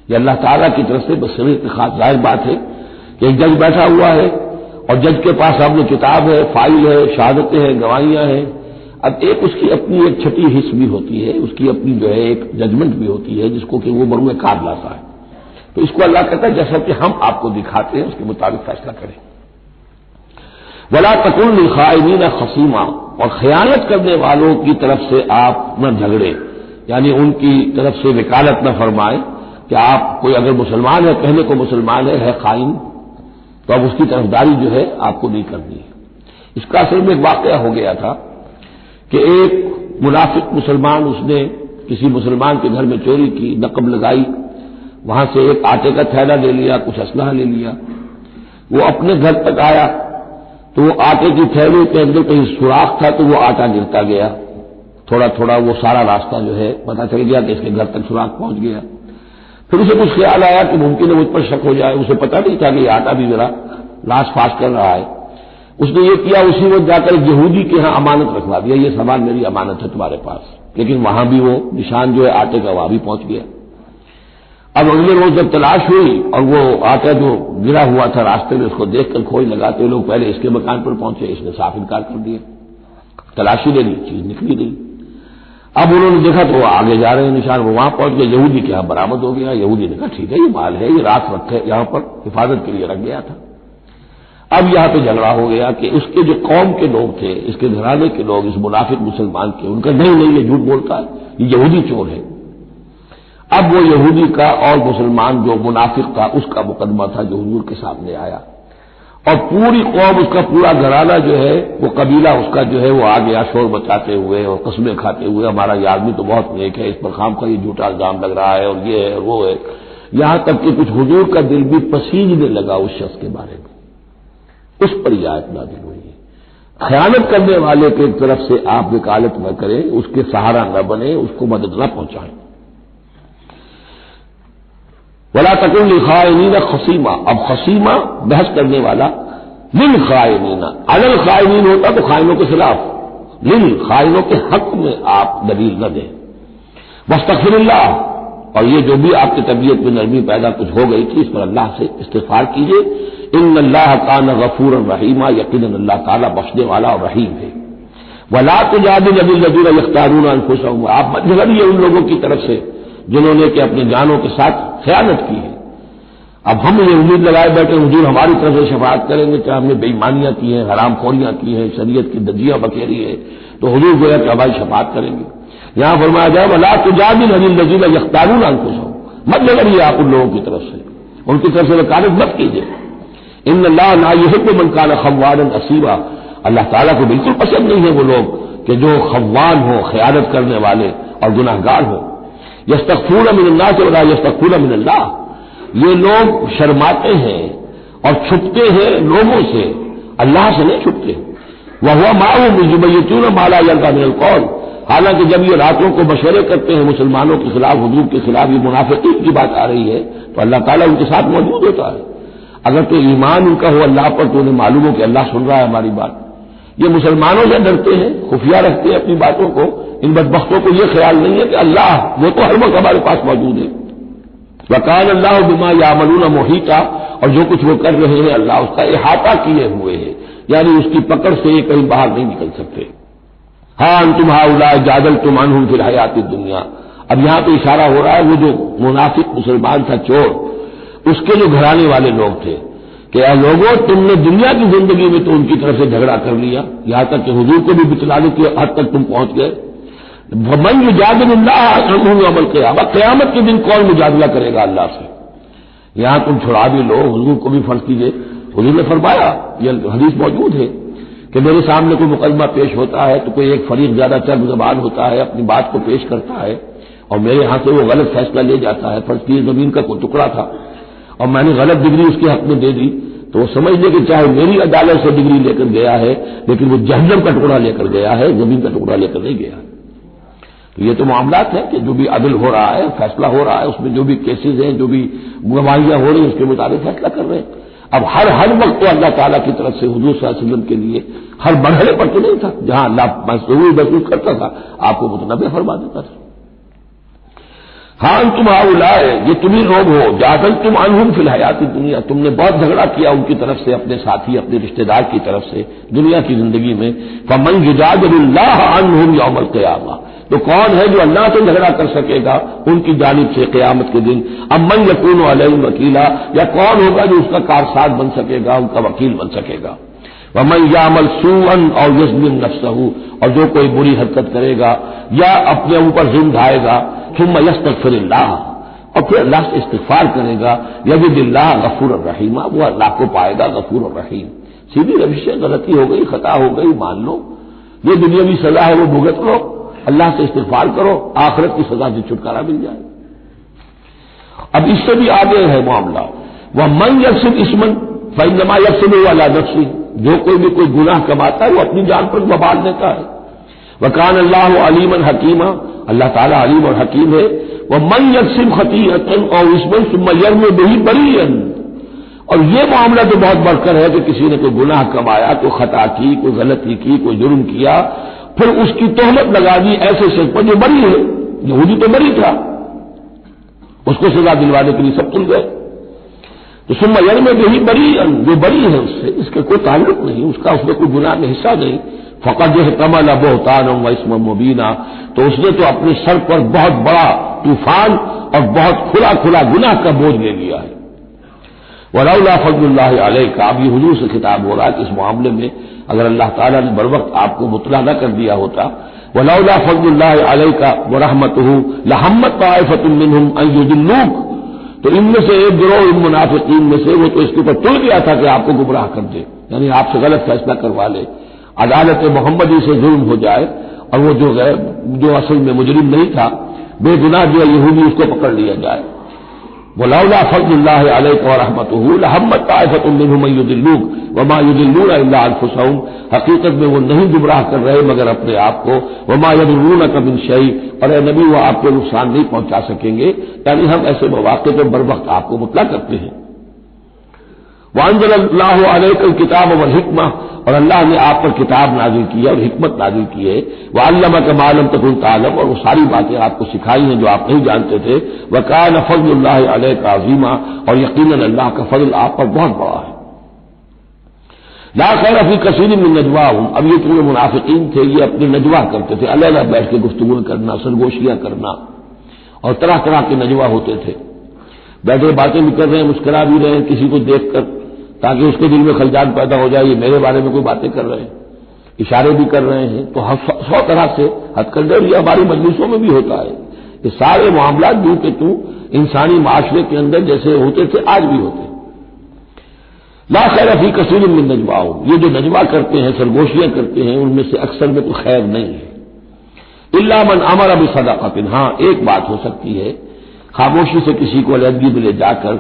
یہ اللہ تعالیٰ کی طرف سے بصیرت کی خاص ظاہر بات ہے کہ ایک جج بیٹھا ہوا ہے اور جج کے پاس سامنے کتاب ہے، فائل ہے، شہادتیں ہیں، گواہیاں ہیں۔ اب ایک اس کی اپنی ایک چھٹی حص بھی ہوتی ہے، اس کی اپنی جو ہے ایک ججمنٹ بھی ہوتی ہے جس کو کہ وہ بروئے کار لاتا ہے۔ تو اس کو اللہ کہتا ہے جیسا کہ ہم آپ کو دکھاتے ہیں اس کے مطابق فیصلہ کریں۔ ولا تکن للخائنین خصیما، اور خیانت کرنے والوں کی طرف سے آپ نہ جھگڑے، یعنی ان کی طرف سے وکالت نہ فرمائیں کہ آپ کوئی اگر مسلمان ہے، کہنے کو مسلمان ہے خائن، تو اب اس کی طرفداری جو ہے آپ کو نہیں کرنی ہے۔ اس کا اصل میں ایک واقعہ ہو گیا تھا کہ ایک منافق مسلمان، اس نے کسی مسلمان کے گھر میں چوری کی، نقب لگائی، وہاں سے ایک آٹے کا تھیلا لے لیا، کچھ اسلحہ لے لیا۔ وہ اپنے گھر تک آیا تو وہ آٹے کی تھیلے کے اندر کہیں سوراخ تھا تو وہ آٹا گرتا گیا، تھوڑا تھوڑا وہ سارا راستہ جو ہے پتہ چل گیا کہ اس کے گھر تک سوراخ پہنچ گیا۔ پھر اسے کچھ خیال آیا کہ ممکن ہے مجھ پر شک ہو جائے، اسے پتہ نہیں تھا کہ یہ آٹا بھی ذرا لاش فاش کر رہا ہے۔ اس نے یہ کیا، اسی وقت جا کر یہودی کے ہاں امانت رکھوا دیا، یہ سامان میری امانت ہے تمہارے پاس، لیکن وہاں بھی وہ نشان جو ہے آٹے کا وہاں بھی پہنچ گیا۔ اب اگلے روز جب تلاش ہوئی اور وہ آٹا جو گرا ہوا تھا راستے میں، اس کو دیکھ کر کھوج لگاتے لوگ پہلے اس کے مکان پر پہنچے، اس نے صاف انکار کر دیا، تلاشی لے لی، چیز نکلی نہیں۔ اب انہوں نے دیکھا تو وہ آگے جا رہے ہیں نشان، وہ وہاں پہنچ گئے، یہودی کے یہاں برآمد ہو گیا۔ یہودی نے کہا ٹھیک ہے یہ مال ہے، یہ رات رکھے یہاں پر حفاظت کے لیے رکھ گیا تھا۔ اب یہاں پہ جھگڑا ہو گیا کہ اس کے جو قوم کے لوگ تھے، اس کے گھرانے کے لوگ، اس منافق مسلمان کے، ان کا نہیں یہ جھوٹ بولتا ہے، یہ یہودی چور ہے۔ اب وہ یہودی کا اور مسلمان جو منافق تھا اس کا مقدمہ تھا جو حضور کے سامنے آیا، اور پوری قوم، اس کا پورا گھرانہ جو ہے، وہ قبیلہ اس کا جو ہے وہ آ گیا شور مچاتے ہوئے اور قسمیں کھاتے ہوئے، ہمارا یہ آدمی تو بہت نیک ہے، اس پر خام کا یہ جھوٹا الزام لگ رہا ہے اور یہ ہے اور وہ ہے، یہاں تک کہ کچھ حضور کا دل بھی پسیجنے لگا اس شخص کے بارے میں۔ اس پر یہ آیت نازل ہوئی ہے، خیانت کرنے والے کی طرف سے آپ وکالت نہ کریں، اس کے سہارا نہ بنے، اس کو مدد نہ پہنچائیں۔ ولا تکن للخائنین خصیما، اب خصیما بحث کرنے والا، للخائنین، علی الخائنین ہوتا تو خائنوں کے خلاف، للخائنوں کے حق میں آپ دلیل نہ دیں۔ واستغفر اللہ، اور یہ جو بھی آپ کی طبیعت میں نرمی پیدا کچھ ہو گئی تھی اس پر اللہ سے استغفار کیجیے۔ ان اللہ کان غفورا رحیما، یقیناً اللہ تعالیٰ بخشنے والا اور رحیم ہے۔ ولا تجادل عن الذین یختارون انفسهم، آپ مت جھگڑیے ان لوگوں کی طرف سے جنہوں نے کہ اپنے جانوں کے ساتھ خیانت کی ہے۔ اب ہم یہ امید لگائے بیٹھے حضور ہماری طرف سے شفاعت کریں گے، کیا ہم نے بے ایمانیاں کی ہیں، حرام خوریاں کی ہیں، شریعت کی دجیاں بکھیری ہے، تو حضور گویا کہ ہماری شفاعت کریں گے۔ یہاں فرمایا جائے ولا تجادل عن الذین یختارون انفسهم، مت جھگڑیے آپ ان لوگوں کی طرف سے، ان کی طرف سے وکالت مت کیجیے۔ ان اللہ لا یحب من کان خوانا اثیما، اللہ تعالیٰ کو بالکل پسند نہیں ہے وہ لوگ کہ جو خوان ہوں، خیانت کرنے والے اور گناہ گار ہوں۔ یستخفون من الناس ولا یستخفون من اللہ، یہ لوگ شرماتے ہیں اور چھپتے ہیں لوگوں سے، اللہ سے نہیں چھپتے۔ وهو معهم اذ یبیتون ما لا یرضى من القول، حالانکہ جب یہ راتوں کو مشورے کرتے ہیں مسلمانوں کے خلاف، حضور کے خلاف، یہ منافقین کی بات آ رہی ہے، تو اللہ تعالیٰ ان کے ساتھ موجود ہوتا ہے۔ اگر تو ایمان ان کا ہو اللہ پر تو انہیں معلوم ہو کہ اللہ سن رہا ہے ہماری بات۔ یہ مسلمانوں سے ڈرتے ہیں، خفیہ رکھتے ہیں اپنی باتوں کو، ان بدبختوں کو یہ خیال نہیں ہے کہ اللہ وہ تو ہر وقت ہمارے پاس موجود ہے۔ وَكَانَ اللَّهُ بِمَا يَعْمَلُونَ مُحِيطًا، اور جو کچھ وہ کر رہے ہیں اللہ اس کا احاطہ کیے ہوئے ہے، یعنی اس کی پکڑ سے یہ کہیں باہر نہیں نکل سکتے۔ ہاں انتم ہؤلاء جادلتم عنہم فی الحیات الدنیا، اب یہاں تو اشارہ ہو رہا ہے وہ جو منافق مسلمان تھا چور، اس کے جو گھرانے والے لوگ تھے کہ اے لوگوں تم نے دنیا کی زندگی میں تو ان کی طرف سے جھگڑا کر لیا، یہاں تک کہ حضور کو بھی بتلانے کی حد تک تم پہنچ گئے۔ وَمَن يُجَادِلُ اللَّهَ عَنْهُ يَوْمَ الْقِيَامَةِ، قیامت کے دن کون مجادلہ کرے گا اللہ سے؟ یہاں تم چھڑا بھی لو، حضور کو بھی فرض کیجیے، حضور نے فرمایا، یہ حدیث موجود ہے کہ میرے سامنے کوئی مقدمہ پیش ہوتا ہے تو کوئی ایک فریق زیادہ چرب زبان ہوتا ہے، اپنی بات کو پیش کرتا ہے اور میرے ہاں سے وہ غلط فیصلہ لے جاتا ہے۔ فرض کیجیے زمین کا کوئی ٹکڑا تھا اور میں نے غلط ڈگری اس کے حق میں دے دی، تو وہ سمجھ لے کہ چاہے میری عدالت سے ڈگری لے کر گیا ہے لیکن وہ جہنم کا ٹکڑا لے کر گیا ہے، زمین کا ٹکڑا لے کر نہیں گیا۔ تو یہ تو معاملات ہیں کہ جو بھی عدل ہو رہا ہے، فیصلہ ہو رہا ہے، اس میں جو بھی کیسز ہیں، جو بھی گواہیاں ہو رہی ہیں اس کے مطابق فیصلہ کر رہے ہیں۔ اب ہر وقت تو اللہ تعالیٰ کی طرف سے حضور صلی اللہ علیہ وسلم کے لیے ہر مرحلے پر تو نہیں تھا، جہاں اللہ ضرور محسوس کرتا تھا آپ کو متنبع فرما دیتا تھا۔ ہاں تم ہؤلاء، یہ تمہیں لوگ ہو جادلتم عنہم فی الحیات الدنیا، تم نے بہت جھگڑا کیا ان کی طرف سے، اپنے ساتھی اپنے رشتہ دار کی طرف سے دنیا کی زندگی میں۔ فمن یجادل اللہ عنہم یوم القیامہ، تو کون ہے جو اللہ سے جھگڑا کر سکے گا ان کی جانب سے قیامت کے دن؟ اب من یکون علیہم وکیلا، یا کون ہوگا جو اس کا کارساز بن سکے گا، ان کا وکیل بن سکے گا؟ ومن یعمل سوءا او یظلم نفسہ، اور جو کوئی بری حرکت کرے گا یا اپنے اوپر ظلم ڈھائے گا، ثم یستغفر اللہ، اور پھر اللہ سے استغفار کرے گا، یجد اللہ غفور الرحیم، وہ اللہ کو پائے گا غفور الرحیم۔ سیدھی روش ہے، غلطی ہو گئی، خطا ہو گئی، مان لو، یہ دنیاوی سزا ہے وہ بھگت لو، اللہ سے استغفار کرو، آخرت کی سزا سے چھٹکارا مل جائے۔ اب اس سے بھی آگے ہے معاملہ، وَمَن يَكْسِبْ إِثْمًا فَإِنَّمَا يَكْسِبُهُ عَلَىٰ نَفْسِهِ، جو کوئی بھی کوئی گناہ کماتا ہے وہ اپنی جان پر وبال دیتا ہے۔ وَكَانَ اللَّهُ عَلِيمًا حَكِيمًا، اللہ تعالیٰ علیم اور حکیم ہے۔ وَمَن يَكْسِبْ خَطِيئَةً أَوْ إِثْمًا ثُمَّ يَرْمِ بِهِ بَرِيئًا، اور یہ معاملہ تو بہت بڑھ کر ہے کہ کسی نے کوئی گناہ کمایا، کوئی خطا کی، کوئی غلطی کی، کوئی جرم کیا، پھر اس کی تہمت لگا دی ایسے شخص پر جو بری ہے، یہودی تو بری تھا، اس کو سزا دلوانے کے لیے سب تل گئے۔ تو ثم یرمی بہ بریئا، جو بری ہے اس سے اس کا کوئی تعلق نہیں، اس کا اس میں کوئی گناہ میں حصہ نہیں، فقد احتمل بہتانا و اثما مبینا، تو اس نے تو اپنے سر پر بہت بڑا طوفان اور بہت کھلا گناہ کا بوجھ لے لیا ہے۔ ولولا فضل اللہ علیک، اب یہ حضور سے خطاب ہو رہا ہے کہ اس معاملے میں اگر اللہ تعالیٰ نے بروقت آپ کو مطلع نہ کر دیا ہوتا، ولولا فضل اللہ علیک ورحمتہ لہمت طائفۃ منہم ان یضلوک، تو ان میں سے ایک گروہ ان منافقین میں سے وہ تو اس کے اوپر تل گیا تھا کہ آپ کو گمراہ کر دے، یعنی آپ سے غلط فیصلہ کروا لے، عدالت محمدی سے ظلم ہو جائے، اور وہ جو اصل میں مجرم نہیں تھا، بے گناہ جو یہودی، اس کو پکڑ لیا جائے۔ ولولا فضل اللہ علیک ورحمتہ لہمت طائفۃ منہم ان یضلوک وما یضلون الا انفسہم، حقیقت میں وہ نہیں گمراہ کر رہے مگر اپنے آپ کو، وما یضرونک من شیء، اور اے نبی وہ آپ کو نقصان نہیں پہنچا سکیں گے، یعنی ہم ایسے مواقع پر بروقت آپ کو مطلع کرتے ہیں۔ وانزل اللہ علیک الکتاب والحکمہ، اور اللہ نے آپ پر کتاب نازل کی ہے اور حکمت نازل کی ہے، وعلمک ما لم تکن تعلم، اور وہ ساری باتیں آپ کو سکھائی ہیں جو آپ نہیں جانتے تھے، وکان فضل اللہ علیک عظیما، اور یقیناً اللہ کا فضل آپ پر بہت بڑا ہے۔ لا خیر فی کثیر من نجواہم، اب یہ جو منافقین تھے یہ اپنے نجوا کرتے تھے، علیحدہ بیٹھ کے گفتگو کرنا، سرگوشیاں کرنا، اور طرح طرح کے نجوا ہوتے تھے، بیٹھے باتیں بھی کر رہے ہیں، مسکرا بھی رہے ہیں کسی کو دیکھ کر تاکہ اس کے دل میں خلجان پیدا ہو جائے، یہ میرے بارے میں کوئی باتیں کر رہے ہیں، اشارے بھی کر رہے ہیں، تو 100 طرح سے ہتھ کنڈے، یہ ہماری مجلسوں میں بھی ہوتا ہے، یہ سارے معاملات جو کہ انسانی معاشرے کے اندر جیسے ہوتے تھے آج بھی ہوتے ہیں۔ لا خیر فی کثیر من نجواہم، یہ جو نجوا کرتے ہیں، سرگوشیاں کرتے ہیں، ان میں سے اکثر میں تو خیر نہیں ہے، الا من امر بصدقۃ، ہاں ایک بات ہو سکتی ہے، خاموشی سے کسی کو علیحدگی میں لے جا کر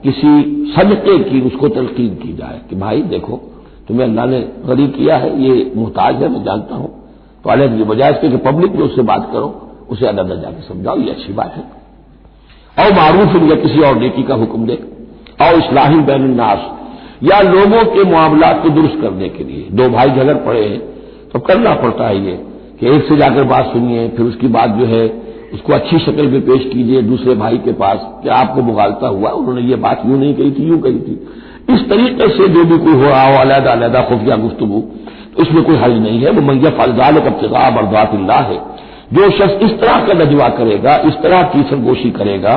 کسی صدقے کی اس کو تلقین کی جائے کہ بھائی دیکھو تمہیں اللہ نے غریب کیا ہے، یہ محتاج ہے میں جانتا ہوں، تو علیحدگی بجائے اس کے کہ پبلک میں اس سے بات کرو، اسے علیحدہ جا کے سمجھاؤ، یہ اچھی بات ہے۔ اور معروف یا کسی اور نیکی کا حکم دے، اور اصلاح بین الناس یا لوگوں کے معاملات کو درست کرنے کے لیے. دو بھائی جھگڑ پڑے ہیں تو کرنا پڑتا ہے یہ کہ ایک سے جا کر بات سنیے، پھر اس کی بات جو ہے اس کو اچھی شکل میں پیش کیجیے دوسرے بھائی کے پاس کہ آپ کو مغالطہ ہوا، انہوں نے یہ بات یوں نہیں کہی تھی، یوں کہی تھی. اس طریقے سے جو بھی کوئی ہو رہا ہو علیحدہ علیحدہ خفیہ گفتگو، اس میں کوئی حرج نہیں ہے. وہ من یفعل ذلک ابتغاء مرضات اللہ ہے. جو شخص اس طرح کا نجوا کرے گا، اس طرح کی سرگوشی کرے گا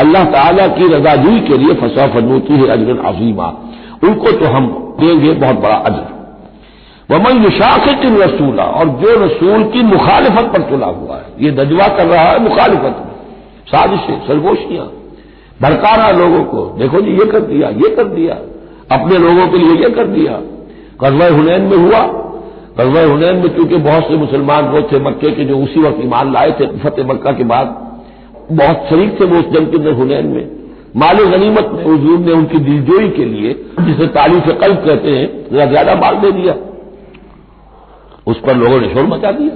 اللہ تعالیٰ کی رضا جوئی کے لیے، فسوف نؤتیہ اجرا عظیما، ان کو تو ہم دیں گے بہت بڑا اجر. ومن یشاقق الرسول، اور جو رسول کی مخالفت پر تلا ہوا ہے، یہ نجوا کر رہا ہے مخالفت میں، سازشیں، سرگوشیاں، بھڑکا رہا لوگوں کو، دیکھو جی یہ کر دیا، یہ کر دیا، اپنے لوگوں کے لیے یہ کر دیا. غزوہ حنین میں ہوا. غزوہ حنین میں چونکہ بہت سے مسلمان وہ تھے مکے کے جو اسی وقت ایمان لائے تھے فتح مکہ کے بعد، بہت شریک تھے وہ اس جنگ کے اندر حنین میں. مال غنیمت میں حضور نے ان کی دلجوئی کے لیے، جسے تعلیف قلب کہتے ہیں، زیادہ مال دے دیا. اس پر لوگوں نے شور مچا دیا.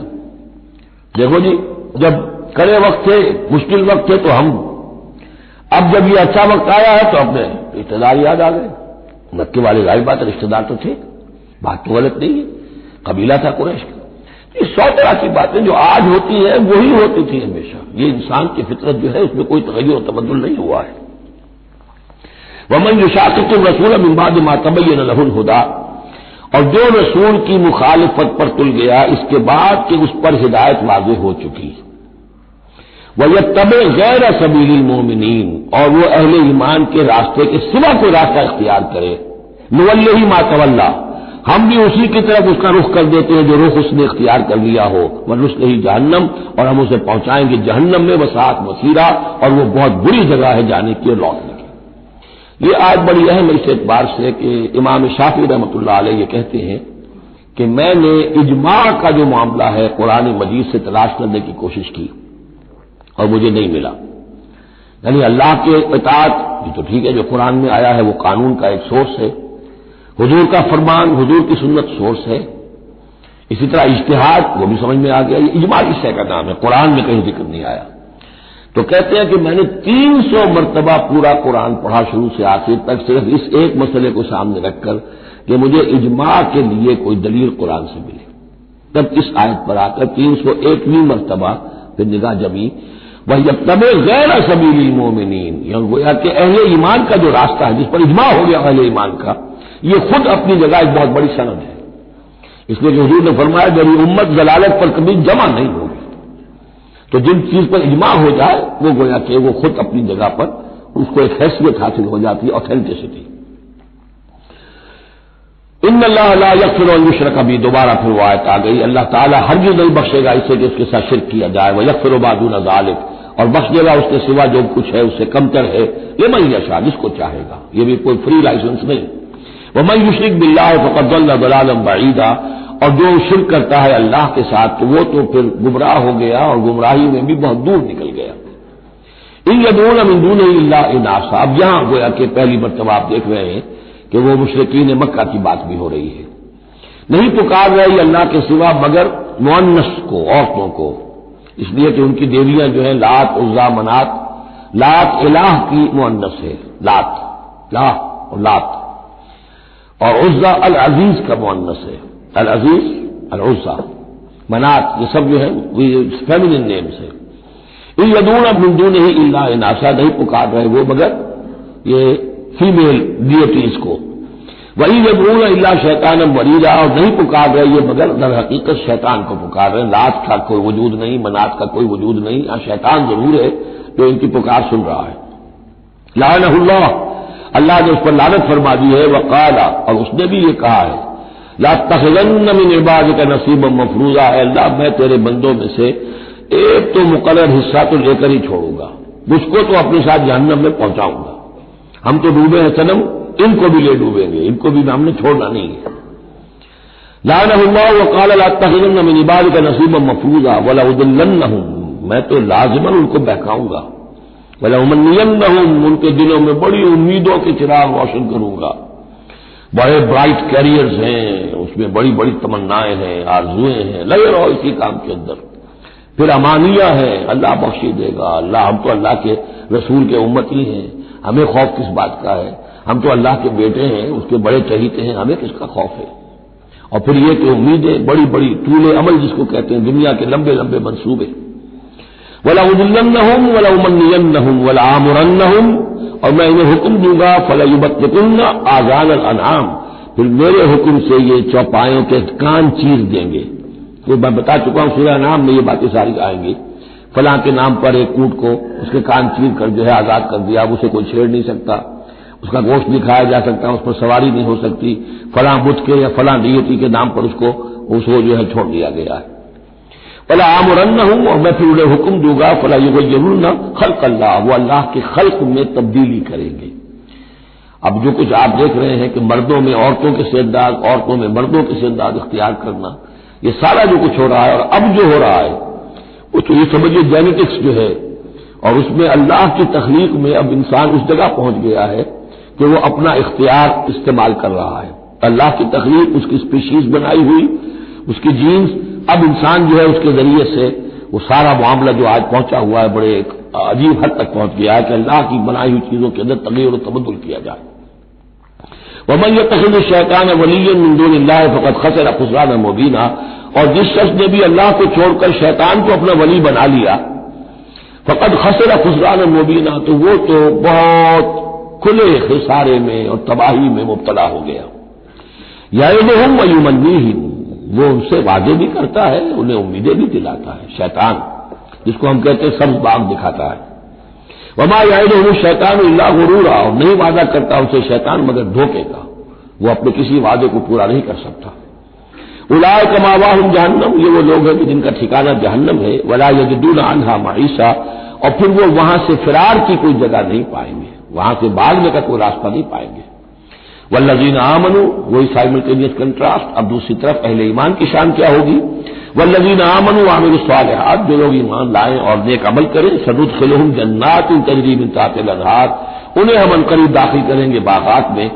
دیکھو جی جب کڑے وقت تھے، مشکل وقت تھے تو ہم، اب جب یہ اچھا وقت آیا ہے تو اپنے رشتے دار یاد آ گئے. مکے والے ظاہر بات ہے رشتے دار تو تھے، بات تو غلط نہیں ہے، قبیلہ تھا قریش کا. یہ 100 طرح کی باتیں جو آج ہوتی ہیں وہی ہوتی تھی ہمیشہ. یہ انسان کی فطرت جو ہے اس میں کوئی تغیر و تبدل نہیں ہوا ہے. ومن یشاقق الرسول من بعد ما تبین له الهدى، اور جو رسول کی مخالفت پر تل گیا اس کے بعد کہ اس پر ہدایت واضح ہو چکی. وَيَتَّبِعْ غَيْرَ سَبِيلِ الْمُؤْمِنِينَ، اور وہ اہل ایمان کے راستے کے سوا کوئی راستہ اختیار کرے. نُوَلِّهِ مَا تَوَلَّى، ہم بھی اسی کی طرف اس کا رخ کر دیتے ہیں جو رخ اس نے اختیار کر لیا ہو. وَنُصْلِهِ جہنم، اور ہم اسے پہنچائیں گے جہنم میں، وَسَاءَتْ مَصِيرًا، اور وہ بہت بری جگہ ہے جانے کی اور لوٹنے کی. یہ آج بڑی اہم ہے اس اعتبار سے کہ امام شافعی رحمۃ اللہ علیہ یہ کہتے ہیں کہ میں نے اجماع کا جو معاملہ ہے قرآن مجید سے تلاش کرنے کی کوشش کی اور مجھے نہیں ملا. یعنی اللہ کے اطاعت یہ تو ٹھیک ہے، جو قرآن میں آیا ہے وہ قانون کا ایک سورس ہے، حضور کا فرمان، حضور کی سنت سورس ہے. اسی طرح اجتہاد وہ بھی سمجھ میں آ گیا. یہ اجماع اس شے کا نام ہے، قرآن میں کہیں ذکر نہیں آیا. تو کہتے ہیں کہ میں نے 300 مرتبہ پورا قرآن پڑھا شروع سے آخر تک، صرف اس ایک مسئلے کو سامنے رکھ کر کہ مجھے اجماع کے لیے کوئی دلیل قرآن سے ملے. تب اس آیت پر آ کر 301ویں مرتبہ پھر نگاہ جمی. وَيَتَّبِعْ غَيْرَ سَبِيلِ الْمُؤْمِنِينَ، یعنی گویا کہ اہل ایمان کا جو راستہ ہے جس پر اجماع ہو گیا اہل ایمان کا، یہ خود اپنی جگہ ایک بہت بڑی سند ہے. اس لیے کہ حضور نے فرمایا میری امت ضلالت پر کبھی جمع نہیں ہوگی. تو جن چیز پر اجماع ہو جائے وہ گویا کہ وہ خود اپنی جگہ پر اس کو ایک حیثیت حاصل ہو جاتی ہے، اوتھینٹسٹی. ان اللہ لا یغفر ان یشرک بہ، دوبارہ پھر وہ آیت آ گئی، اللہ تعالیٰ ہرگز نہیں بخشے گا اسے کہ اس کے ساتھ شرک کیا جائے. ویغفر ما دون ذلک، اور بخش دے گا اس کے سوا جو کچھ ہے اس سے کمتر ہے، لمن یشاء، جس کو چاہے گا. یہ بھی کوئی فری لائسنس نہیں. ومن یشرک باللہ فقد ضل ضلالا بعیدا، اور جو شرک کرتا ہے اللہ کے ساتھ تو وہ تو پھر گمراہ ہو گیا اور گمراہی میں بھی بہت دور نکل گیا. ان یدعون من دونہ الا اناثا، اب یہاں گویا کہ پہلی مرتبہ آپ دیکھ رہے ہیں کہ وہ مشرکین مکہ کی بات بھی ہو رہی ہے. نہیں پکار رہی اللہ کے سوا مگر مؤنث کو، عورتوں کو، اس لیے کہ ان کی دیویاں جو ہیں لات، عزا، منات. لات الہ کی مؤنث ہے، لات، لا اور لات، اور عزا العزیز کا مؤنث ہے، العزیز، العزا، منات، یہ سب جو ہے فیمینن نیمز ہے. ان یدعون من دونہ الا اناثا، نہیں پکار رہے وہ مگر یہ فیمیل ڈیٹیز کو. وہی یدعون الا شیطانا مریدا، اور نہیں پکار رہے یہ مگر در حقیقت شیطان کو پکار رہے ہیں. لات کا کوئی وجود نہیں، منات کا کوئی وجود نہیں، شیطان ضرور ہے جو ان کی پکار سن رہا ہے. لعنہ اللہ، اللہ نے اس پر لعنت فرما دی ہے. وقال، اور اس نے بھی یہ کہا ہے لا تخذن من عبادک نصیبا مفروضا، اے اللہ میں تیرے بندوں میں سے ایک تو مقرر حصہ تو لے کر ہی چھوڑوں گا، مجھ کو تو اپنے ساتھ جہنم میں پہنچاؤں گا. ہم تو ڈوبے ہیں صنم، ان کو بھی لے ڈوبیں گے، ان کو بھی ہم نے چھوڑنا نہیں ہے. لعنہ اللہ وقال لا تخذن من عبادک نصیبا مفروضا ولأضلنہم، میں تو لازماً ان کو بہکاؤں گا. ولأمنینہم، ان کے دلوں میں بڑی امیدوں کے چراغ روشن کروں گا. بڑے برائٹ کیریئرز ہیں، اس میں بڑی بڑی تمنائیں ہیں، آرزویں ہیں، لگے رہو اسی کام کے اندر. پھر امانیہ ہے، اللہ بخشی دے گا، اللہ ہم تو اللہ کے رسول کے امتی ہیں، ہمیں خوف کس بات کا ہے؟ ہم تو اللہ کے بیٹے ہیں، اس کے بڑے چہیتے ہیں، ہمیں کس کا خوف ہے؟ اور پھر یہ کہ امیدیں بڑی بڑی طول عمل جس کو کہتے ہیں، دنیا کے لمبے لمبے منصوبے. وَلَأُضِلَّنَّهُمْ وَلَأُمَنِّيَنَّهُمْ وَلَآمُرَنَّهُمْ، اور میں انہیں حکم دوں گا فَلَيُبَتِّكُنَّ آذَانَ الْأَنْعَامِ، پھر میرے حکم سے یہ چوپایوں کے کان چیر دیں گے. تو میں بتا چکا ہوں سورہ انعام میں یہ باتیں ساری آئیں گی. فلاں کے نام پر ایک اونٹ کو اس کے کان چیر کر جو ہے آزاد کر دیا، اب اسے کوئی چھیڑ نہیں سکتا، اس کا گوشت نہیں کھایا جا سکتا، اس پر سواری نہیں ہو سکتی، فلاں بت کے یا فلاں دیوتی کے نام پر اس کو جو ہے چھوڑ دیا گیا ہے. فلا آمرنہم، اور میں پھر انہیں حکم دوں گا فلا یغیرن خلق اللہ، وہ اللہ کے خلق میں تبدیلی کریں گے. اب جو کچھ آپ دیکھ رہے ہیں کہ مردوں میں عورتوں کے استعداد، عورتوں میں مردوں کے استعداد اختیار کرنا، یہ سارا جو کچھ ہو رہا ہے اور اب جو ہو رہا ہے وہ تو یہ سمجھیے جینیٹکس جو ہے، اور اس میں اللہ کی تخلیق میں اب انسان اس جگہ پہنچ گیا ہے کہ وہ اپنا اختیار استعمال کر رہا ہے. اللہ کی تخلیق، اس کی اسپیشیز بنائی ہوئی، اس کی جینز، اب انسان جو ہے اس کے ذریعے سے وہ سارا معاملہ جو آج پہنچا ہوا ہے بڑے ایک عجیب حد تک پہنچ گیا ہے کہ اللہ کی بنائی ہوئی چیزوں کے اندر تغیر و تبدل کیا جائے. وَمَن يَتَّخِذِ الشَّيْطَانَ وَلِيًّا مِن دُونِ اللَّهِ فَقَدْ خَسِرَ خُسْرَانًا مُبِينًا، اور جس شخص نے بھی اللہ کو چھوڑ کر شیطان کو اپنا ولی بنا لیا، فقد خسر خسرانا مبینا، تو وہ تو بہت کھلے خسارے میں اور تباہی میں مبتلا ہو گیا. یعدہم ویمنیہم، وہ ان سے وعدے بھی کرتا ہے، انہیں امیدیں بھی دلاتا ہے. شیطان جس کو ہم کہتے ہیں سبز باغ دکھاتا ہے. وما یعدہم الشیطان الا غرورا، اور نہیں وعدہ کرتا اسے شیطان مگر دھوکے کا، وہ اپنے کسی وعدے کو پورا نہیں کر سکتا. اولئک مأواہم جہنم، یہ وہ لوگ ہیں کہ جن کا ٹھکانہ جہنم ہے. ولا یجدون عنہا محیصا، اور پھر وہ وہاں سے فرار کی کوئی جگہ نہیں پائیں گے، وہاں سے بھاگنے کا کوئی راستہ نہیں پائیں گے. والذین آمنوا، وہی سائملٹینیس کنٹراسٹ. اب دوسری طرف اہل ایمان کی شان کیا ہوگی؟ والذین آمنوا وعملوا الصالحات، جو لوگ ایمان لائیں اور نیک عمل کریں، سندخلہم جنات تجری من تحتہا الانہار، انہیں ہم عنقریب داخل کریں گے باغات میں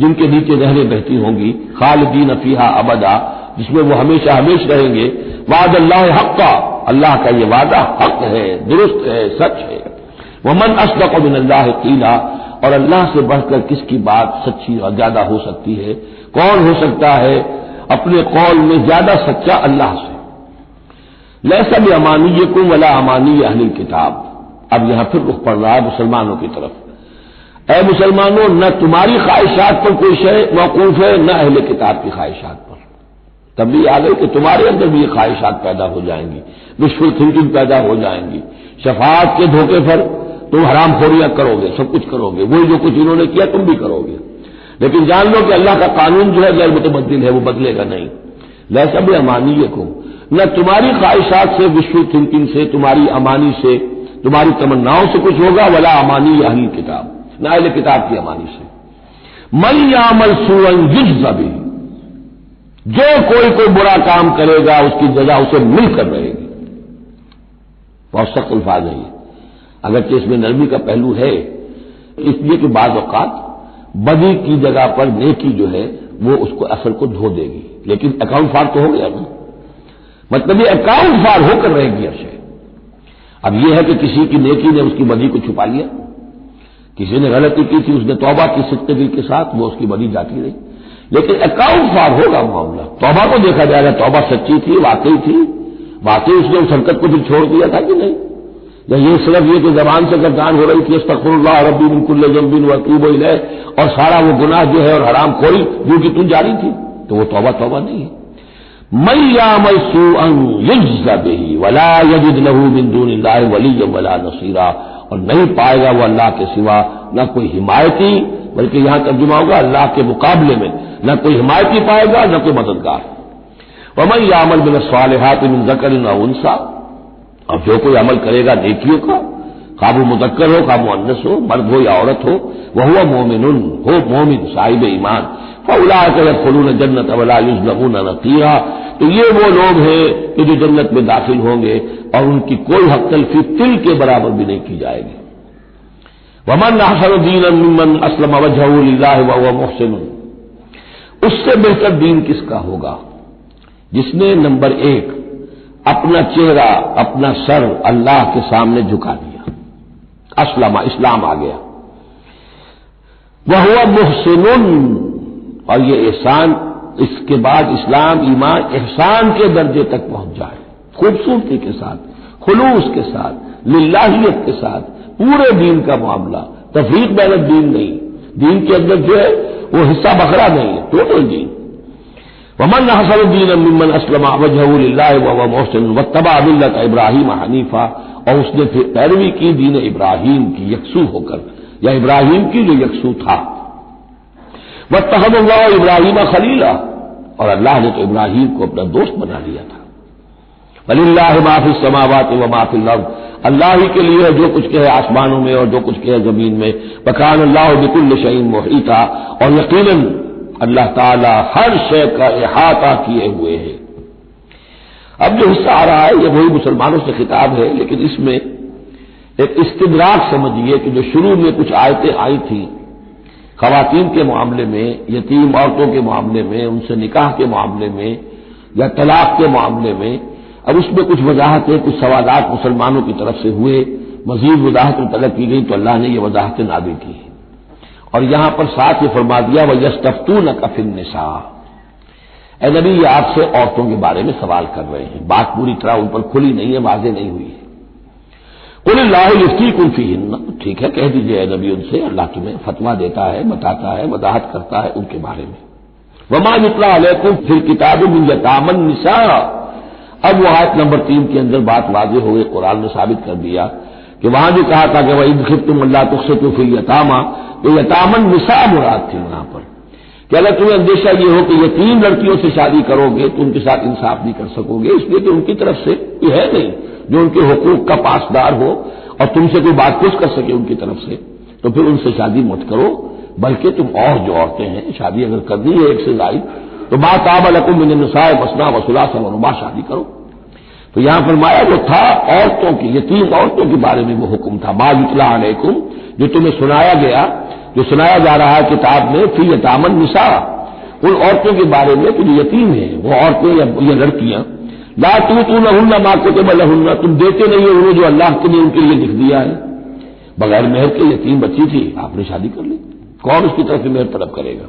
جن کے نیچے نہریں بہتی ہوں گی. خالدین فیہا ابدا، جس میں وہ ہمیشہ ہمیشہ رہیں گے. وعد اللہ حقا، اللہ کا یہ وعدہ حق ہے، درست ہے، سچ ہے. ومن اصدق من اللہ قیلا، اور اللہ سے بڑھ کر کس کی بات سچی اور زیادہ ہو سکتی ہے؟ کون ہو سکتا ہے اپنے قول میں زیادہ سچا اللہ سے؟ لیس بامانیکم ولا امانی اہل الکتاب. اب یہاں پھر رخ پڑ رہا ہے مسلمانوں کی طرف. اے مسلمانوں، نہ تمہاری خواہشات پر کوئی شے موقوف ہے، نہ اہل کتاب کی خواہشات پر. تب بھی آ گئی کہ تمہارے اندر بھی یہ خواہشات پیدا ہو جائیں گی، وشفل تھنکنگ پیدا ہو جائیں گی. شفاعت کے دھوکے پر تم حرام خوریاں کرو گے، سب کچھ کرو گے، وہی جو کچھ انہوں نے کیا تم بھی کرو گے. لیکن جان لو کہ اللہ کا قانون جو ہے غیر متبدل ہے، وہ بدلے گا نہیں. لیس بامانیکم، نہ تمہاری خواہشات سے، وشفل تھنکنگ سے، تمہاری امانی سے، تمہاری تمناؤں سے کچھ ہوگا. ولا امانی اہل کتاب، نہ اہل کتاب کی امانی سے. من یعمل سوءا یجز بہ، جو کوئی برا کام کرے گا اس کی جزا اسے مل کر رہے گی. بہت سخت الفاظ ہے یہ، اگرچہ اس میں نرمی کا پہلو ہے، اس لیے کہ بعض اوقات بدی کی جگہ پر نیکی جو ہے وہ اس کو اثر کو دھو دے گی. لیکن اکاؤنٹ فار تو ہو گیا نا، مطلب یہ اکاؤنٹ فار ہو کر رہے گی اشے. اب یہ ہے کہ کسی کی نیکی نے اس کی بدی کو چھپا لیا، کسی نے غلطی کی تھی، اس نے توبہ کی صدق دل کے ساتھ، وہ اس کی بدی جاتی رہی. لیکن اکاؤنٹ فار ہوگا معاملہ. توبہ کو دیکھا جائے گا، توبہ سچی تھی، واقعی تھی، واقعی اس نے اس حرکت کو پھر چھوڑ دیا تھا کہ نہیں، یا یہ صرف یہ کہ زبان سے گردان ہو رہی تھی استغفر اللہ ربی من کل ذنب واتوب الیہ، اور سارا وہ گناہ جو ہے اور حرام خوری جو کہ تم جاری تھی، تو وہ توبہ نہیں ہے. من یعمل سوءا یجز بہ ولا یجد له من دون اللہ ولیا ولا نصیرا، اور نہیں پائے گا وہ اللہ کے سوا نہ کوئی حمایتی، بلکہ یہاں ترجمہ ہوگا اللہ کے مقابلے میں نہ کوئی حمایتی پائے گا، نہ کوئی مددگار. ومن یعمل من الصالحات من ذکر او انثی، اور جو کوئی عمل کرے گا نیکیوں کا، خواہ وہ مذکر ہو خواہ مؤنث ہو، مرد ہو یا عورت ہو، وہو مومن، ہو مومن صاحب ایمان، فاولئک یدخلون الجنۃ ولا یظلمون نقیرا، تو یہ وہ لوگ ہیں کہ جو جنت میں داخل ہوں گے اور ان کی کوئی حق تلفی تل کے برابر بھی نہیں کی جائے گی. ومن احسن دینا ممن اسلم وجهه لله وهو محسن، اس سے بہتر دین کس کا ہوگا جس نے نمبر 1 اپنا چہرہ، اپنا سر اللہ کے سامنے جھکا دیا. اسلم، اسلام آ گیا، وہو محسن، اور یہ احسان اس کے بعد اسلام ایمان احسان کے درجے تک پہنچ جائے، خوبصورتی کے ساتھ، خلوص کے ساتھ، للہیت کے ساتھ، پورے دین کا معاملہ، تفریق بین الدین نہیں، دین کے اندر جو ہے وہ حصہ بکھرا نہیں ہے، ٹوٹل دین۔ ومن احسن دینا ممن اسلم وجهه للہ وهو محسن واتبع ملت ابراہیم حنیفا، اور اس نے پھر پیروی کی دین ابراہیم کی یکسو ہو کر، یا ابراہیم کی جو یکسو تھا۔ واتخذ اللہ ابراہیم خلیلا، اور اللہ نے تو ابراہیم کو اپنا دوست بنا لیا تھا۔ وللہ ما فی السماوات وما فی الارض، اللہ ہی کے لیے جو کچھ کہ ہے آسمانوں میں اور جو کچھ کہ ہے زمین میں۔ وکان اللہ بکل شیء محیطا، اور یقیناً اللہ تعالی ہر شے کا احاطہ کیے ہوئے ہے۔ اب جو حصہ آ رہا ہے یہ وہی مسلمانوں سے خطاب ہے، لیکن اس میں ایک استدراک سمجھیے کہ جو شروع میں کچھ آیتیں آئی تھیں خواتین کے معاملے میں، یتیم عورتوں کے معاملے میں، ان سے نکاح کے معاملے میں یا طلاق کے معاملے میں، اب اس میں کچھ وضاحتیں، کچھ سوالات مسلمانوں کی طرف سے ہوئے، مزید وضاحتیں طلب کی گئی تو اللہ نے یہ وضاحتیں نازل کی ہیں۔ اور یہاں پر ساتھ یہ فرما دیا وَيَسْتَفْتُونَكَ فِي النِّسَاءِ، اے نبی یہ آپ سے عورتوں کے بارے میں سوال کر رہے ہیں، بات پوری طرح ان پر کھلی نہیں ہے، واضح نہیں ہوئی ہے۔ قُلِ اللَّهُ يُفْتِيكُمْ فِيهِنَّ، ٹھیک ہے کہہ دیجئے اے نبی ان سے اللہ تمہیں فتویٰ دیتا ہے، بتاتا ہے، وضاحت کرتا ہے ان کے بارے میں۔ وَمَا يُتْلَىٰ عَلَيْكُمْ فِي الْكِتَابِ مِن يَتَامَى النِّسَاءِ، اب وہ آیت نمبر 3 کے اندر بات واضح ہو گئی، قرآن نے ثابت کر دیا کہ وہاں جو کہا تھا کہ وَإِذْ خِفْتُمْ أَلَّا تُقْسِطُوا فِي الْيَتَامَى، تو یتامى النساء مراد تھی وہاں پر، کہ اگر تمہیں اندیشہ یہ ہو کہ یتیم لڑکیوں سے شادی کرو گے تو ان کے ساتھ انصاف نہیں کر سکو گے، اس لیے کہ ان کی طرف سے یہ ہے نہیں جو ان کے حقوق کا پاسدار ہو اور تم سے کوئی بات پوچھ کر سکے ان کی طرف سے، تو پھر ان سے شادی مت کرو، بلکہ تم اور جو عورتیں ہیں شادی اگر کرنی ہے ایک سے زائد تو ما طاب لکم من النساء مثنی وثلاث ورباع، شادی کرو۔ تو یہاں فرمایا جو تھا عورتوں کی، یتیم عورتوں کے بارے میں وہ حکم تھا، ما یتلی علیکم، جو تمہیں سنایا گیا، جو سنایا جا رہا ہے کتاب میں، فی یتامى النساء، ان عورتوں کے بارے میں کہ جو یتیم ہیں، وہ عورتیں یا لڑکیاں، لا تؤتونہن ما کتب لہن، تم دیتے نہیں ہو انہیں جو اللہ نے ان کے لیے لکھ دیا ہے، بغیر مہر کے یتیم بچی تھی آپ نے شادی کر لی، کون اس کی طرف سے مہر طلب کرے گا؟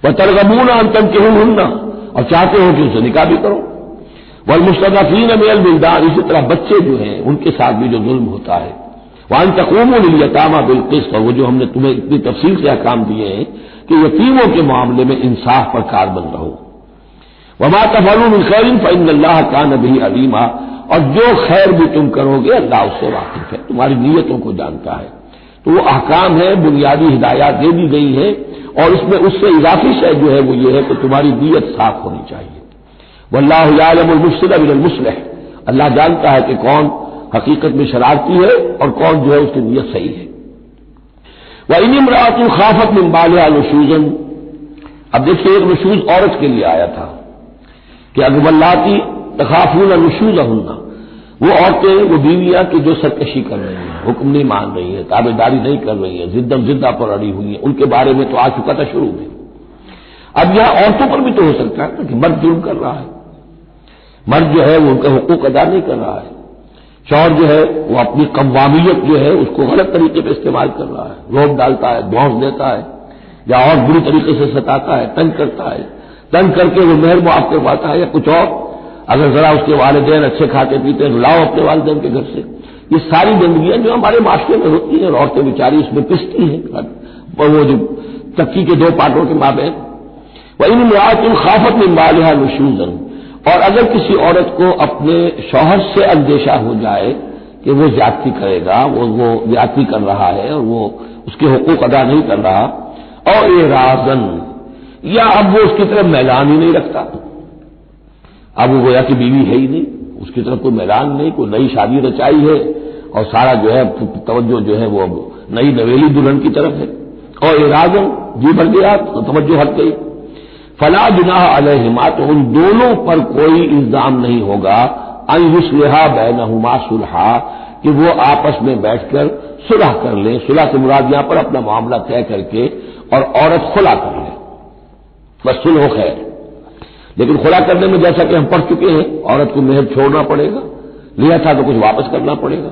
وترغبون ان تنکحوہن، اور چاہتے ہو کہ ان سے نکاح بھی کرو، والمستضعفین من الولدان، اسی طرح بچے جو ہیں ان کے ساتھ بھی جو ظلم ہوتا ہے، وان تقوموا للیتامى بالقسط، اور وہ جو ہم نے تمہیں اتنی تفصیل سے احکام دیے ہیں کہ یتیموں کے معاملے میں انصاف پر کاربند رہو، وما تفعلوا من خیر فإن اللہ کان بہ علیما، اور جو خیر بھی تم کرو گے اللہ اس سے واقف ہے، تمہاری نیتوں کو جانتا ہے۔ تو وہ احکام ہے، بنیادی ہدایات دے دی گئی ہیں، اور اس میں اس سے اضافی شے جو ہے وہ یہ ہے کہ تمہاری نیت صاف ہونی چاہیے۔ واللہ یعلم المفسد من المصلح، اللہ جانتا ہے کہ کون حقیقت میں شرارتی ہے اور کون جو ہے اس کی نیت صحیح ہے۔ وَإِنِ امْرَأَةٌ خَافَتْ مِنْ بَالِهَا نُشُوزًا، اب دیکھیے ایک نشوز عورت کے لیے آیا تھا کہ اگر واللاتی تخافون نشوزہن، وہ عورتیں، وہ بیویاں کہ جو سرکشی کر رہی ہیں، حکم نہیں مان رہی ہیں، تابعداری نہیں کر رہی ہیں، زدہ پر اڑی ہوئی ہیں، ان کے بارے میں تو آ چکا تھا شروع میں۔ اب یہاں عورتوں پر بھی تو ہو سکتا ہے کہ مرد ظلم کر رہا ہے، مرد جو ہے وہ ان کا حقوق ادا نہیں کر رہا ہے، شوہر جو ہے وہ اپنی قوامیت جو ہے اس کو غلط طریقے پہ استعمال کر رہا ہے، روب ڈالتا ہے، دھونس دیتا ہے، یا اور بری طریقے سے ستاتا ہے، تنگ کرتا ہے، تنگ کر کے وہ مہر معاف کرواتا ہے، یا کچھ اور، اگر ذرا اس کے والدین اچھے کھاتے پیتے ہیں لاؤ اپنے والدین کے گھر سے، یہ ساری گندگیاں جو ہمارے معاشرے میں ہوتی ہیں اور عورتیں بیچاری اس میں پستی ہیں، وہ جو چکی کے دو پارٹوں کے مابین۔ وَإِنِ امْرَأَةٌ خَافَتْ مِنْ بَالِهَا نُشُوزًا، اور اگر کسی عورت کو اپنے شوہر سے اندیشہ ہو جائے کہ وہ زیادتی کرے گا، وہ زیادتی کر رہا ہے اور وہ اس کے حقوق ادا نہیں کر رہا، اور اعراضاً، یا اب وہ اس کی طرف میلان ہی نہیں رکھتا، اب وہ گویا کہ بیوی ہے ہی نہیں، اس کی طرف کوئی میلان نہیں، کوئی نئی شادی رچائی ہے اور سارا جو ہے توجہ جو ہے وہ نئی نویلی دلہن کی طرف ہے، اور اعراضاً جی بھر گیا تو توجہ ہٹ گئی، فلا جناح علیہما، تو ان دونوں پر کوئی الزام نہیں ہوگا، ان یصلحا بینہما صلحا، کہ وہ آپس میں بیٹھ کر صلح کر لیں، صلح سے مراد یہاں پر اپنا معاملہ طے کر کے اور عورت خلا کر لے، بس صلح خیر۔ لیکن خلا کرنے میں جیسا کہ ہم پڑھ چکے ہیں عورت کو مہر چھوڑنا پڑے گا، لیا تھا تو کچھ واپس کرنا پڑے گا۔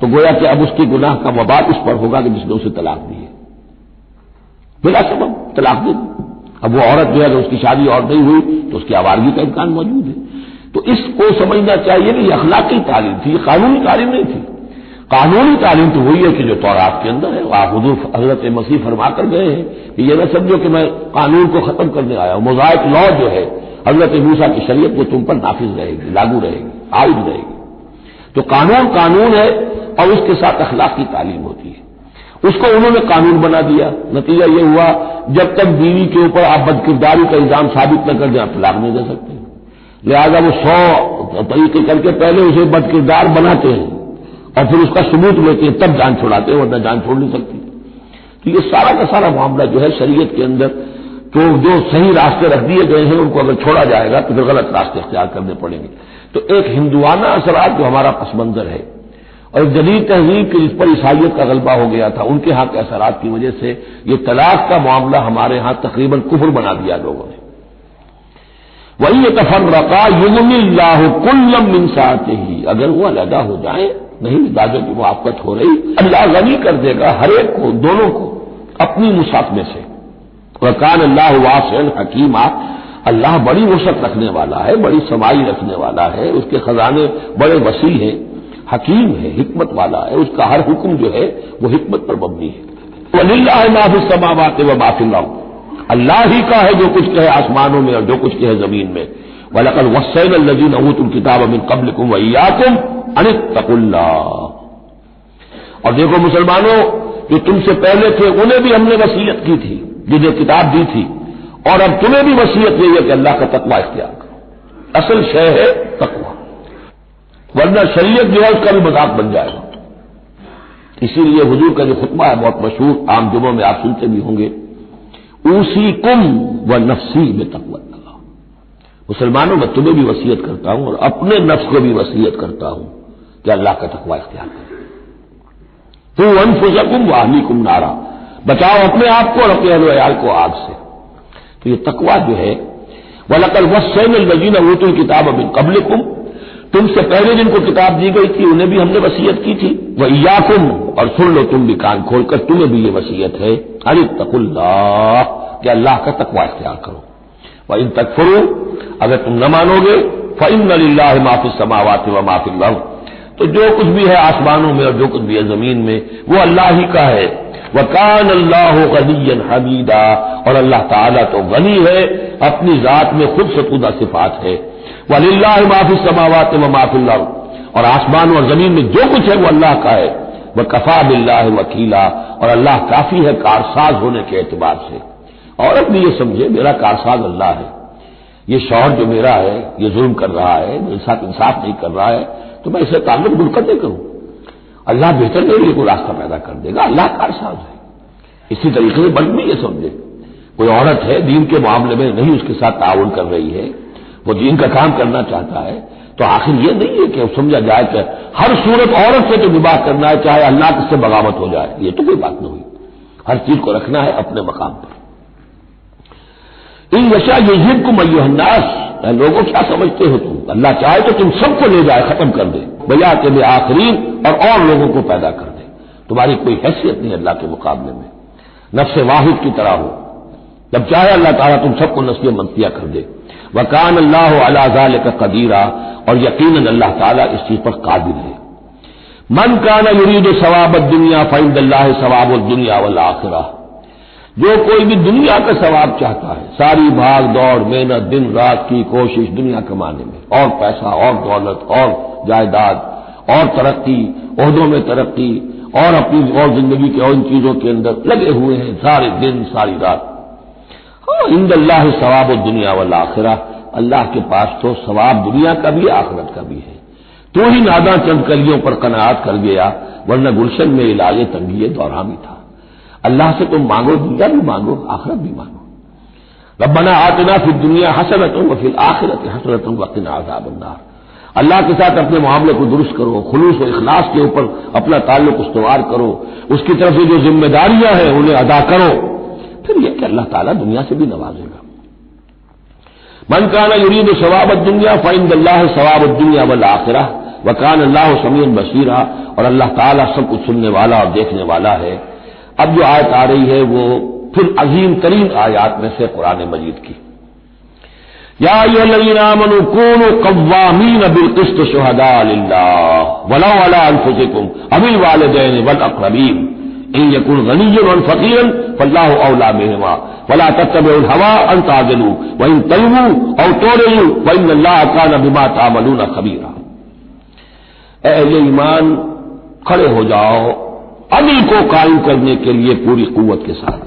تو گویا کہ اب اس کی گناہ کا وبال اس پر ہوگا کہ جس نے اسے طلاق دی ہے، بلا سبب طلاق دے دی۔ اب وہ عورت جو ہے اس کی شادی اور نہیں ہوئی تو اس کی آوارگی کا امکان موجود ہے۔ تو اس کو سمجھنا چاہیے کہ یہ اخلاقی تعلیم تھی، یہ قانونی تعلیم نہیں تھی۔ قانونی تعلیم تو وہی ہے کہ جو تورات کے اندر ہے، آپ حضور حضرت مسیح فرما کر گئے ہیں کہ یہ نہ سمجھو کہ میں قانون کو ختم کرنے آیا ہوں، موزائک لا جو ہے حضرت موسیٰ کی شریعت وہ تم پر نافذ رہے گی، لاگو رہے گی، عائد رہے گی۔ تو قانون قانون ہے اور اس کے ساتھ اخلاق کی تعلیم ہوتی ہے۔ اس کو انہوں نے قانون بنا دیا، نتیجہ یہ ہوا جب تک بیوی کے اوپر آپ بدکرداری کا الزام ثابت نہ کر دیں آپ طلاق نہیں دے سکتے، لہذا وہ 100 طریقے کر کے پہلے اسے بدکردار بناتے ہیں اور پھر اس کا ثبوت لیتے ہیں تب جان چھوڑاتے ہیں، ورنہ جان چھوڑ نہیں سکتی۔ تو یہ سارا کا سارا معاملہ جو ہے شریعت کے اندر تو جو صحیح راستے رکھ دیے گئے ہیں ان کو اگر چھوڑا جائے گا تو پھر غلط راستے اختیار کرنے پڑیں گے۔ تو ایک ہندوانہ اثرات جو ہمارا پس منظر ہے اور جدید تہذیب کے جس پر عیسائیت کا غلبہ ہو گیا تھا ان کے ہاں کے اثرات کی وجہ سے یہ طلاق کا معاملہ ہمارے ہاں تقریباً کفر بنا دیا لوگوں نے۔ وہی تفرقا یغنی اللہ کلا من سعتہ، اگر وہ علیحدہ ہو جائیں نہیں مزاجوں کی موافقت ہو رہی، اللہ غنی کر دے گا ہر ایک کو، دونوں کو اپنی وسعت میں سے۔ وکان اللہ واسعا حکیما، اللہ بڑی وسعت رکھنے والا ہے، بڑی سمائی رکھنے والا ہے، اس کے خزانے بڑے وسیع ہیں، حکیم ہے، حکمت والا ہے، اس کا ہر حکم جو ہے وہ حکمت پر مبنی ہے۔ وَلِلَّهِ مَا فِي السَّمَاوَاتِ وَمَا فِي الْأَرْضِ، اللہ ہی کا ہے جو کچھ ہے آسمانوں میں اور جو کچھ ہے زمین میں۔ وَلَقَدْ وَصَّيْنَا الَّذِينَ أُوتُوا الْكِتَابَ مِن قَبْلِكُمْ وَإِيَّاكُمْ أَنِ اتَّقُوا اللَّهَ، اور دیکھو مسلمانوں جو تم سے پہلے تھے انہیں بھی ہم نے وصیت کی تھی، جنہیں کتاب دی تھی، اور اب تمہیں بھی وصیت یہی ہے کہ اللہ کا تقوی اختیار کرو۔ اصل شے ہے تقوی، ورنہ شریعت جو ہے اس کا بھی مذاق بن جائے گا۔ اسی لیے حضور کا جو خطبہ ہے بہت مشہور، عام جمعوں میں آپ سنتے بھی ہوں گے، اوصیکم ونفسی بتقوی اللہ، مسلمانوں میں تمہیں بھی وصیت کرتا ہوں اور اپنے نفس کو بھی وصیت کرتا ہوں کہ اللہ کا تقوی اختیار کرو۔ قوا انفسکم واہلیکم نارا، بچاؤ اپنے آپ کو اور اپنے اہل و عیال کو آگ سے۔ تو یہ تقوی جو ہے وَلَقَدْ وَصَّيْنَا الَّذِينَ أُوتُوا الْكِتَابَ مِن قَبْلِكُمْ، تم سے پہلے جن کو کتاب دی گئی تھی انہیں بھی ہم نے وصیت کی تھی، وَإِيَّاكُمْ، اور سن لو تم بھی کان کھول کر، تمہیں بھی یہ وصیت ہے أَنِ اتَّقُوا اللَّهَ، کہ اللہ کا تقوی اختیار کرو۔ وَإِن تَكْفُرُوا، اگر تم نہ مانو گے، فَإِنَّ لِلَّهِ مَا فِي السَّمَاوَاتِ وَمَا فِي الْأَرْضِ، تو جو کچھ بھی ہے آسمانوں میں اور جو کچھ بھی ہے زمین میں وہ اللہ ہی کا ہے۔ وَكَانَ اللَّهُ غَنِيًّا حَمِيدًا، اور اللہ تعالیٰ تو غنی ہے، اپنی ذات میں خود ستودہ صفات ہے۔ وَلِلَّهِ مَا فِي السَّمَاوَاتِ وَمَا فِي الْأَرْضِ، اور آسمانوں اور زمین میں جو کچھ ہے وہ اللہ کا ہے۔ وَكَفَى بِاللَّهِ وَكِيلًا، اور اللہ کافی ہے کارساز ہونے کے اعتبار سے۔ عورت بھی یہ سمجھے میرا کارساز اللہ ہے، یہ شوہر جو میرا ہے یہ ظلم کر رہا ہے، میرے ساتھ انصاف نہیں کر رہا ہے تو میں اسے تعلق منقطع کروں، اللہ بہتر میرے لیے کوئی راستہ پیدا کر دے گا، اللہ کارساز ہے۔ اسی طریقے سے مرد بھی یہ سمجھے کوئی عورت ہے دین کے معاملے میں نہیں اس کے ساتھ تعاون کر رہی ہے، وہ دین کا کام کرنا چاہتا ہے، تو آخر یہ نہیں ہے کہ سمجھا جائے کہ ہر صورت عورت سے تو نباہ کرنا ہے چاہے اللہ کس سے بغاوت ہو جائے، یہ تو کوئی بات نہیں ہوئی، ہر چیز کو رکھنا ہے اپنے مقام پر۔ ان یشاء یذہبکم ایھا الناس، اے لوگوں کیا سمجھتے ہو تم، اللہ چاہے تو تم سب کو لے جائے ختم کر دے، بیات بآخرین، اور لوگوں کو پیدا کر دے، تمہاری کوئی حیثیت نہیں اللہ کے مقابلے میں، نفس واحد کی طرح ہو، جب چاہے اللہ تعالیٰ تم سب کو نسل منتیا کر دے۔ وَكَانَ اللَّهُ عَلَىٰ ذَلِكَ قَدِيرًا، اور یقیناً اللہ تعالیٰ اس چیز پر قادر ہے۔ مَنْ كَانَ يُرِيدُ ثَوَابَ الدُّنْيَا فَعِندَ اللَّهِ ثَوَابُ الدُّنْيَا وَالْآخِرَةِ، جو کوئی بھی دنیا کا ثواب چاہتا ہے، ساری بھاگ دوڑ محنت دن رات کی کوشش دنیا کمانے میں، اور پیسہ اور دولت اور جائیداد اور ترقی، عہدوں میں ترقی اور اپنی اور زندگی کے اور ان چیزوں کے اندر لگے ہوئے ہیں سارے دن ساری رات، عند اللہ ثواب الدنیا والآخرہ، اللہ کے پاس تو ثواب دنیا کا بھی آخرت کا بھی ہے۔ تو ہی ناداں چند کلیوں پر قناعت کر گیا، ورنہ گلشن میں علاج تنگی دورہ بھی تھا۔ اللہ سے تم مانگو، دنیا بھی مانگو آخرت بھی مانگو۔ ربنا آتنا فی الدنیا حسنۃ وفی الآخرۃ حسنۃ وقنا عذاب النار، اللہ کے ساتھ اپنے معاملے کو درست کرو، خلوص و اخلاص کے اوپر اپنا تعلق استوار کرو، اس کی طرف سے جو ذمہ داریاں ہیں انہیں ادا کرو، پھر یہ کہ اللہ تعالیٰ دنیا سے بھی نوازے گا۔ من کان یرید ثواب الدنیا فعند اللہ ثواب الدنیا والآخرہ، وکان اللہ سمیع بصیرا، اور اللہ تعالیٰ سب کچھ سننے والا اور دیکھنے والا ہے۔ اب جو آیت آ رہی ہے وہ پھر عظیم ترین آیات میں سے قرآن مجید کی، یا ایھا الذین آمنوا کونوا قوامین بالقسط شہداء للہ ولو علی انفسکم او الوالدین والاقربین ان یکن غنیا او فقیرا فاللہ اولی بہما ولا تتبعوا الہوی ان تعدلوا وان تلووا او تورعوا فان اللہ کان بما تعملون خبیرا۔ اے اہل ایمان، کھڑے ہو جاؤ عدل کو قائم کرنے کے لیے پوری قوت کے ساتھ۔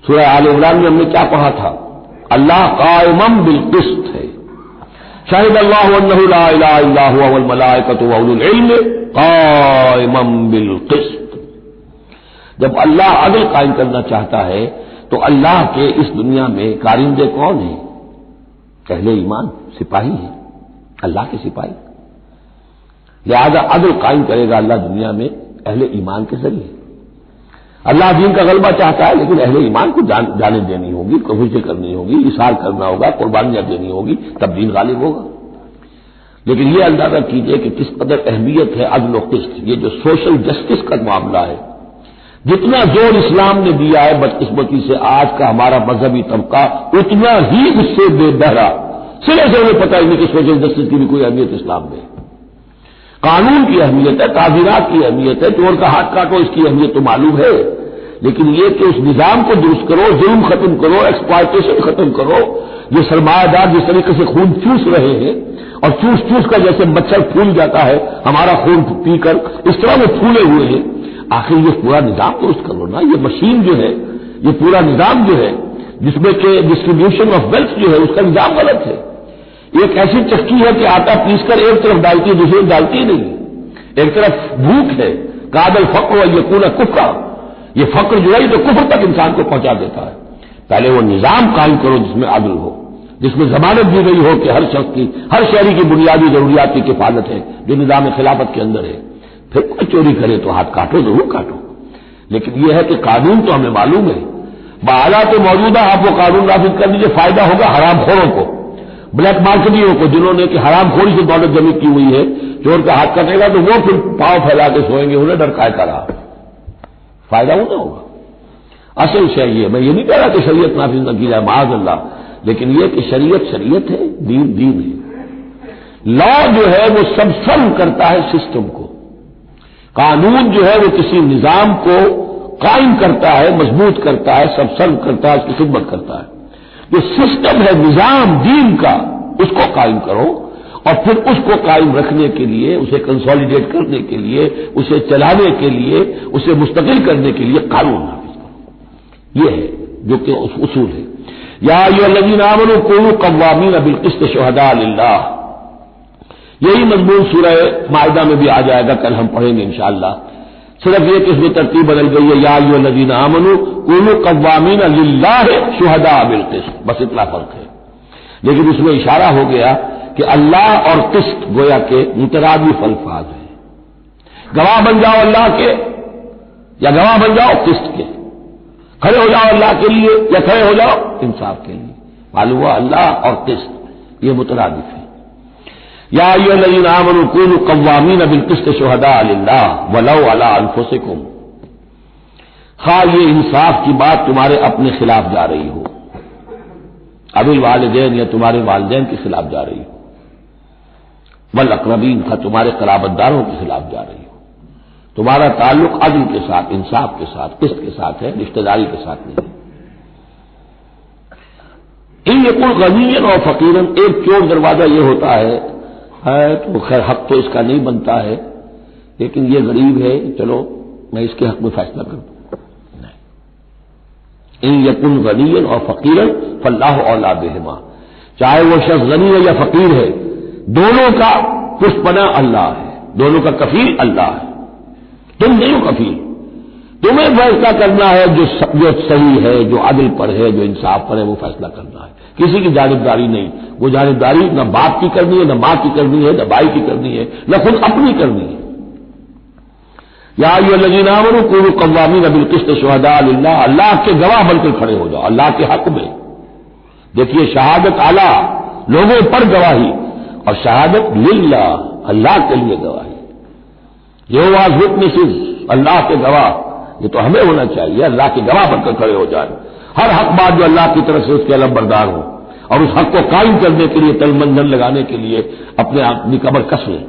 سورہ آل عمران میں ہم نے کیا پڑھا تھا؟ اللہ قائم بالقسط ہے، شاہد اللہ انہ لا الہ الا هو والملائکۃ واولو العلم قائما بالقسط۔ جب اللہ عدل قائم کرنا چاہتا ہے تو اللہ کے اس دنیا میں کارندے کون ہیں؟ اہل ایمان، سپاہی ہیں، اللہ کے سپاہی۔ لہذا عدل قائم کرے گا اللہ دنیا میں اہل ایمان کے ذریعے۔ اللہ دین کا غلبہ چاہتا ہے لیکن اہل ایمان کو جانیں دینی ہوگی، کوششیں کرنی ہوگی، اصرار کرنا ہوگا، قربانیاں دینی ہوگی، تب دین غالب ہوگا۔ لیکن یہ اندازہ کیجئے کہ کس قدر اہمیت ہے عدل و قسط، یہ جو سوشل جسٹس کا معاملہ ہے، جتنا زور اسلام نے دیا ہے بدقسمتی سے آج کا ہمارا مذہبی طبقہ اتنا ہی اس سے بے بہرا، سرے سے انہیں پتہ ہی نہیں کہ سوشل جسٹس کی بھی کوئی اہمیت اسلام میں ہے۔ قانون کی اہمیت ہے، تعزیرات کی اہمیت ہے، چور کا ہاتھ کاٹو اس کی اہمیت تو معلوم ہے، لیکن یہ کہ اس نظام کو درست کرو، ظلم ختم کرو، ایکسپلائٹیشن ختم کرو، یہ سرمایہ دار جس طریقے سے خون چوس رہے ہیں اور چوس چوس کر جیسے مچھر پھول جاتا ہے ہمارا خون پی کر، اس طرح وہ پھولے ہوئے ہیں، آخر یہ پورا نظام درست کرو نا۔ یہ مشین جو ہے، یہ پورا نظام جو ہے جس میں کہ ڈسٹریبیوشن آف ویلتھ جو ہے اس کا نظام غلط ہے۔ ایک ایسی چکی ہے کہ آٹا پیس کر ایک طرف ڈالتی ہے دوسری ڈالتی نہیں، ایک طرف بھوک ہے، کاد الفقر یکون کفرا، یہ فقر جو ہے یہ تو کفر تک انسان کو پہنچا دیتا ہے۔ پہلے وہ نظام قائم کرو جس میں عدل ہو، جس میں ضمانت دی گئی ہو کہ ہر شخص کی، ہر شہری کی بنیادی ضروریات کی کفالت ہے جو نظام خلافت کے اندر ہے۔ پھر کوئی چوری کرے تو ہاتھ کاٹو، ضرور کاٹو، لیکن یہ ہے کہ قانون تو ہمیں معلوم ہے، بحالات موجودہ آپ وہ قانون نافذ کر دیجیے، فائدہ ہوگا حرام خوروں کو، بلیک مارکیٹوں کو، جنہوں نے کہ حرام خوری سے دولت جمع کی ہوئی ہے، چور کا ہاتھ کٹے گا تو وہ پھر پاؤں پھیلا کے سوئیں گے، انہیں ڈر کائے کا رہا، فائدہ ہونا ہوگا۔ اصل شے یہ، میں یہ نہیں کہہ رہا کہ شریعت نافذ نہ کی جائے معاذ اللہ، لیکن یہ کہ شریعت شریعت ہے، دین دین ہے۔ لا جو ہے وہ سب سرو کرتا ہے سسٹم کو، قانون جو ہے وہ کسی نظام کو قائم کرتا ہے، مضبوط کرتا ہے، سب سرو کرتا ہے، اس کی خدمت کرتا ہے۔ جو سسٹم ہے نظام دین کا، اس کو قائم کرو، اور پھر اس کو قائم رکھنے کے لیے، اسے کنسالیڈیٹ کرنے کے لیے، اسے چلانے کے لیے، اسے مستقل کرنے کے لیے قانون نافذ کرو۔ یہ ہے جو کہ اصول ہے۔ یا ایھا الذین آمنوا کونوا قوامین بالقسط شہداء للہ، یہی مضمون سورہ مائدہ میں بھی آ جائے گا، کل ہم پڑھیں گے انشاءاللہ۔ صرف یہ کہ اس میں ترتیب بدل گئی ہے، یا ایھا الذین آمنوا کونوا قوامین للہ شہداء بالقسط، بس اتنا فرق ہے۔ لیکن اس میں اشارہ ہو گیا کہ اللہ اور قسط گویا کہ مترادف الفاظ ہیں، گواہ بن جاؤ اللہ کے یا گواہ بن جاؤ قسط کے، کھڑے ہو جاؤ اللہ کے لیے یا کھڑے ہو جاؤ انصاف کے لیے۔ معلوم ہوا اللہ اور قسط یہ مترادف ہے۔ یا ایھا الذین آمنوا کونوا قوامین بالقسط شہداء للہ ولو علی انفسکم، خواہ یہ انصاف کی بات تمہارے اپنے خلاف جا رہی ہو، ابی الوالدین یا تمہارے والدین کے خلاف جا رہی ہو، والاقربین کا تمہارے قرابت داروں کے خلاف جا رہی ہو، تمہارا تعلق عدل کے ساتھ، انصاف کے ساتھ، قسط کے ساتھ ہے، رشتہ داری کے ساتھ نہیں ہے۔ ان یکن غنیا اور فقیرا، ایک چور دروازہ یہ ہوتا ہے تو خیر حق تو اس کا نہیں بنتا ہے، لیکن یہ غریب ہے، چلو میں اس کے حق میں فیصلہ کر دوں۔ ان یکن غنیا اور فقیرا فاللہ اولی بہما، چاہے وہ شخص غنی ہے یا فقیر ہے، دونوں کا پشپنا اللہ ہے، دونوں کا کفیل اللہ ہے، تم نہیں ہو کفیل، تمہیں فیصلہ کرنا ہے جو صحیح ہے، جو عدل پر ہے، جو انصاف پر ہے، وہ فیصلہ کرنا ہے، کسی کی جانبداری نہیں۔ وہ جانبداری نہ باپ کی کرنی ہے، نہ ماں کی کرنی ہے، نہ بھائی کی کرنی ہے، نہ خود اپنی کرنی ہے۔ یا ایھا الذین آمنوا کونوا قوامین بالقسط شہداء للہ، اللہ کے گواہ بن کر کھڑے ہو جاؤ اللہ کے حق میں۔ دیکھیے شہادت اعلیٰ، لوگوں پر گواہی، اور شہادت للہ، اللہ کے لیے گواہی. یہواز وٹنسز، اللہ کے گواہ. یہ تو ہمیں ہونا چاہیے، اللہ کے گواہ بن کر کھڑے ہو جائیں. ہر حق بات جو اللہ کی طرف سے اس کے علم بردار ہو، اور اس حق کو قائم کرنے کے لیے تن من دھن لگانے کے لیے اپنی کمر کس لیں.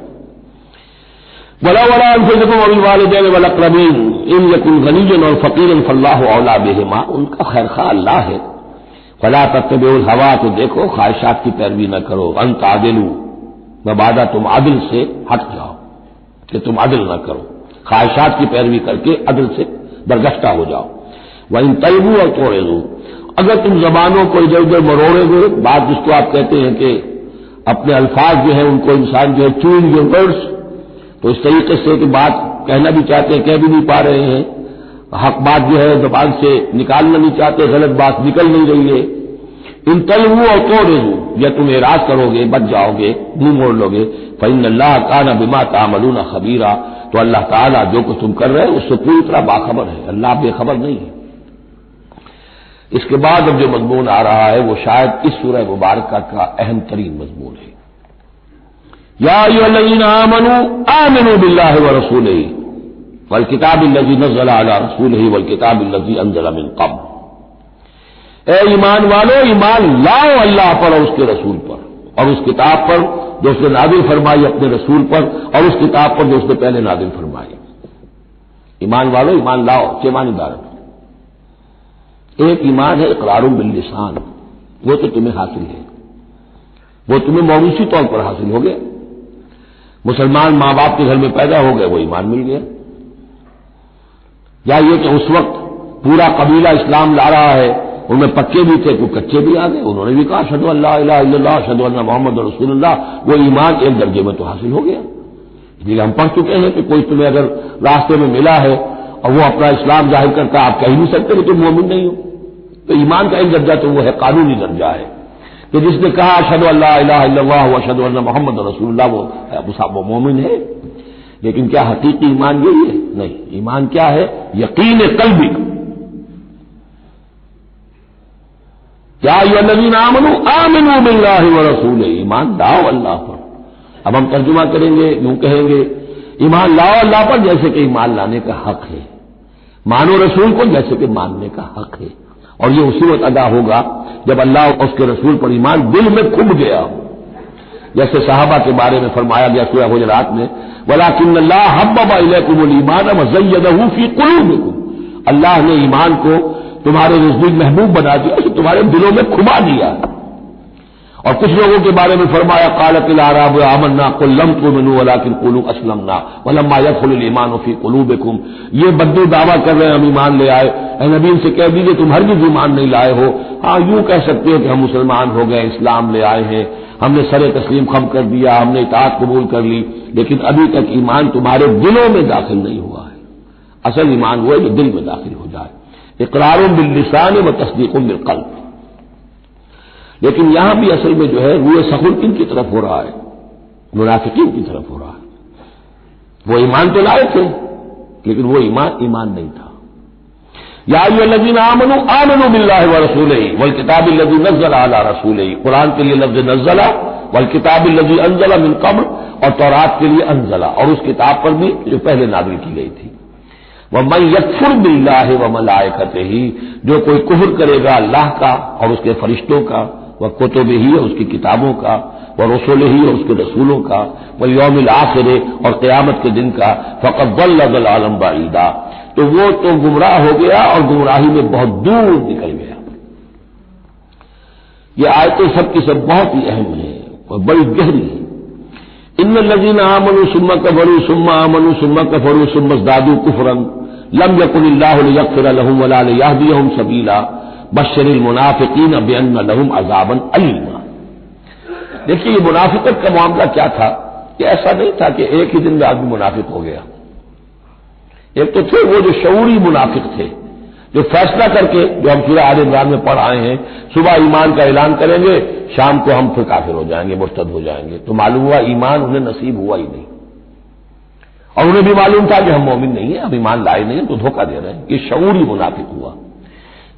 ولا انفسکم وبالوالدین والاقربین ان یکن غنیا اور فقیرا فاللہ اولی بہما. ان کا خیر خواہ اللہ ہے. فلا تتبعوا الہوی، تو دیکھو خواہشات کی پیروی نہ کرو. ان تعدلوا، مبادا تم عدل سے ہٹ جاؤ کہ تم عدل نہ کرو، خواہشات کی پیروی کر کے عدل سے برگشتہ ہو جاؤ. وَإِن تَلْوُوا أَوْ تُعْرِضُوا، اگر تم زبانوں کو ادھر ادھر مروڑے گے، بات جس کو آپ کہتے ہیں کہ اپنے الفاظ جو ہیں ان کو انسان جو ہے چوئنگ یور ورڈز، تو اس طریقے سے کہ بات کہنا بھی چاہتے ہیں کہہ بھی نہیں پا رہے ہیں، حق بات جو ہے زبان سے نکالنا نہیں چاہتے، غلط بات نکل نہیں رہی ہے. ان تلووا اور تعرضوا، یا تم اعراض کرو گے، بچ جاؤ گے، منہ موڑ لو گے. فإن اللہ کان بما تعملون خبیرا، تو اللہ تعالیٰ جو کچھ تم کر رہے ہیں اس سے پوری طرح باخبر ہے، اللہ بے خبر نہیں ہے. اس کے بعد اب جو مضمون آ رہا ہے وہ شاید اس سورہ مبارکہ کا اہم ترین مضمون ہے. یا ایھا الذین آمنوا آمنوا باللہ ورسولہ والکتاب الذی نزل علی رسولہ والکتاب الذی انزل من قبل. اے ایمان والو، ایمان لاؤ اللہ پر اور اس کے رسول پر، اور اس کتاب پر جو اس نے نازل فرمائی اپنے رسول پر، اور اس کتاب پر جو اس نے پہلے نازل فرمائی. ایمان والو، ایمان لاؤ، چھ معنی دار. ایک ایمان ہے اقرار باللسان، وہ تو تمہیں حاصل ہے، وہ تمہیں موروثی طور پر حاصل ہو گیا. مسلمان ماں باپ کے گھر میں پیدا ہو گئے، وہ ایمان مل گیا. یا یہ کہ اس وقت پورا قبیلہ اسلام لا رہا ہے، ان میں پکے بھی تھے، کوئی کچے بھی آ گئے، انہوں نے بھی کہا اشہد ان لا الہ الا اللہ اشہد ان محمد رسول اللہ. وہ ایمان ایک درجے میں تو حاصل ہو گیا. جی ہم پڑھ چکے ہیں کہ کوئی تمہیں اگر راستے میں ملا ہے اور وہ اپنا اسلام ظاہر کرتا ہے، آپ کہہ نہیں سکتے کہ تم مومن نہیں ہو. تو ایمان کا ایک درجہ تو وہ ہے، قانونی درجہ ہے کہ جس نے کہا اشہد ان لا الہ الا اللہ واشہد ان محمد رسول اللہ، وہ مومن ہے. لیکن کیا حقیقی ایمان یہی ہے؟ نہیں. ایمان کیا ہے؟ یقین قلبی. یا ایھا الذین آمنوا آمنوا باللہ ورسولہ، ایمان لاؤ اللہ پر. اب ہم ترجمہ کریں گے، یوں کہیں گے ایمان لاؤ اللہ پر جیسے کہ ایمان لانے کا حق ہے، مانو رسول کو جیسے کہ ماننے کا حق ہے. اور یہ اسی وقت ادا ہوگا جب اللہ اور اس کے رسول پر ایمان دل میں کھب گیا، جیسے صحابہ کے بارے میں فرمایا گیا سورہ حجرات میں وَلَٰكِنَّ اللَّهَ حَبَّبَ إِلَيْكُمُ الْإِيمَانَ وَزَيَّنَهُ فِي قُلُوبِكُمْ. اللہ نے ایمان کو تمہارے نزدیک محبوب بنا دیا، اسے تمہارے دلوں میں کھبا دیا. اور کچھ لوگوں کے بارے میں فرمایا قالت الاعراب آمنا قل لم تؤمنوا ولكن قولوا اسلمنا ولما يدخل الايمان في قلوبكم. یہ بدو دعویٰ کر رہے ہیں ہم ایمان لے آئے. اے نبی ان سے کہہ دیجیے تم ہرگز ایمان نہیں لائے ہو. ہاں یوں کہہ سکتے ہو کہ ہم مسلمان ہو گئے، اسلام لے آئے ہیں، ہم نے سر تسلیم خم کر دیا، ہم نے اطاعت قبول کر لی، لیکن ابھی تک ایمان تمہارے دلوں میں داخل نہیں ہوا ہے. اصل ایمان وہ ہے جو دل میں داخل ہو جائے. اقرار باللسان و تصدیق بالقلب. لیکن یہاں بھی اصل میں جو ہے روئے سخن کن کی طرف ہو رہا ہے؟ منافقین کی طرف ہو رہا ہے. وہ ایمان تو لائے تھے لیکن وہ ایمان نہیں تھا. یا ایھا الذین آمنوا آمنوا باللہ ورسولہ والکتاب الذی نزل علی رسولہ. قرآن کے لیے لفظ نزل، والکتاب الذی انزل من قبل، اور تورات کے لیے انزل، اور اس کتاب پر بھی جو پہلے نازل کی گئی تھی. وَمَن يَكْفُرْ بِاللَّهِ وَمَلَائِكَتِهِ، جو کوئی کفر کرے گا اللہ کا اور اس کے فرشتوں کا، وَكُتُبِهِ اور اس کی کتابوں کا، وَرُسُلِهِ اور اس کے رسولوں کا، وَالْيَوْمِ الْآخِرِ اور قیامت کے دن کا، فَقَدْ ضَلَّ ضَلَالًا بَعِيدًا، تو وہ تو گمراہ ہو گیا اور گمراہی میں بہت دور نکل گیا. یہ آیتیں سب کی سب بہت ہی اہم ہیں اور بڑی گہری ہیں. ان الذین آمنوا ثم کفروا ثم آمنوا ثم کفروا ثم ازدادوا کفرا لم یکن اللہ لیغفر لهم ولا لیہدیہم سبیلا بشر المنافقین بان لهم عذابا الیما. دیکھیے یہ منافقت کا معاملہ کیا تھا کہ ایسا نہیں تھا کہ ایک ہی دن میں آدمی منافق ہو گیا. ایک تو تھے وہ جو شعوری منافق تھے، جو فیصلہ کر کے، جو ہم سورہ آل عمران میں پڑھ آئے ہیں، صبح ایمان کا اعلان کریں گے، شام کو ہم پھر کافر ہو جائیں گے، مرتد ہو جائیں گے. تو معلوم ہوا ایمان انہیں نصیب ہوا ہی نہیں، اور انہیں بھی معلوم تھا کہ ہم مومن نہیں ہیں، ہم ایمان لائے نہیں ہیں، تو دھوکہ دے رہے ہیں. یہ شعوری منافق ہوا.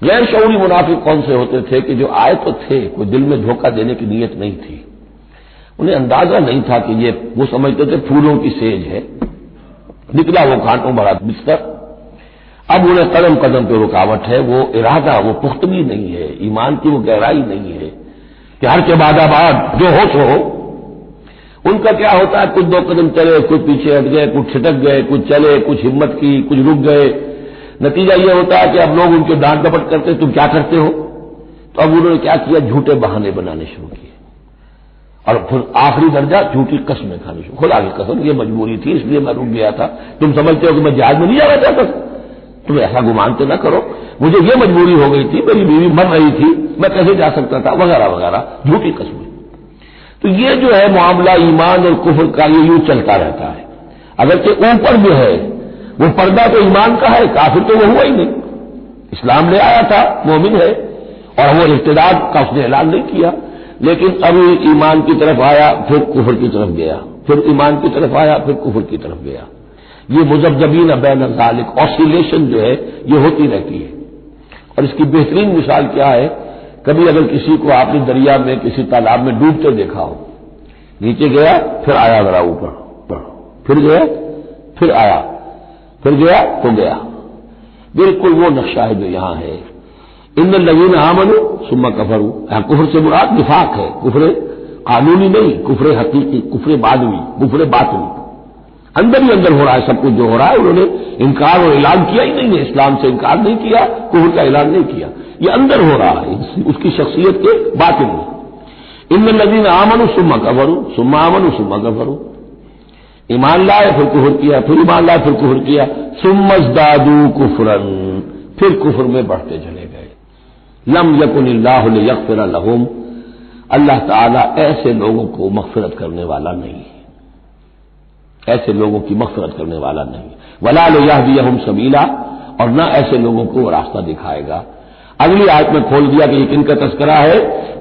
غیر شعوری منافق کون سے ہوتے تھے کہ جو آئے تو تھے، کوئی دل میں دھوکہ دینے کی نیت نہیں تھی. انہیں اندازہ نہیں تھا کہ یہ وہ سمجھتے تھے پھولوں کی سیج ہے، نکلا وہ کانٹوں بھرا بستر۔ اب انہیں قدم قدم پہ رکاوٹ ہے، وہ ارادہ، وہ پختگی نہیں ہے، ایمان کی وہ گہرائی نہیں ہے کہ ہر کے بعد آباد جو ہو سو ہو۔ ان کا کیا ہوتا ہے، کچھ 2 قدم چلے، کچھ پیچھے ہٹ گئے، کچھ چھٹک گئے، کچھ چلے، کچھ ہمت کی، کچھ رک گئے۔ نتیجہ یہ ہوتا ہے کہ اب لوگ ان کے ڈانٹ ڈپٹ کرتے، تم کیا کرتے ہو؟ تو اب انہوں نے کیا کیا، جھوٹے بہانے بنانے شروع کیے، اور پھر آخری درجہ جھوٹی قسمیں کھانے شروع۔ خدا کی قسم یہ مجبوری تھی، اس لیے میں رک گیا تھا، تم سمجھتے ہو کہ میں جہاز میں نہیں جانا چاہتا تھا، تم ایسا گمان تو نہ کرو، مجھے یہ مجبوری ہو گئی تھی، میری بیوی مر رہی تھی، میں کیسے جا سکتا تھا، وغیرہ وغیرہ، جھوٹی قسمیں۔ تو یہ جو ہے معاملہ ایمان اور کفر کا یہ یوں چلتا رہتا ہے، اگرچہ اوپر جو ہے وہ پردہ تو ایمان کا ہے، کافر تو وہ ہوا ہی نہیں، اسلام لے آیا تھا، مومن ہے، اور وہ ارتداد کا اس نے اعلان نہیں کیا، لیکن اب ایمان کی طرف آیا پھر کفر کی طرف گیا، پھر ایمان کی طرف آیا پھر کفر کی طرف گیا۔ یہ مذبذبین بین ذالک آسیلیشن جو ہے یہ ہوتی رہتی ہے، اور اس کی بہترین مثال کیا ہے، کبھی اگر کسی کو آپ نے دریا میں کسی تالاب میں ڈوبتے دیکھا ہو، نیچے گیا پھر آیا ذرا اوپر، پھر گیا پھر آیا، پھر گیا تو گیا، بالکل وہ نقشہ ہے جو یہاں ہے۔ ان الذین آمنوا ثم کفروا، کفر سے مراد نفاق ہے، کفر قانونی نہیں، کفر حقیقی، کفر بعدوی، کفر باطنی، اندر ہی اندر ہو رہا ہے سب کچھ جو ہو رہا ہے۔ انہوں نے انکار اور اعلان کیا ہی نہیں ہے، اسلام سے انکار نہیں کیا، کفر کا اعلان نہیں کیا، یہ اندر ہو رہا ہے اس کی شخصیت کے باطن میں۔ ان الذین آمنوا ثم کفروا ثم آمنوا ثم کفروا، ایمان لائے پھر کفر کیا، پھر ایمان لائے پھر کفر کیا، ثم ازدادوا کفرا، پھر کفر میں بڑھتے چلے گئے۔ لم یکن اللہ لیغفر لہم، اللہ تعالیٰ ایسے لوگوں کو مغفرت کرنے والا نہیں ہے، ایسے لوگوں کی مغفرت کرنے والا نہیں، ولا لیہدیہم سبیلا، اور نہ ایسے لوگوں کو راستہ دکھائے گا۔ اگلی آیت میں کھول دیا کہ یہ کن کا تذکرہ ہے،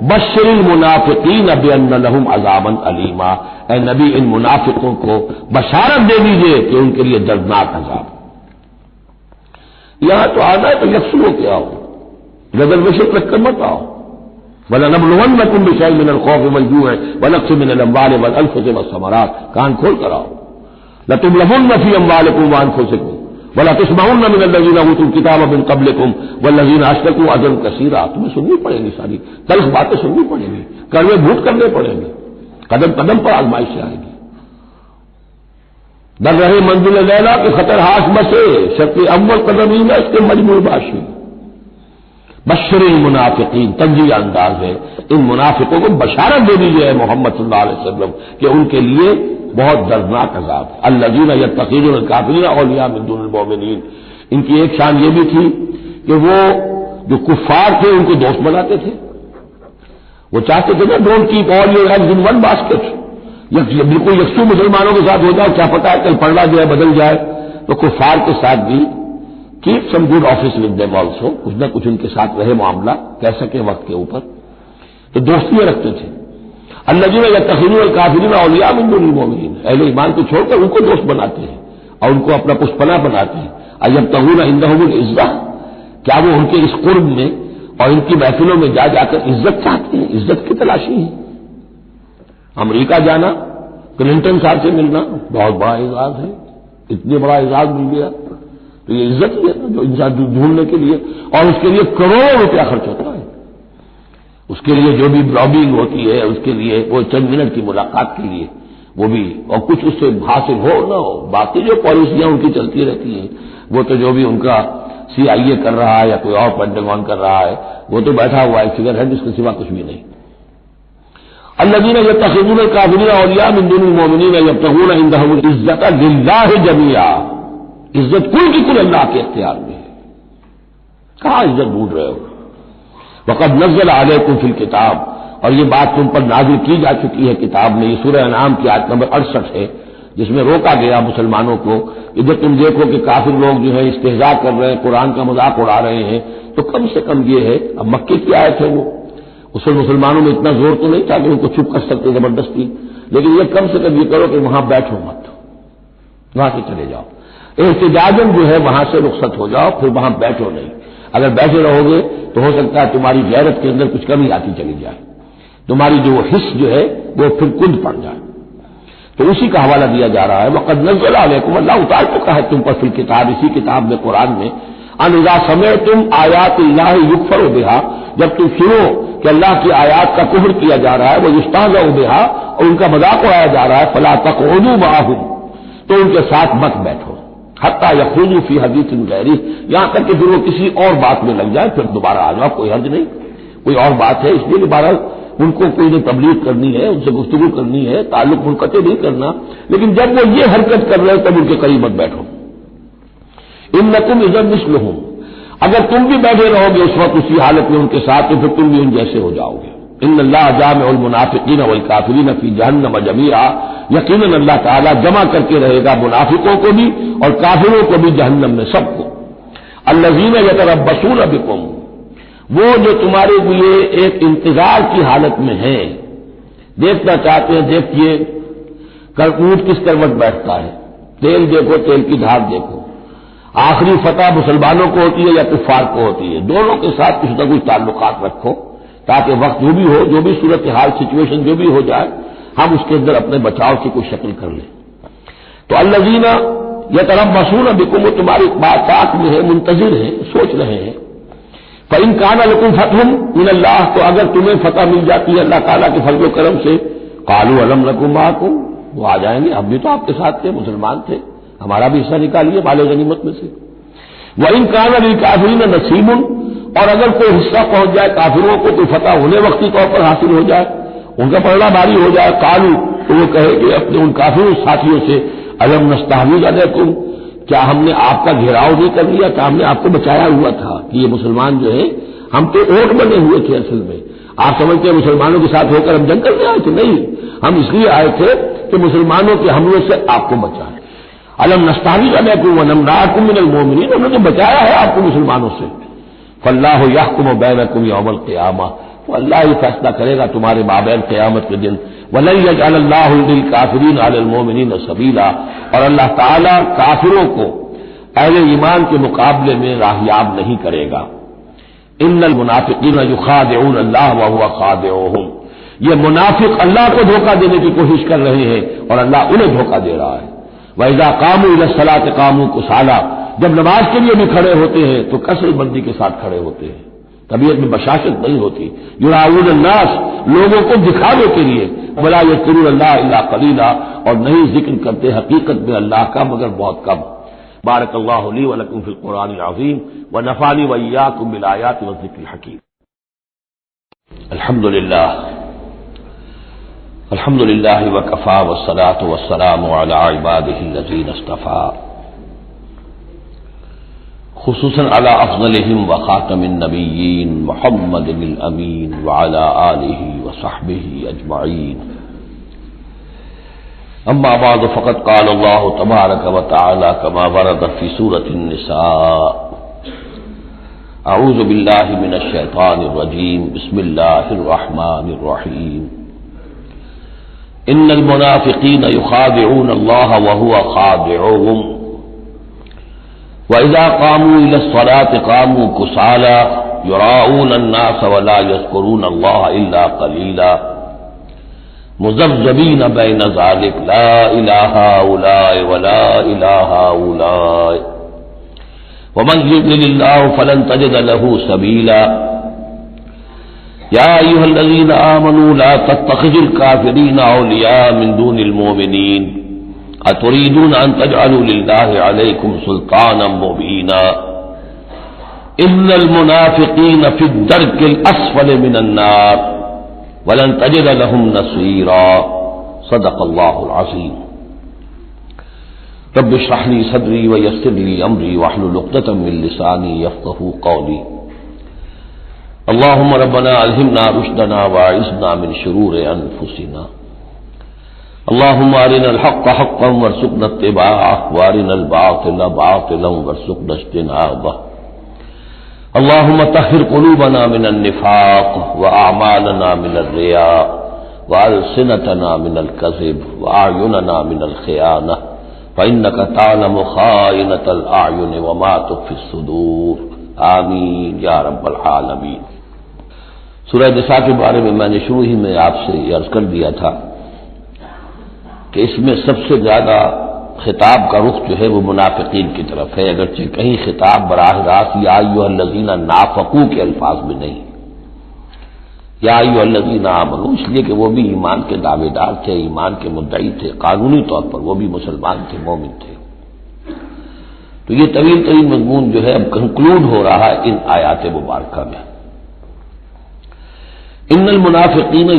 بشر المنافقین بان لہم عذابا علیما، اے نبی ان منافقوں کو بشارت دے دیجئے کہ ان کے لیے دردناک عذاب۔ یہاں تو آنا ہے تو یکسو ہو کے آؤ، ریزرویشن رکھ کر مت آؤ۔ وَلَنَبْلُوَنَّكُمْ بِشَيْءٍ مِّنَ الْخَوْفِ وَالْجُوعِ وَنَقْصٍ مِّنَ الْأَمْوَالِ وَالْأَنفُسِ وَالثَّمَرَاتِ، کان کھول کر آؤ۔ لَتُبْلَوُنَّ فِي أَمْوَالِكُمْ وَأَنفُسِكُمْ وَلَتُسْمَعُنَّ مِنَ الَّذِينَ أُوتُوا الْكِتَابَ مِن قَبْلِكُمْ وَالَّذِينَ أَشْرَكُوا أَذًى كَثِيرًا، تمہیں سننی پڑیں گی، ساری تلخ باتیں سننی پڑیں گی، کڑوے جھوٹ کرنے پڑیں گے، قدم قدم پر آزمائشیں آئیں گی۔ در رہے منزل لیلا کے خطر ہاس بسے، شرط اول قدم ہی نہ اس کے مجموع باشی۔ بشر المنافقین، تنزیہ انداز ہے، ان منافقوں کو بشارت دے دیجیے محمد صلی اللہ علیہ وسلم کہ ان کے لیے بہت دردناک عذاب ہے۔ الذین یتخذون الکافرین اولیاء من دون المؤمنین، ان کی ایک شان یہ بھی تھی کہ وہ جو کفار تھے ان کو دوست بناتے تھے، وہ چاہتے تھے نا don't keep all your eggs in one basket, بالکل یکسو مسلمانوں کے ساتھ ہو جاؤ، کیا پتا ہے کل پڑھنا جو ہے بدل جائے، تو کفار کے ساتھ بھی keep some good office with them also, کچھ نہ کچھ ان کے ساتھ رہے معاملہ کہہ سکے وقت کے اوپر، تو دوستیاں رکھتے تھے۔ الذین یتخذون الکافرین اولیاء من دون المؤمنین، اہل ایمان کو چھوڑ کر ان کو دوست بناتے ہیں اور ان کو اپنا پشپنا بناتے ہیں۔ ایبتغون عندهم العزہ، کیا وہ ان کے اس قرب میں اور ان کی محفلوں میں جا جا کر عزت چاہتے ہیں، عزت کی تلاشی ہے۔ امریکہ جانا، کلنٹن صاحب سے ملنا بہت بڑا اعزاز ہے، اتنے بڑا اعزاز مل گیا تو یہ عزت ہی ہے جو انسان ڈھونڈنے کے لیے، اور اس کے لیے کروڑوں روپیہ خرچ ہوتا ہے، اس کے لیے جو بھی لابنگ ہوتی ہے، اس کے لیے وہ چند منٹ کی ملاقات کے لیے وہ بھی، اور کچھ اس سے حاصل ہو نہ ہو، باقی جو پالیسیاں ان کی چلتی رہتی ہیں وہ تو جو بھی ان کا CIA کر رہا ہے یا کوئی اور پینٹاگون کر رہا ہے وہ تو بیٹھا ہوا ہے فگر ہیڈ، اس کے سوا کچھ بھی نہیں۔ الذین یتخذون الکافرین اولیاء من دون المؤمنین یبتغون عندهم العزۃ للہ جمیعا، عزت کل کی کل اللہ کے اختیار میں ہے، کہاں عزت ڈھونڈ رہے ہو؟ وقد نزل علیکم فی الکتاب، اور یہ بات تم پر نازل کی جا چکی ہے کتاب میں، یہ سورہ انعام کی آیت نمبر 68 ہے، جس میں روکا گیا مسلمانوں کو کہ جب تم دیکھو کہ کافر لوگ جو ہے استہزاء کر رہے ہیں، قرآن کا مذاق اڑا رہے ہیں، تو کم سے کم یہ ہے، اب مکے کی آیت ہے وہ، اس میں مسلمانوں میں اتنا زور تو نہیں تھا کہ ان کو چپ کر سکتے زبردستی، لیکن یہ کم سے کم یہ کرو کہ وہاں بیٹھو مت، وہاں سے چلے جاؤ، احتجاجاً جو ہے وہاں سے رخصت ہو جاؤ، پھر وہاں بیٹھو نہیں، اگر بیٹھے رہو گے تو ہو سکتا ہے تمہاری غیرت کے اندر کچھ کمی آتی چلی جائے۔ تمہاری جو حص جو ہے وہ پھر کند پڑ جائے۔ تو اسی کا حوالہ دیا جا رہا ہے، وقد نزل علیکم، اللہ اتار چکا ہے تم پر فی الکتاب، اسی کتاب میں قرآن میں، ان اذا سمعتم آیات اللہ یکفر بہا، جب تم سنو کہ اللہ کی آیات کا کفر کیا جا رہا ہے، وہ یستہزأ بہا، اور ان کا مذاق اڑایا جا رہا ہے، فلا تقعدوا معهم، تو ان کے ساتھ مت بیٹھو، حتی یخوضوا فی حدیث غیرہ، یہاں تک کہ پھر وہ کسی اور بات میں لگ جائے، پھر دوبارہ آ جاؤ، کوئی حرج نہیں، کوئی اور بات ہے اس لیے دوبارہ ان کو کوئی نے تبلیغ کرنی ہے، ان سے گفتگو کرنی ہے، تعلق منقطع نہیں کرنا، لیکن جب وہ یہ حرکت کر رہے تب ان کے قریب مت بیٹھو۔ انکم اذا مثلہم، اگر تم بھی بیٹھے رہو گے اس وقت اسی حالت میں ان کے ساتھ، تو پھر تم بھی ان جیسے ہو جاؤ گے۔ ان اللہ جامع المنافقین والکافرین فی جہنم جمیعا، یقیناً اللہ تعالیٰ جمع کر کے رہے گا منافقوں کو بھی اور کافروں کو بھی جہنم میں، سب کو۔ الذین یتربصون بکم، وہ جو تمہارے لیے ایک انتظار کی حالت میں ہیں، دیکھنا چاہتے ہیں، دیکھیے اونٹ کس کروٹ بیٹھتا ہے، تیل دیکھو، تیل کی دھار دیکھو، آخری فتح مسلمانوں کو ہوتی ہے یا کفار کو ہوتی ہے، دونوں کے ساتھ کچھ نہ کچھ تعلقات رکھو تاکہ وقت جو بھی ہو، جو بھی صورتحال سچویشن جو بھی ہو جائے، ہم اس کے اندر اپنے بچاؤ کی کوئی شکل کر لیں۔ تو الذین یتربصون بکم، وہ تمہاری بات میں ہے، منتظر ہیں، سوچ رہے ہیں۔ فَإِن كَانَ لَكُمْ فَتْحٌ مِّنَ اللَّهِ، تو اگر تمہیں فتح مل جاتی ہے اللہ تعالیٰ کے فضل و کرم سے، قَالُوا أَلَمْ نَكُن مَّعَكُمْ، وہ آ جائیں گے، ہم بھی تو آپ کے ساتھ تھے، مسلمان تھے، ہمارا بھی حصہ نکالیے مال غنیمت میں سے۔ وَإِن كَانَ لِلْكَافِرِينَ نَصِيبٌ، اور اگر کوئی حصہ پہنچ جائے کافروں کو، کوئی فتح ہونے وقتی طور پر حاصل ہو جائے، ان کا پلڑا بھاری ہو جائے، قالوا، تو وہ کہے کہ اپنے ان کافر ساتھیوں سے، أَلَمْ نَسْتَحْوِذْ عَلَيْكُمْ، کیا ہم نے آپ کا گھیراؤ نہیں کر لیا، کیا ہم نے آپ کو بچایا ہوا تھا کہ یہ مسلمان جو ہے، ہم تو اوٹ بنے ہوئے تھے اصل میں، آپ سمجھتے ہیں مسلمانوں کے ساتھ ہو کر ہم جنگ کرنے آئے تھے، نہیں، ہم اس لیے آئے تھے کہ مسلمانوں کے حملوں سے آپ کو بچائیں۔ أَلَمْ نَسْتَحْوِذْ عَلَيْكُمْ وَنَمْنَعْكُمْ مِنَ الْمُؤْمِنِينَ، ہم نے تو بچایا ہے آپ کو مسلمانوں سے۔ فَاللَّهُ يَحْكُمُ بَيْنَكُمْ يَوْمَ الْقِيَامَةِ، تو اللہ ہی فیصلہ کرے گا تمہارے مابین قیامت کے دن۔ وَلَن يَجْعَلَ اللَّهُ لِلْكَافِرِينَ عَلَى الْمُؤْمِنِينَ سَبِيلًا، اور اللہ تعالیٰ کافروں کو اہل ایمان کے مقابلے میں راہیاب نہیں کرے گا۔ ان المنافقین یخادعون اللہ وهو خادعهم، یہ منافق اللہ کو دھوکہ دینے کی کوشش کر رہے ہیں اور اللہ انہیں دھوکہ دے رہا ہے۔ وَإِذَا قَامُوا إِلَى الصَّلَاةِ قَامُوا كُسَالَىٰ، جب نماز کے لیے بھی کھڑے ہوتے ہیں تو کثر بندی کے ساتھ کھڑے ہوتے ہیں، طبیعت میں بشاشت نہیں ہوتی۔ یراؤون الناس، لوگوں کو دکھاوے کے لیے، وَلَا يَذْكُرُونَ اللَّهَ إِلَّا قَلِيلًا، اور نہیں ذکر کرتے حقیقت میں اللہ کا مگر بہت کم۔ بارک اللہ لی ولکم فی القرآن العظیم ونفعنی وإیاکم بالآیات والذکر الحکیم۔ الحمد للہ وکفی والصلاۃ والسلام علی عبادہ الذین اصطفی، خصوصاً علی افضلہم وخاتم النبیین محمد الامین وعلی آلہ وصحبہ اجمعین۔ اما بعد فقد قال اللہ تبارک وتعالی كما ورد في سورة النساء، اعوذ باللہ من الشیطان الرجیم، بسم اللہ الرحمن الرحیم۔ ان المنافقین یخادعون اللہ وهو خادعهم وإذا قاموا إلى الصلاة قاموا كسالى يراؤون الناس ولا يذكرون الله إلا قليلا مذبذبين بين ذلك لا إلى هؤلاء ولا إلى هؤلاء ومن يضلل الله فلن تجد له سبيلا يا أيها الذين آمنوا لا تتخذوا الكافرين أولياء من دون المؤمنين أتريدون أن تجعلوا لله عليكم سلطانا مبينا إن المنافقين في الدرك الأسفل من النار ولن تجد لهم نصيرا صدق الله العظيم۔ رب اشرح لي صدري ويسر لي أمري واحلل عقدة من لساني يفقهوا قولي۔ اللهم ربنا ألهمنا رشدنا وأعذنا من شرور أنفسنا، اللهم أرنا الحق حقا وارزقنا اتباعه وأرنا الباطل باطلا وارزقنا اجتنابه، اللهم طهر قلوبنا من النفاق وأعمالنا من الرياء وألسنتنا من الكذب وأعيننا من الخيانة فإنك تعلم خائنة الأعين وما تخفي الصدور، آمين یا رب العالمین۔ سورہ نساء کے بارے میں نے شروع ہی میں آپ سے عرض کر دیا تھا کہ اس میں سب سے زیادہ خطاب کا رخ جو ہے وہ منافقین کی طرف ہے، اگرچہ کہیں خطاب براہ راست یا ایھا الذین نافقوا کے الفاظ میں نہیں، یا ایھا الذین آمنوا، اس لیے کہ وہ بھی ایمان کے دعوے دار تھے، ایمان کے مدعی تھے، قانونی طور پر وہ بھی مسلمان تھے، مومن تھے۔ تو یہ طویل ترین مضمون جو ہے اب کنکلوڈ ہو رہا ہے ان آیات مبارکہ میں۔ ان المنافقین